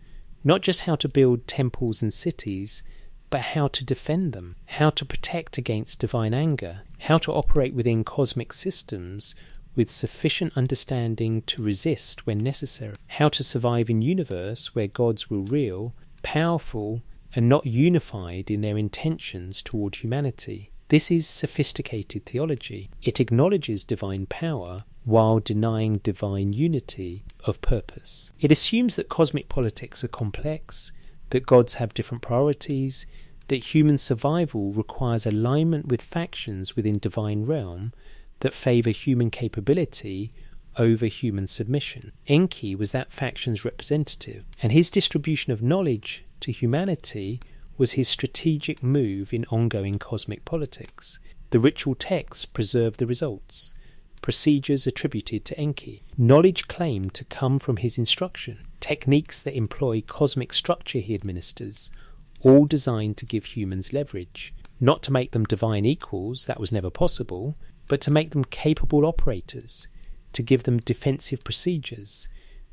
Not just how to build temples and cities, but how to defend them, how to protect against divine anger, how to operate within cosmic systems with sufficient understanding to resist when necessary, how to survive in a universe where gods were real, powerful, and not unified in their intentions toward humanity. This is sophisticated theology. It acknowledges divine power while denying divine unity of purpose. It assumes that cosmic politics are complex, that gods have different priorities, that human survival requires alignment with factions within divine realm that favour human capability over human submission. Enki was that faction's representative, and his distribution of knowledge to humanity was his strategic move in ongoing cosmic politics. The ritual texts preserve the results, procedures attributed to Enki, knowledge claimed to come from his instruction, techniques that employ cosmic structure he administers, all designed to give humans leverage, not to make them divine equals, that was never possible, but to make them capable operators, to give them defensive procedures,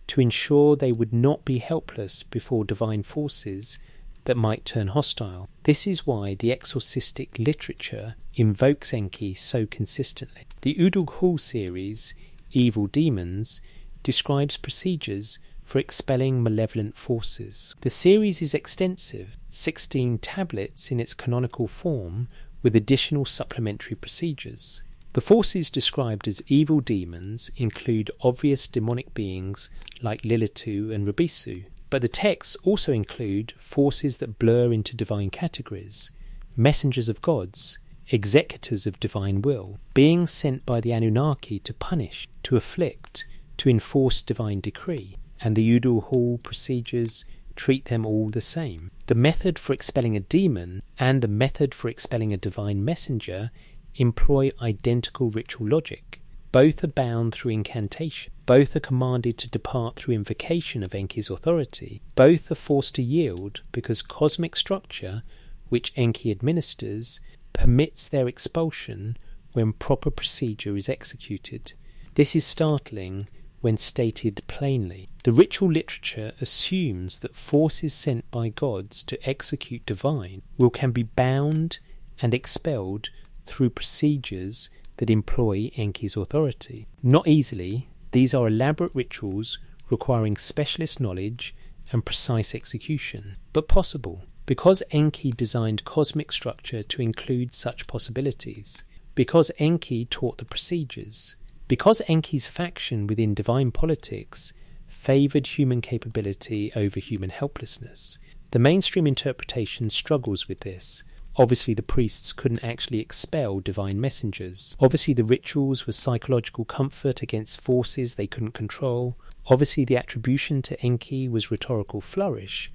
to ensure they would not be helpless before divine forces that might turn hostile. This is why the exorcistic literature invokes Enki so consistently. The Udug-Hul series, Evil Demons, describes procedures for expelling malevolent forces. The series is extensive, 16 tablets in its canonical form with additional supplementary procedures. The forces described as evil demons include obvious demonic beings like Lilitu and Rabisu, but the texts also include forces that blur into divine categories, messengers of gods, executors of divine will, beings sent by the Anunnaki to punish, to afflict, to enforce divine decree, and the Udug-Hul procedures treat them all the same. The method for expelling a demon and the method for expelling a divine messenger employ identical ritual logic. Both are bound through incantation. Both are commanded to depart through invocation of Enki's authority. Both are forced to yield because cosmic structure, which Enki administers, permits their expulsion when proper procedure is executed. This is startling when stated plainly. The ritual literature assumes that forces sent by gods to execute divine will can be bound and expelled through procedures that employ Enki's authority. Not easily, these are elaborate rituals requiring specialist knowledge and precise execution, but possible, because Enki designed cosmic structure to include such possibilities, because Enki taught the procedures, because Enki's faction within divine politics favoured human capability over human helplessness. The mainstream interpretation struggles with this. Obviously the priests couldn't actually expel divine messengers. Obviously the rituals were psychological comfort against forces they couldn't control. Obviously the attribution to Enki was rhetorical flourish,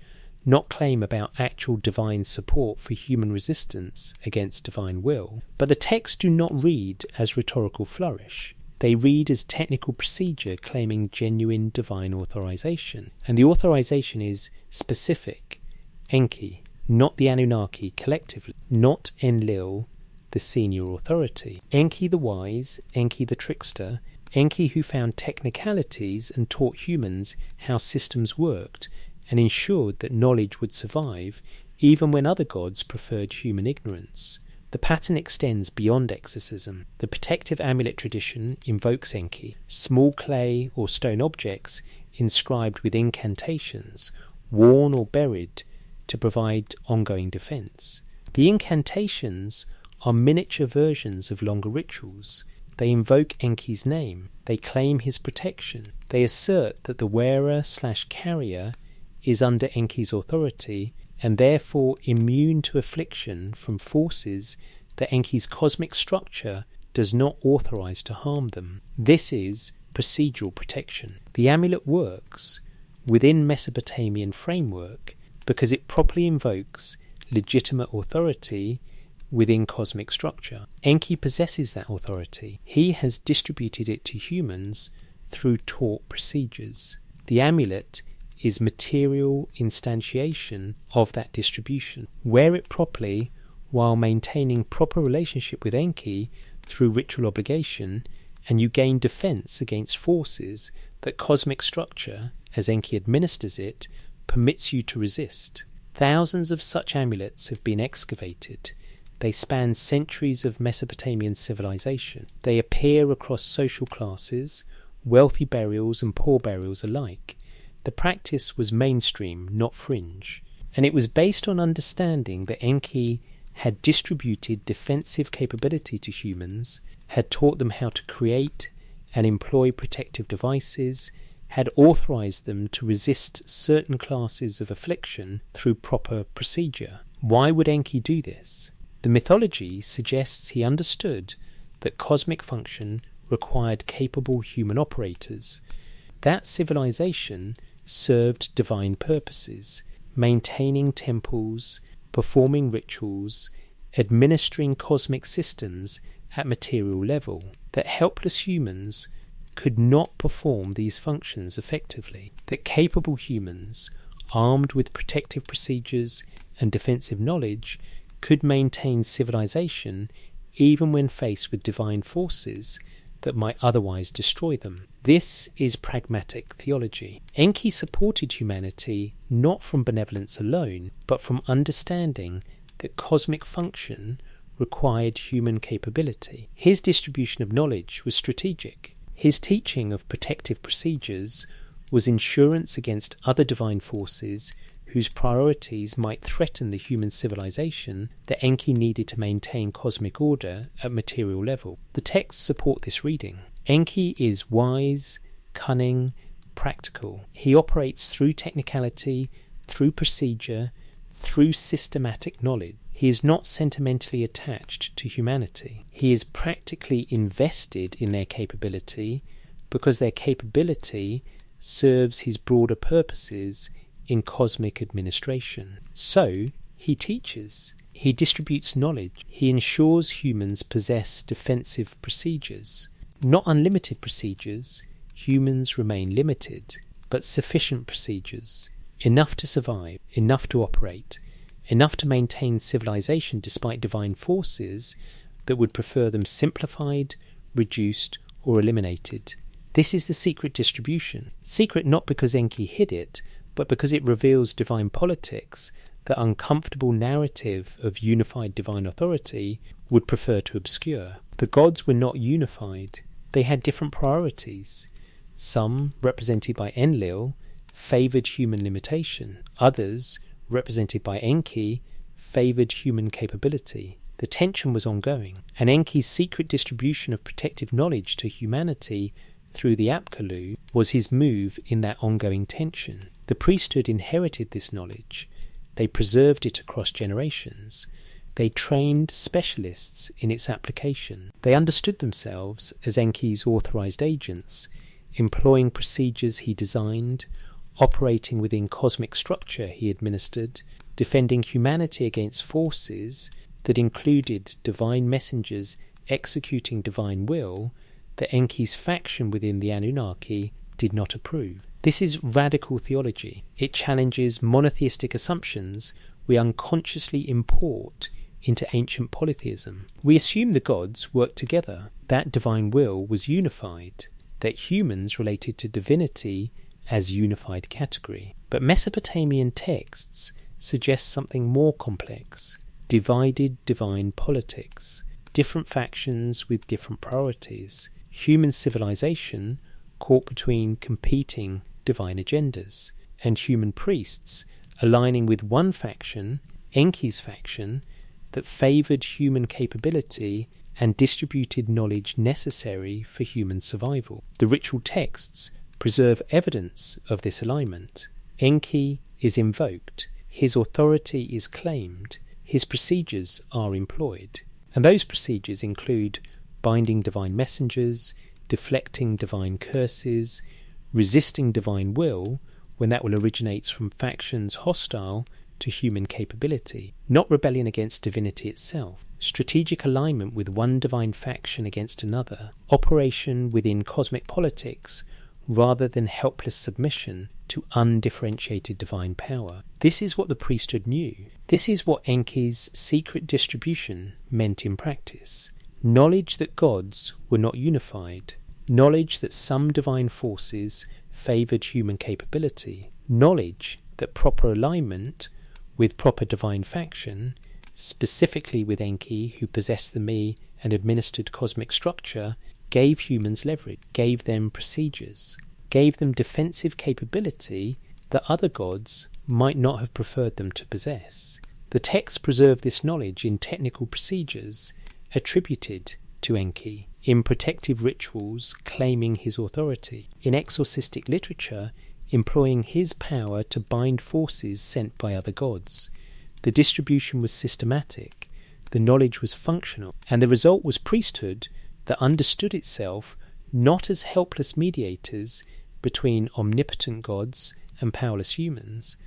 not claim about actual divine support for human resistance against divine will. But the texts do not read as rhetorical flourish. They read as technical procedure claiming genuine divine authorization. And the authorization is specific, Enki, not the Anunnaki collectively, not Enlil, the senior authority. Enki the wise, Enki the trickster, Enki who found technicalities and taught humans how systems worked and ensured that knowledge would survive even when other gods preferred human ignorance. The pattern extends beyond exorcism. The protective amulet tradition invokes Enki, small clay or stone objects inscribed with incantations, worn or buried to provide ongoing defense. The incantations are miniature versions of longer rituals. They invoke Enki's name. They claim his protection. They assert that the wearer/carrier is under Enki's authority and therefore immune to affliction from forces that Enki's cosmic structure does not authorize to harm them. This is procedural protection. The amulet works within Mesopotamian framework because it properly invokes legitimate authority within cosmic structure. Enki possesses that authority. He has distributed it to humans through taught procedures. The amulet is material instantiation of that distribution. Wear it properly while maintaining proper relationship with Enki through ritual obligation, and you gain defense against forces that cosmic structure, as Enki administers it, permits you to resist. Thousands of such amulets have been excavated. They span centuries of Mesopotamian civilization. They appear across social classes, wealthy burials and poor burials alike. The practice was mainstream, not fringe, and it was based on understanding that Enki had distributed defensive capability to humans, had taught them how to create and employ protective devices, had authorized them to resist certain classes of affliction through proper procedure. Why would Enki do this? The mythology suggests he understood that cosmic function required capable human operators. That civilization served divine purposes, maintaining temples, performing rituals, administering cosmic systems at material level, that helpless humans could not perform these functions effectively, that capable humans, armed with protective procedures and defensive knowledge, could maintain civilization even when faced with divine forces that might otherwise destroy them. This is pragmatic theology. Enki supported humanity not from benevolence alone, but from understanding that cosmic function required human capability. His distribution of knowledge was strategic. His teaching of protective procedures was insurance against other divine forces whose priorities might threaten the human civilization that Enki needed to maintain cosmic order at material level. The texts support this reading. Enki is wise, cunning, practical. He operates through technicality, through procedure, through systematic knowledge. He is not sentimentally attached to humanity. He is practically invested in their capability because their capability serves his broader purposes in cosmic administration. So, he teaches. He distributes knowledge. He ensures humans possess defensive procedures. Not unlimited procedures. Humans remain limited, but sufficient procedures. Enough to survive, enough to operate, enough to maintain civilization despite divine forces that would prefer them simplified, reduced, or eliminated. This is the secret distribution. Secret not because Enki hid it, but because it reveals divine politics that uncomfortable narrative of unified divine authority would prefer to obscure. The gods were not unified. They had different priorities. Some, represented by Enlil, favoured human limitation. Others, represented by Enki, favoured human capability. The tension was ongoing, and Enki's secret distribution of protective knowledge to humanity through the Apkallu was his move in that ongoing tension. The priesthood inherited this knowledge. They preserved it across generations. They trained specialists in its application. They understood themselves as Enki's authorized agents, employing procedures he designed, operating within cosmic structure he administered, defending humanity against forces that included divine messengers executing divine will that Enki's faction within the Anunnaki did not approve. This is radical theology. It challenges monotheistic assumptions we unconsciously import into ancient polytheism. We assume the gods worked together, that divine will was unified, that humans related to divinity as unified category. But Mesopotamian texts suggest something more complex: divided divine politics, different factions with different priorities, human civilization caught between competing divine agendas, and human priests aligning with one faction, Enki's faction, that favoured human capability and distributed knowledge necessary for human survival. The ritual texts preserve evidence of this alignment. Enki is invoked, his authority is claimed, his procedures are employed. And those procedures include binding divine messengers, deflecting divine curses, resisting divine will when that will originates from factions hostile to human capability, not rebellion against divinity itself, strategic alignment with one divine faction against another, operation within cosmic politics rather than helpless submission to undifferentiated divine power. This is what the priesthood knew. This is what Enki's secret distribution meant in practice. Knowledge that gods were not unified, knowledge that some divine forces favoured human capability, knowledge that proper alignment with proper divine faction, specifically with Enki who possessed the me and administered cosmic structure, gave humans leverage, gave them procedures, gave them defensive capability that other gods might not have preferred them to possess. The texts preserve this knowledge in technical procedures attributed to Enki, in protective rituals claiming his authority, in exorcistic literature employing his power to bind forces sent by other gods. The distribution was systematic, the knowledge was functional, and the result was priesthood that understood itself not as helpless mediators between omnipotent gods and powerless humans,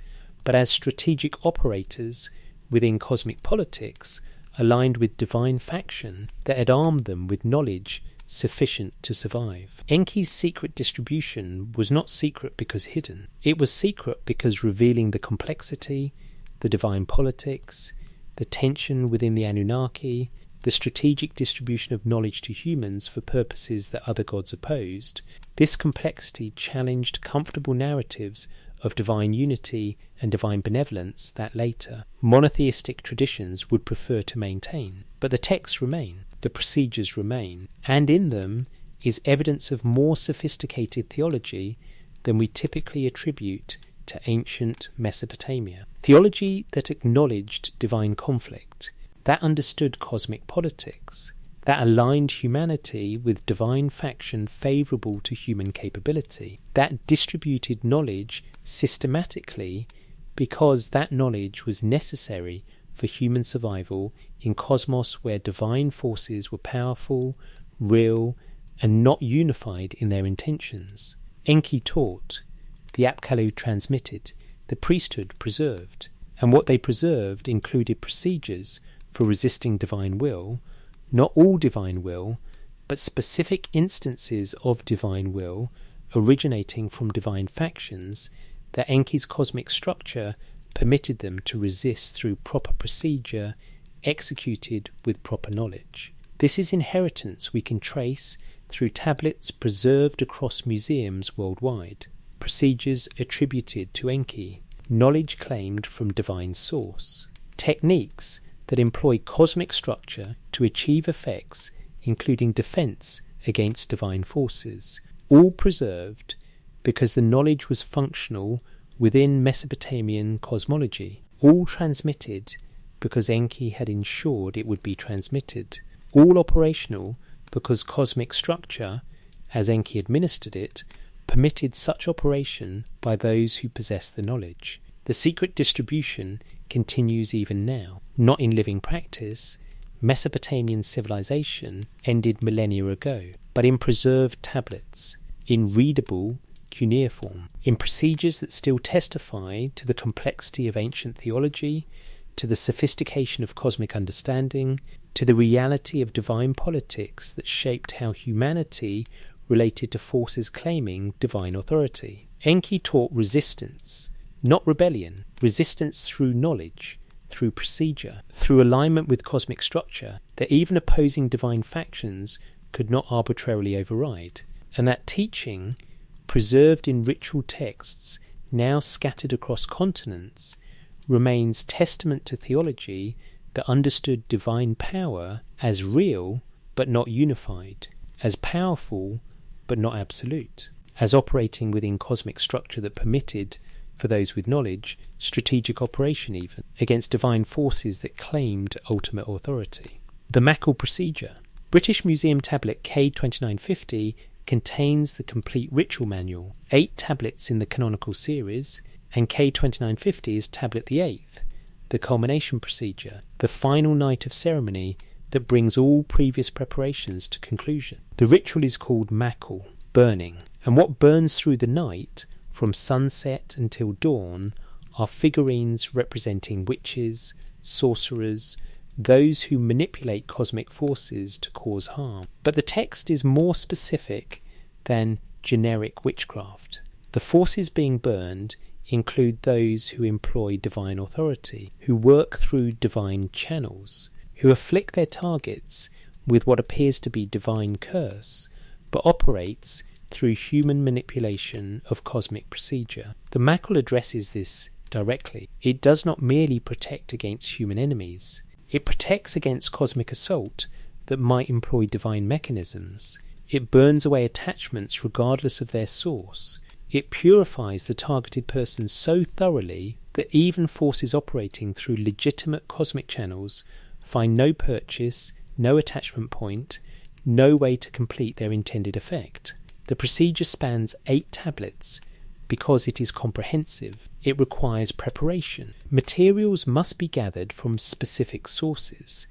but as strategic operators within cosmic politics aligned with divine faction that had armed them with knowledge sufficient to survive. Enki's secret distribution was not secret because hidden. It was secret because revealing the complexity, the divine politics, the tension within the Anunnaki, the strategic distribution of knowledge to humans for purposes that other gods opposed. This complexity challenged comfortable narratives of divine unity and divine benevolence that later monotheistic traditions would prefer to maintain. But the texts remain, the procedures remain, and in them is evidence of more sophisticated theology than we typically attribute to ancient Mesopotamia. Theology that acknowledged divine conflict, that understood cosmic politics, that aligned humanity with divine faction favourable to human capability, that distributed knowledge systematically because that knowledge was necessary for human survival in cosmos where divine forces were powerful, real, and not unified in their intentions. Enki taught, the Apkallu transmitted, the priesthood preserved, and what they preserved included procedures for resisting divine will, not all divine will, but specific instances of divine will originating from divine factions that Enki's cosmic structure permitted them to resist through proper procedure executed with proper knowledge. This is inheritance we can trace through tablets preserved across museums worldwide, procedures attributed to Enki, knowledge claimed from divine source, techniques that employ cosmic structure to achieve effects including defense against divine forces, all preserved because the knowledge was functional within Mesopotamian cosmology, all transmitted because Enki had ensured it would be transmitted, all operational because cosmic structure, as Enki administered it, permitted such operation by those who possess the knowledge. The secret distribution continues even now. Not in living practice, Mesopotamian civilization ended millennia ago, but in preserved tablets, in readable cuneiform, in procedures that still testify to the complexity of ancient theology, to the sophistication of cosmic understanding, to the reality of divine politics that shaped how humanity related to forces claiming divine authority. Enki taught resistance, not rebellion, resistance through knowledge, through procedure, through alignment with cosmic structure that even opposing divine factions could not arbitrarily override. And that teaching, preserved in ritual texts now scattered across continents, remains testament to theology that understood divine power as real but not unified, as powerful but not absolute, as operating within cosmic structure that permitted, for those with knowledge, strategic operation even, against divine forces that claimed ultimate authority. The Mackle procedure. British Museum tablet K2950 contains the complete ritual manual, 8 tablets in the canonical series, and K2950 is tablet the 8th, the culmination procedure, the final night of ceremony that brings all previous preparations to conclusion. The ritual is called Mackle, burning, and what burns through the night from sunset until dawn are figurines representing witches, sorcerers, those who manipulate cosmic forces to cause harm. But the text is more specific than generic witchcraft. The forces being burned include those who employ divine authority, who work through divine channels, who afflict their targets with what appears to be divine curse, but operates through human manipulation of cosmic procedure. The Mackle addresses this directly. It does not merely protect against human enemies. It protects against cosmic assault that might employ divine mechanisms. It burns away attachments regardless of their source. It purifies the targeted person so thoroughly that even forces operating through legitimate cosmic channels find no purchase, no attachment point, no way to complete their intended effect. The procedure spans 8 tablets because it is comprehensive. It requires preparation. Materials must be gathered from specific sources.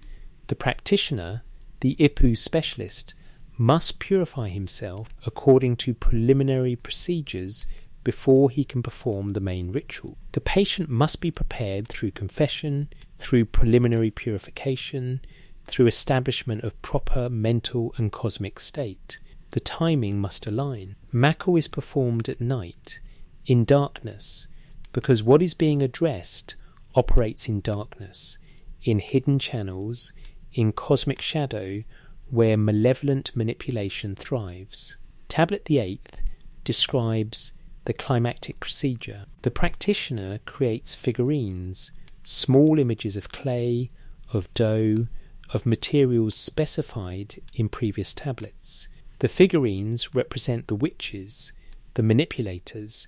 The practitioner, the Ipu specialist, must purify himself according to preliminary procedures before he can perform the main ritual. The patient must be prepared through confession, through preliminary purification, through establishment of proper mental and cosmic state. The timing must align. Mackle is performed at night, in darkness, because what is being addressed operates in darkness, in hidden channels, in cosmic shadow, where malevolent manipulation thrives. Tablet the 8th describes the climactic procedure. The practitioner creates figurines, small images of clay, of dough, of materials specified in previous tablets. The figurines represent the witches, the manipulators,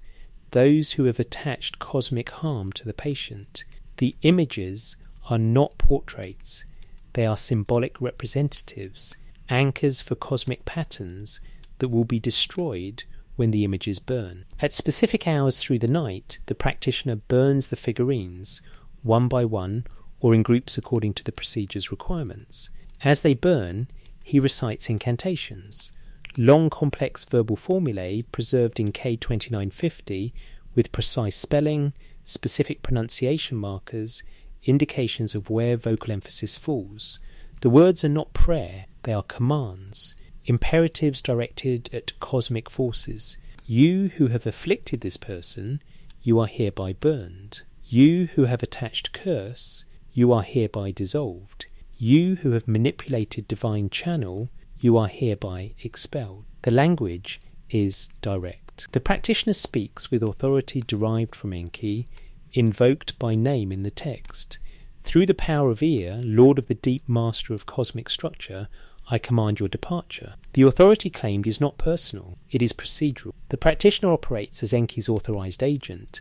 those who have attached cosmic harm to the patient. The images are not portraits. They are symbolic representatives, anchors for cosmic patterns that will be destroyed when the images burn. At specific hours through the night, the practitioner burns the figurines, one by one, or in groups according to the procedure's requirements. As they burn, he recites incantations, long complex verbal formulae preserved in K2950 with precise spelling, specific pronunciation markers, indications of where vocal emphasis falls. The words are not prayer, they are commands, imperatives directed at cosmic forces. You who have afflicted this person, you are hereby burned. You who have attached curse, you are hereby dissolved. You who have manipulated divine channel, you are hereby expelled. The language is direct. The practitioner speaks with authority derived from Enki, invoked by name in the text. Through the power of Ea, Lord of the Deep Master of Cosmic Structure, I command your departure. The authority claimed is not personal, it is procedural. The practitioner operates as Enki's authorized agent,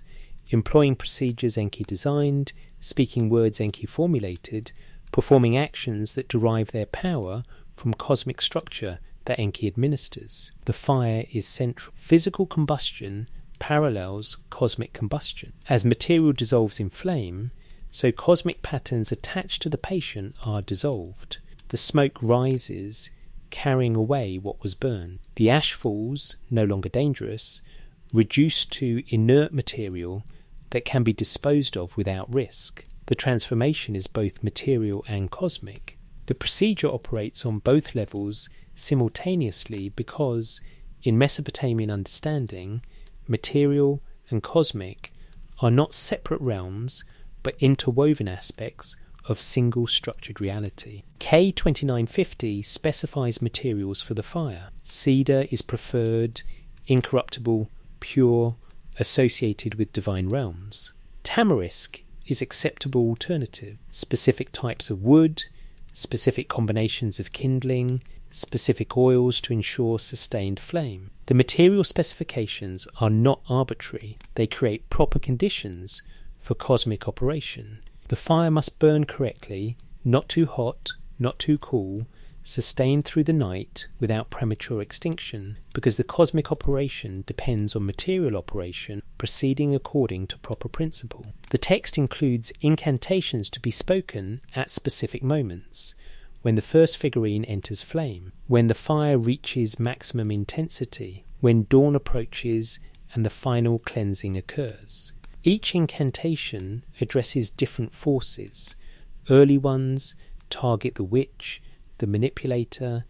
employing procedures Enki designed, speaking words Enki formulated, performing actions that derive their power from cosmic structure that Enki administers. The fire is central. Physical combustion parallels cosmic combustion. As material dissolves in flame, so cosmic patterns attached to the patient are dissolved. The smoke rises, carrying away what was burned. The ash falls, no longer dangerous, reduced to inert material that can be disposed of without risk. The transformation is both material and cosmic. The procedure operates on both levels simultaneously because, in Mesopotamian understanding, material and cosmic are not separate realms but interwoven aspects of single structured reality. K2950 specifies materials for the fire. Cedar is preferred, incorruptible, pure, associated with divine realms. Tamarisk is acceptable alternative. Specific types of wood, specific combinations of kindling, specific oils to ensure sustained flame. The material specifications are not arbitrary. They create proper conditions for cosmic operation. The fire must burn correctly, not too hot, not too cool, sustained through the night without premature extinction, because the cosmic operation depends on material operation proceeding according to proper principle. The text includes incantations to be spoken at specific moments: when the first figurine enters flame, when the fire reaches maximum intensity, when dawn approaches and the final cleansing occurs. Each incantation addresses different forces. Early ones target the witch, the manipulator,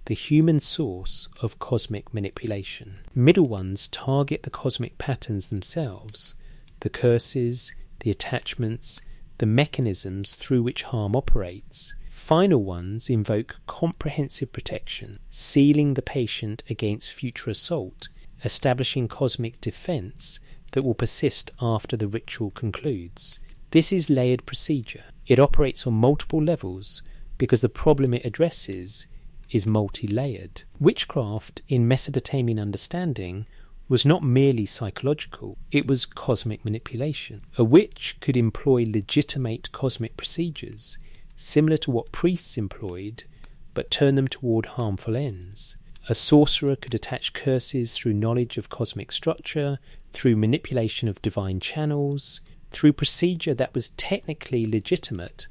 the human source of cosmic manipulation. Middle ones target the cosmic patterns themselves, the curses, the attachments, the mechanisms through which harm operates. Final ones invoke comprehensive protection, sealing the patient against future assault, establishing cosmic defense that will persist after the ritual concludes. This is layered procedure. It operates on multiple levels because the problem it addresses is multi-layered. Witchcraft, in Mesopotamian understanding, was not merely psychological, it was cosmic manipulation. A witch could employ legitimate cosmic procedures, similar to what priests employed, but turn them toward harmful ends. A sorcerer could attach curses through knowledge of cosmic structure, through manipulation of divine channels, through procedure that was technically legitimate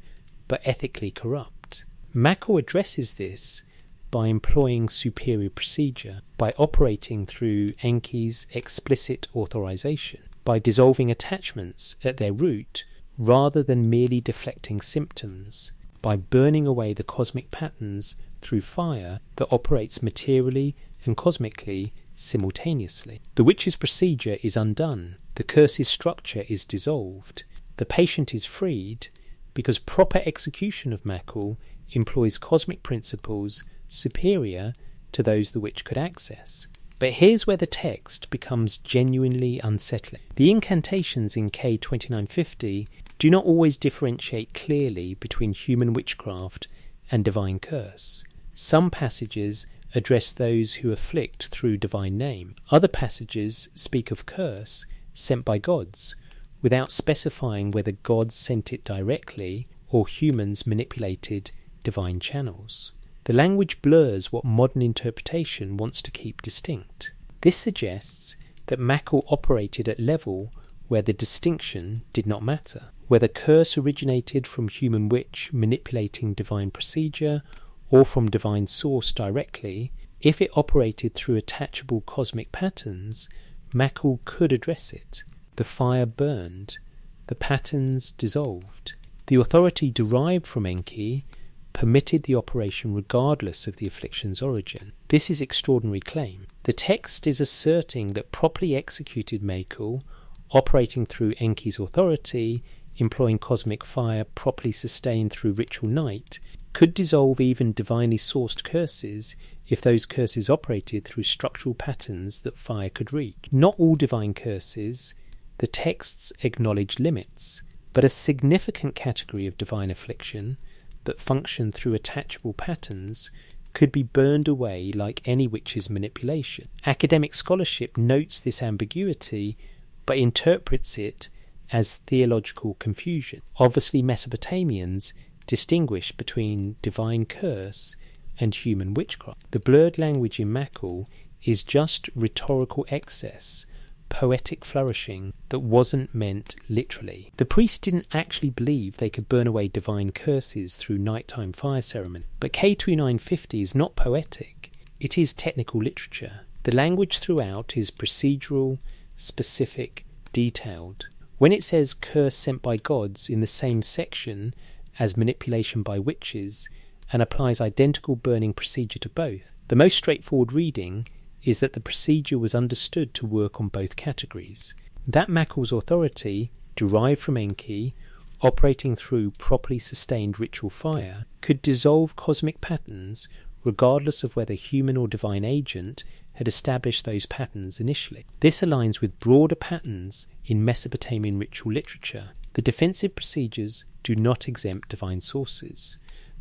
but ethically corrupt. Mackle addresses this by employing superior procedure, by operating through Enki's explicit authorization, by dissolving attachments at their root rather than merely deflecting symptoms, by burning away the cosmic patterns through fire that operates materially and cosmically simultaneously. The witch's procedure is undone, the curse's structure is dissolved, the patient is freed because proper execution of Mackle employs cosmic principles superior to those the witch could access. But here's where the text becomes genuinely unsettling. The incantations in K2950 do not always differentiate clearly between human witchcraft and divine curse. Some passages address those who afflict through divine name. Other passages speak of curse sent by gods, without specifying whether gods sent it directly or humans manipulated divine channels. The language blurs what modern interpretation wants to keep distinct. This suggests that Mackle operated at level where the distinction did not matter. Whether curse originated from human witch manipulating divine procedure or from divine source directly, if it operated through attachable cosmic patterns, Mackle could address it. The fire burned, the patterns dissolved. The authority derived from Enki permitted the operation regardless of the affliction's origin. This is extraordinary claim. The text is asserting that properly executed Mackle, operating through Enki's authority, employing cosmic fire properly sustained through ritual night, could dissolve even divinely sourced curses if those curses operated through structural patterns that fire could reach. Not all divine curses, the texts acknowledge limits, but a significant category of divine affliction that function through attachable patterns could be burned away like any witch's manipulation. Academic scholarship notes this ambiguity, but interprets it as theological confusion. Obviously, Mesopotamians distinguish between divine curse and human witchcraft. The blurred language in Mackle is just rhetorical excess poetic flourishing that wasn't meant literally. The priests didn't actually believe they could burn away divine curses through nighttime fire ceremony. But K2950 is not poetic, it is technical literature. The language throughout is procedural, specific, detailed. When it says curse sent by gods in the same section as manipulation by witches, and applies identical burning procedure to both, the most straightforward reading is that the procedure was understood to work on both categories. That Makul's authority, derived from Enki, operating through properly sustained ritual fire, could dissolve cosmic patterns regardless of whether human or divine agent had established those patterns initially. This aligns with broader patterns in Mesopotamian ritual literature. The defensive procedures do not exempt divine sources.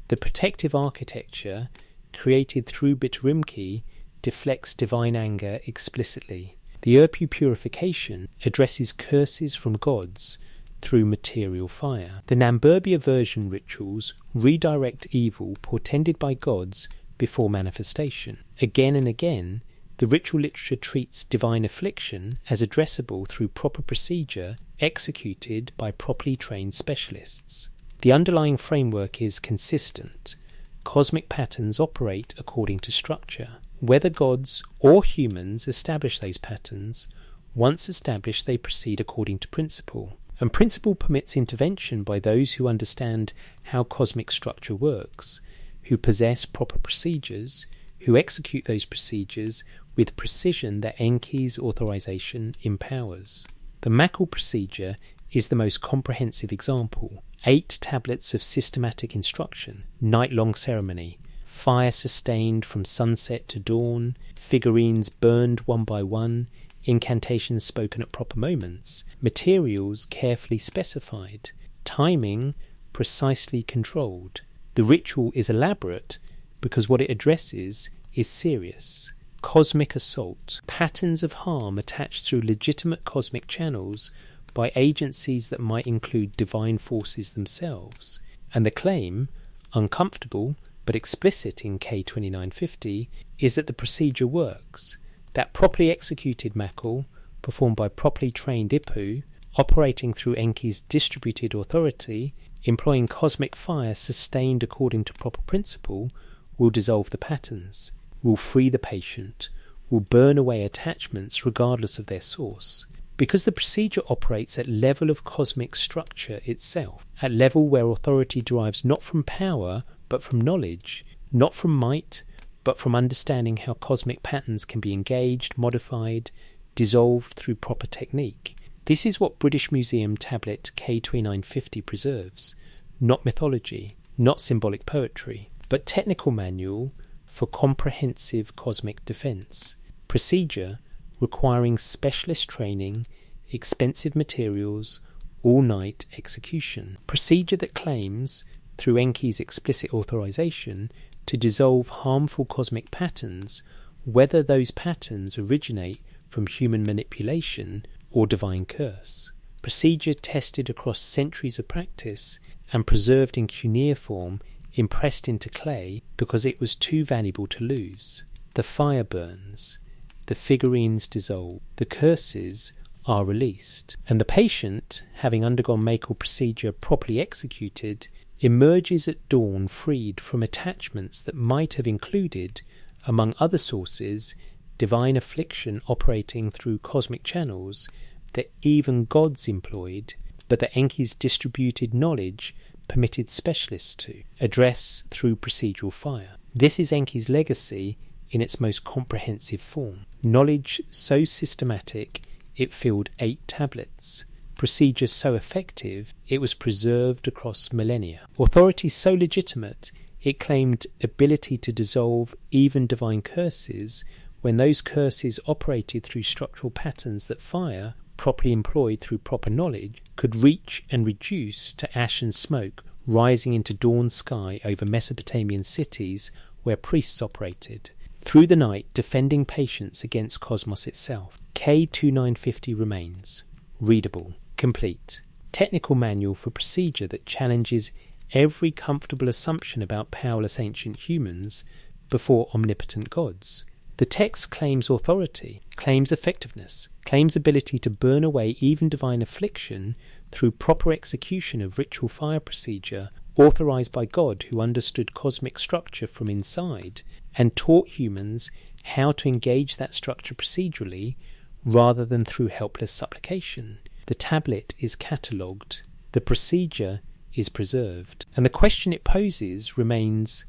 The protective architecture, created through Bitrimki, deflects divine anger explicitly. The Urpu purification addresses curses from gods through material fire. The Namburbia version rituals redirect evil portended by gods before manifestation. Again and again, the ritual literature treats divine affliction as addressable through proper procedure executed by properly trained specialists. The underlying framework is consistent. Cosmic patterns operate according to structure. Whether gods or humans establish those patterns, once established they proceed according to principle. And principle permits intervention by those who understand how cosmic structure works, who possess proper procedures, who execute those procedures with precision that Enki's authorization empowers. The Makul procedure is the most comprehensive example. 8 tablets of systematic instruction, night-long ceremony, fire sustained from sunset to dawn, figurines burned one by one, incantations spoken at proper moments, materials carefully specified, timing precisely controlled. The ritual is elaborate because what it addresses is serious. Cosmic assault, patterns of harm attached through legitimate cosmic channels by agencies that might include divine forces themselves. And the claim, uncomfortable but explicit in K2950, is that the procedure works, that properly executed Makul, performed by properly trained Ipu, operating through Enki's distributed authority, employing cosmic fire sustained according to proper principle, will dissolve the patterns, will free the patient, will burn away attachments regardless of their source. Because the procedure operates at level of cosmic structure itself, at level where authority derives not from power but from knowledge, not from might but from understanding how cosmic patterns can be engaged, modified, dissolved through proper technique. This is what British Museum tablet K2950 preserves, not mythology, not symbolic poetry, but technical manual for comprehensive cosmic defense. Procedure requiring specialist training, expensive materials, all-night execution. Procedure that claims, through Enki's explicit authorization, to dissolve harmful cosmic patterns, whether those patterns originate from human manipulation or divine curse. Procedure tested across centuries of practice and preserved in cuneiform, impressed into clay because it was too valuable to lose. The fire burns, the figurines dissolve, the curses are released, and the patient, having undergone Makul procedure properly executed, emerges at dawn freed from attachments that might have included, among other sources, divine affliction operating through cosmic channels that even gods employed, but that Enki's distributed knowledge permitted specialists to address through procedural fire. This is Enki's legacy in its most comprehensive form. Knowledge so systematic it filled 8 tablets. Procedure so effective it was preserved across millennia. Authority so legitimate it claimed ability to dissolve even divine curses when those curses operated through structural patterns that fire, properly employed through proper knowledge, could reach and reduce to ash and smoke rising into dawn sky over Mesopotamian cities where priests operated, through the night defending patients against cosmos itself. K2950 remains readable, complete, technical manual for procedure that challenges every comfortable assumption about powerless ancient humans before omnipotent gods. The text claims authority, claims effectiveness, claims ability to burn away even divine affliction through proper execution of ritual fire procedure authorized by God, who understood cosmic structure from inside and taught humans how to engage that structure procedurally rather than through helpless supplication. The tablet is catalogued, the procedure is preserved, and the question it poses remains: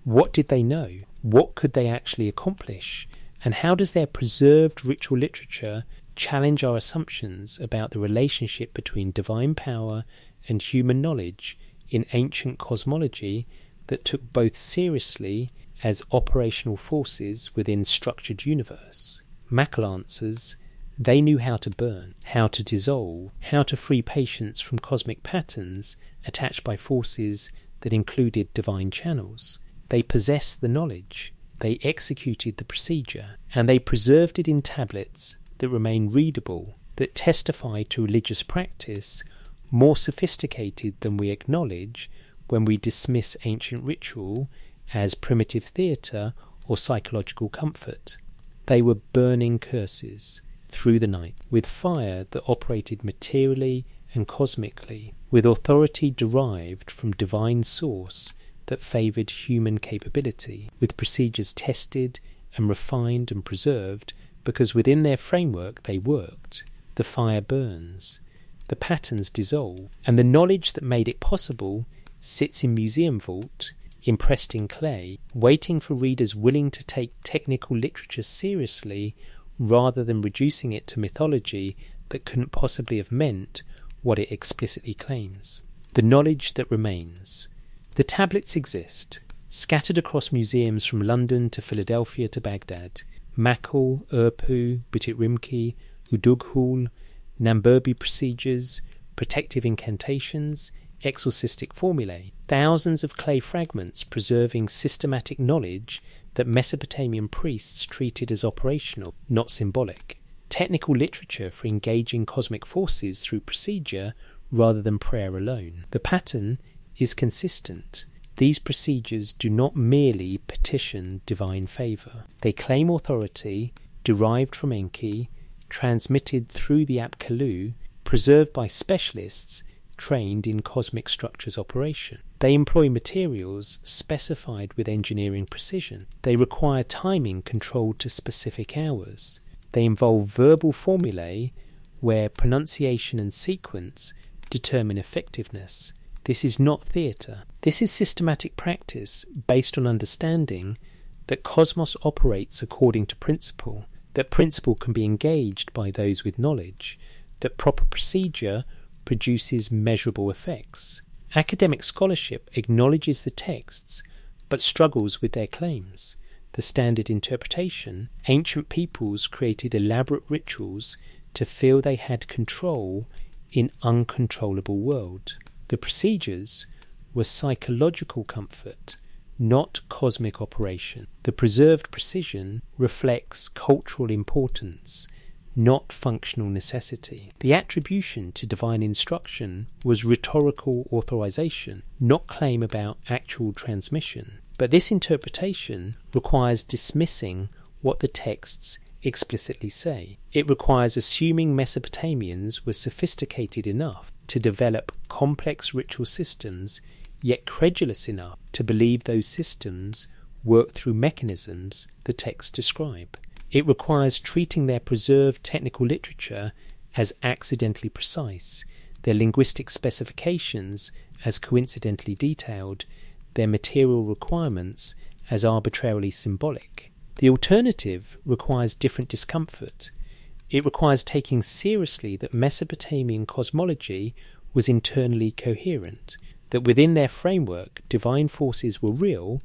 what did they know? What could they actually accomplish? And how does their preserved ritual literature challenge our assumptions about the relationship between divine power and human knowledge in ancient cosmology that took both seriously as operational forces within structured universe? Mackle answers: they knew how to burn, how to dissolve, how to free patients from cosmic patterns attached by forces that included divine channels. They possessed the knowledge, they executed the procedure, and they preserved it in tablets that remain readable, that testify to religious practice more sophisticated than we acknowledge when we dismiss ancient ritual as primitive theatre or psychological comfort. They were burning curses through the night, with fire that operated materially and cosmically, with authority derived from divine source that favoured human capability, with procedures tested and refined and preserved because within their framework they worked. The fire burns, the patterns dissolve, and the knowledge that made it possible sits in museum vault, impressed in clay, waiting for readers willing to take technical literature seriously rather than reducing it to mythology that couldn't possibly have meant what it explicitly claims. The knowledge that remains. The tablets exist, scattered across museums from London to Philadelphia to Baghdad. Mackle, Urpu, Bitirimki, Udughul, Namburbi procedures, protective incantations, exorcistic formulae, thousands of clay fragments preserving systematic knowledge that Mesopotamian priests treated as operational, not symbolic. Technical literature for engaging cosmic forces through procedure rather than prayer alone. The pattern is consistent. These procedures do not merely petition divine favour. They claim authority derived from Enki, transmitted through the Apkallu, preserved by specialists trained in cosmic structures operation. They employ materials specified with engineering precision. They require timing controlled to specific hours. They involve verbal formulae where pronunciation and sequence determine effectiveness. This is not theatre. This is systematic practice based on understanding that cosmos operates according to principle, that principle can be engaged by those with knowledge, that proper procedure produces measurable effects. Academic scholarship acknowledges the texts but struggles with their claims. The standard interpretation: ancient peoples created elaborate rituals to feel they had control in uncontrollable world. The procedures were psychological comfort, not cosmic operation. The preserved precision reflects cultural importance, not functional necessity. The attribution to divine instruction was rhetorical authorization, not claim about actual transmission. But this interpretation requires dismissing what the texts explicitly say. It requires assuming Mesopotamians were sophisticated enough to develop complex ritual systems, yet credulous enough to believe those systems work through mechanisms the texts describe. It requires treating their preserved technical literature as accidentally precise, their linguistic specifications as coincidentally detailed, their material requirements as arbitrarily symbolic. The alternative requires different discomfort. It requires taking seriously that Mesopotamian cosmology was internally coherent, that within their framework divine forces were real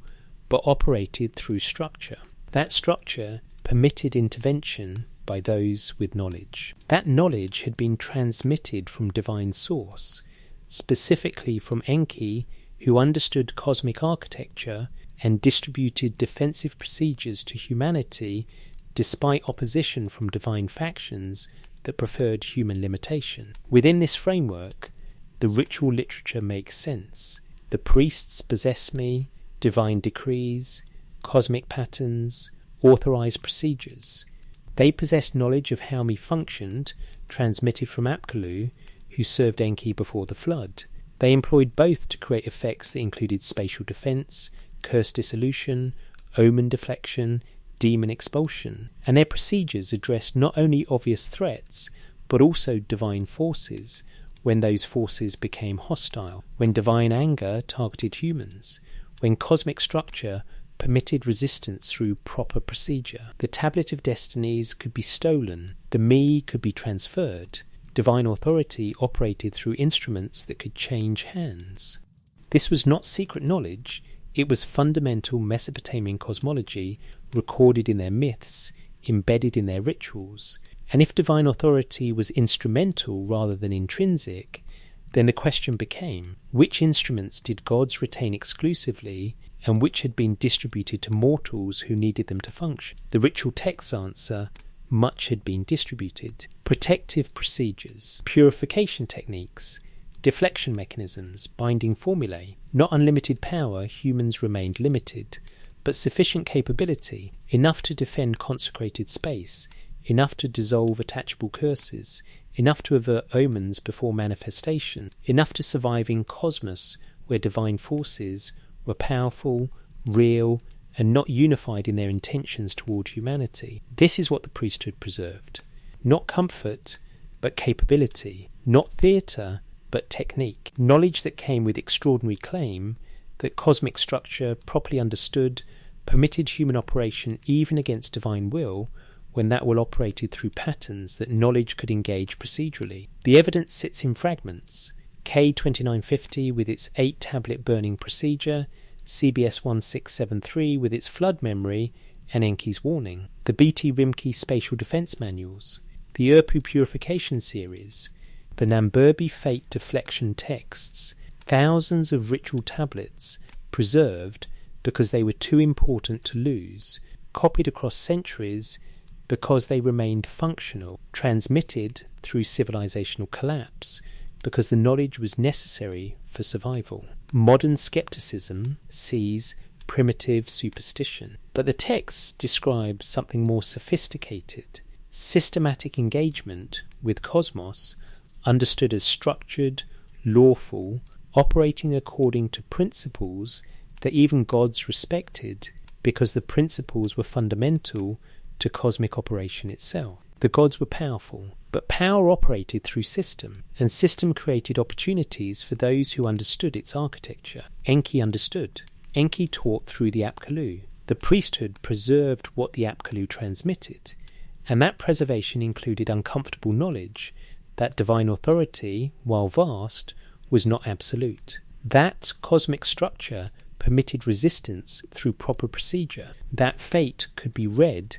but operated through structure. That structure permitted intervention by those with knowledge. That knowledge had been transmitted from divine source, specifically from Enki, who understood cosmic architecture and distributed defensive procedures to humanity despite opposition from divine factions that preferred human limitation. Within this framework, the ritual literature makes sense. The priests possess me, divine decrees, cosmic patterns, authorised procedures. They possessed knowledge of how me functioned, transmitted from Apkallu, who served Enki before the flood. They employed both to create effects that included spatial defence, curse dissolution, omen deflection, demon expulsion, and their procedures addressed not only obvious threats, but also divine forces, when those forces became hostile, when divine anger targeted humans, when cosmic structure permitted resistance through proper procedure. The tablet of destinies could be stolen, the me could be transferred, divine authority operated through instruments that could change hands. This was not secret knowledge, it was fundamental Mesopotamian cosmology recorded in their myths, embedded in their rituals. And if divine authority was instrumental rather than intrinsic, then the question became, which instruments did gods retain exclusively and which had been distributed to mortals who needed them to function? The ritual texts answer, much had been distributed. Protective procedures, purification techniques, deflection mechanisms, binding formulae. Not unlimited power, humans remained limited, but sufficient capability, enough to defend consecrated space, enough to dissolve attachable curses, enough to avert omens before manifestation, enough to survive in cosmos where divine forces were powerful, real, and not unified in their intentions toward humanity. This is what the priesthood preserved. Not comfort, but capability. Not theatre, but technique. Knowledge that came with extraordinary claim that cosmic structure, properly understood, permitted human operation even against divine will, when that will operated through patterns that knowledge could engage procedurally. The evidence sits in fragments. K2950 with its 8-tablet burning procedure, CBS 1673 with its flood memory and Enki's warning, the B.T. Rimke spatial defence manuals, the Urpu purification series, the Namburbi fate deflection texts, thousands of ritual tablets preserved because they were too important to lose, copied across centuries because they remained functional, transmitted through civilizational collapse because the knowledge was necessary for survival. Modern skepticism sees primitive superstition, but the texts describe something more sophisticated, systematic engagement with cosmos, understood as structured, lawful, operating according to principles that even gods respected because the principles were fundamental to cosmic operation itself. The gods were powerful, but power operated through system, and system created opportunities for those who understood its architecture. Enki understood. Enki taught through the Apkallu. The priesthood preserved what the Apkallu transmitted, and that preservation included uncomfortable knowledge that divine authority, while vast, was not absolute. That cosmic structure permitted resistance through proper procedure. That fate could be read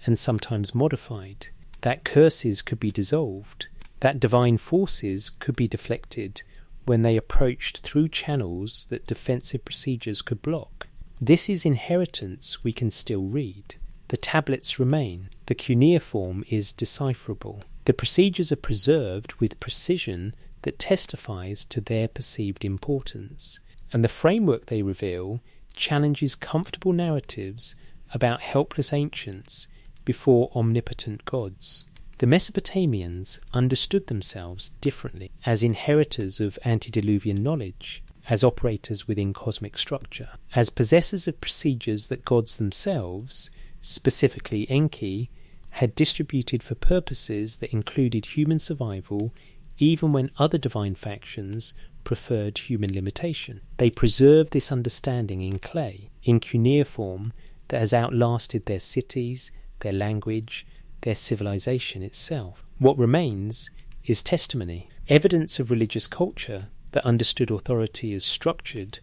and sometimes modified. That curses could be dissolved, that divine forces could be deflected when they approached through channels that defensive procedures could block. This is inheritance we can still read. The tablets remain. The cuneiform is decipherable. The procedures are preserved with precision that testifies to their perceived importance. And the framework they reveal challenges comfortable narratives about helpless ancients before omnipotent gods. The Mesopotamians understood themselves differently as inheritors of antediluvian knowledge, as operators within cosmic structure, as possessors of procedures that gods themselves, specifically Enki, had distributed for purposes that included human survival even when other divine factions preferred human limitation. They preserved this understanding in clay, in cuneiform that has outlasted their cities, their language, their civilization itself. What remains is testimony, evidence of religious culture that understood authority as structured,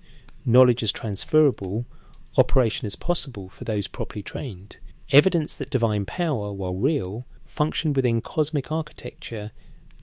knowledge as transferable, operation as possible for those properly trained, evidence that divine power, while real, functioned within cosmic architecture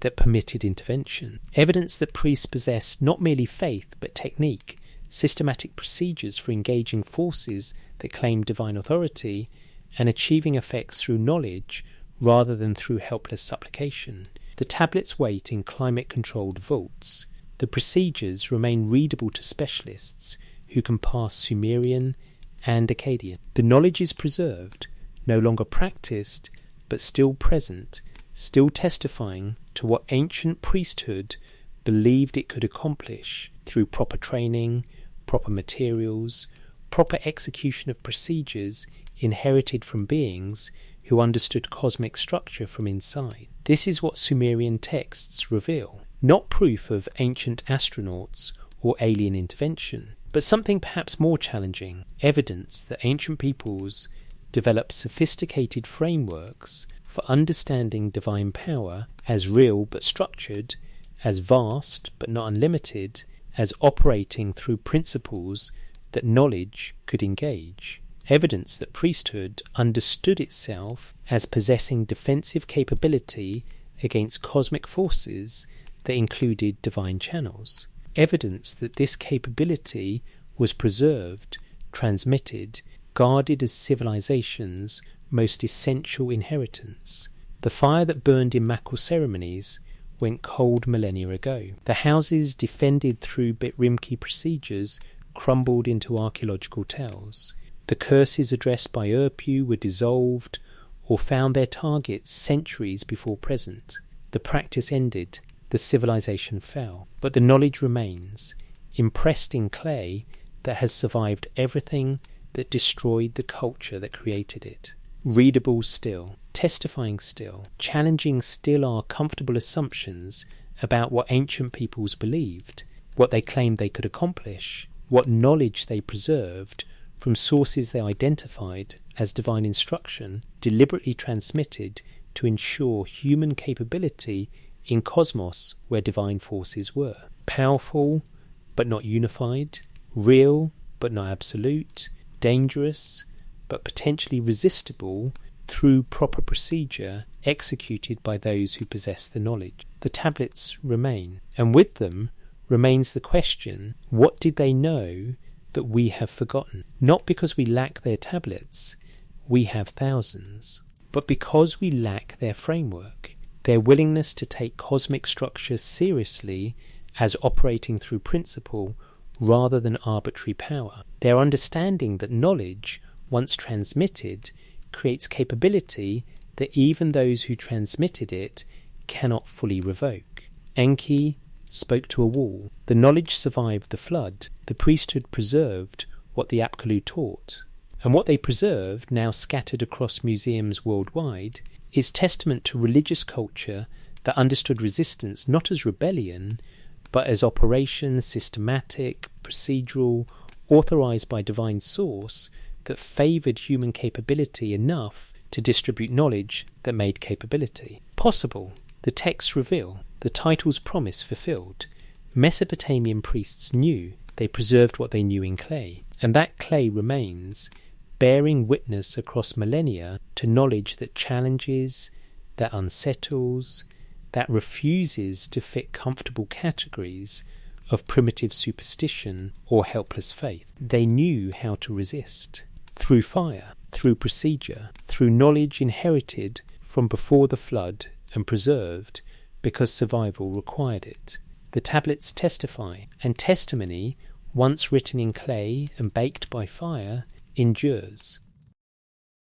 that permitted intervention, evidence that priests possessed not merely faith but technique, systematic procedures for engaging forces that claimed divine authority and achieving effects through knowledge rather than through helpless supplication. The tablets wait in climate-controlled vaults. The procedures remain readable to specialists who can pass Sumerian and Akkadian. The knowledge is preserved, no longer practiced, but still present, still testifying to what ancient priesthood believed it could accomplish through proper training, proper materials, proper execution of procedures inherited from beings who understood cosmic structure from inside. This is what Sumerian texts reveal, not proof of ancient astronauts or alien intervention, but something perhaps more challenging, evidence that ancient peoples developed sophisticated frameworks for understanding divine power as real but structured, as vast but not unlimited, as operating through principles that knowledge could engage. Evidence that priesthood understood itself as possessing defensive capability against cosmic forces that included divine channels. Evidence that this capability was preserved, transmitted, guarded as civilization's most essential inheritance. The fire that burned in Makul ceremonies went cold millennia ago. The houses defended through Bitrimki procedures crumbled into archaeological tells. The curses addressed by Urpu were dissolved or found their targets centuries before present. The practice ended, the civilization fell, but the knowledge remains, impressed in clay that has survived everything that destroyed the culture that created it. Readable still, testifying still, challenging still our comfortable assumptions about what ancient peoples believed, what they claimed they could accomplish, what knowledge they preserved from sources they identified as divine instruction, deliberately transmitted to ensure human capability in cosmos where divine forces were. Powerful but not unified, real but not absolute, dangerous but potentially resistible through proper procedure executed by those who possess the knowledge. The tablets remain, and with them remains the question, what did they know that we have forgotten? Not because we lack their tablets, we have thousands, but because we lack their framework, their willingness to take cosmic structure seriously as operating through principle rather than arbitrary power, their understanding that knowledge, once transmitted, creates capability that even those who transmitted it cannot fully revoke. Enki spoke to a wall. The knowledge survived the flood. The priesthood preserved what the Apkallu taught. And what they preserved, now scattered across museums worldwide, is testament to religious culture that understood resistance not as rebellion, but as operation, systematic, procedural, authorized by divine source, that favoured human capability enough to distribute knowledge that made capability possible. The texts reveal, the title's promise fulfilled. Mesopotamian priests knew they preserved what they knew in clay, and that clay remains, bearing witness across millennia to knowledge that challenges, that unsettles, that refuses to fit comfortable categories of primitive superstition or helpless faith. They knew how to resist. Through fire, through procedure, through knowledge inherited from before the flood and preserved because survival required it. The tablets testify, and testimony, once written in clay and baked by fire, endures.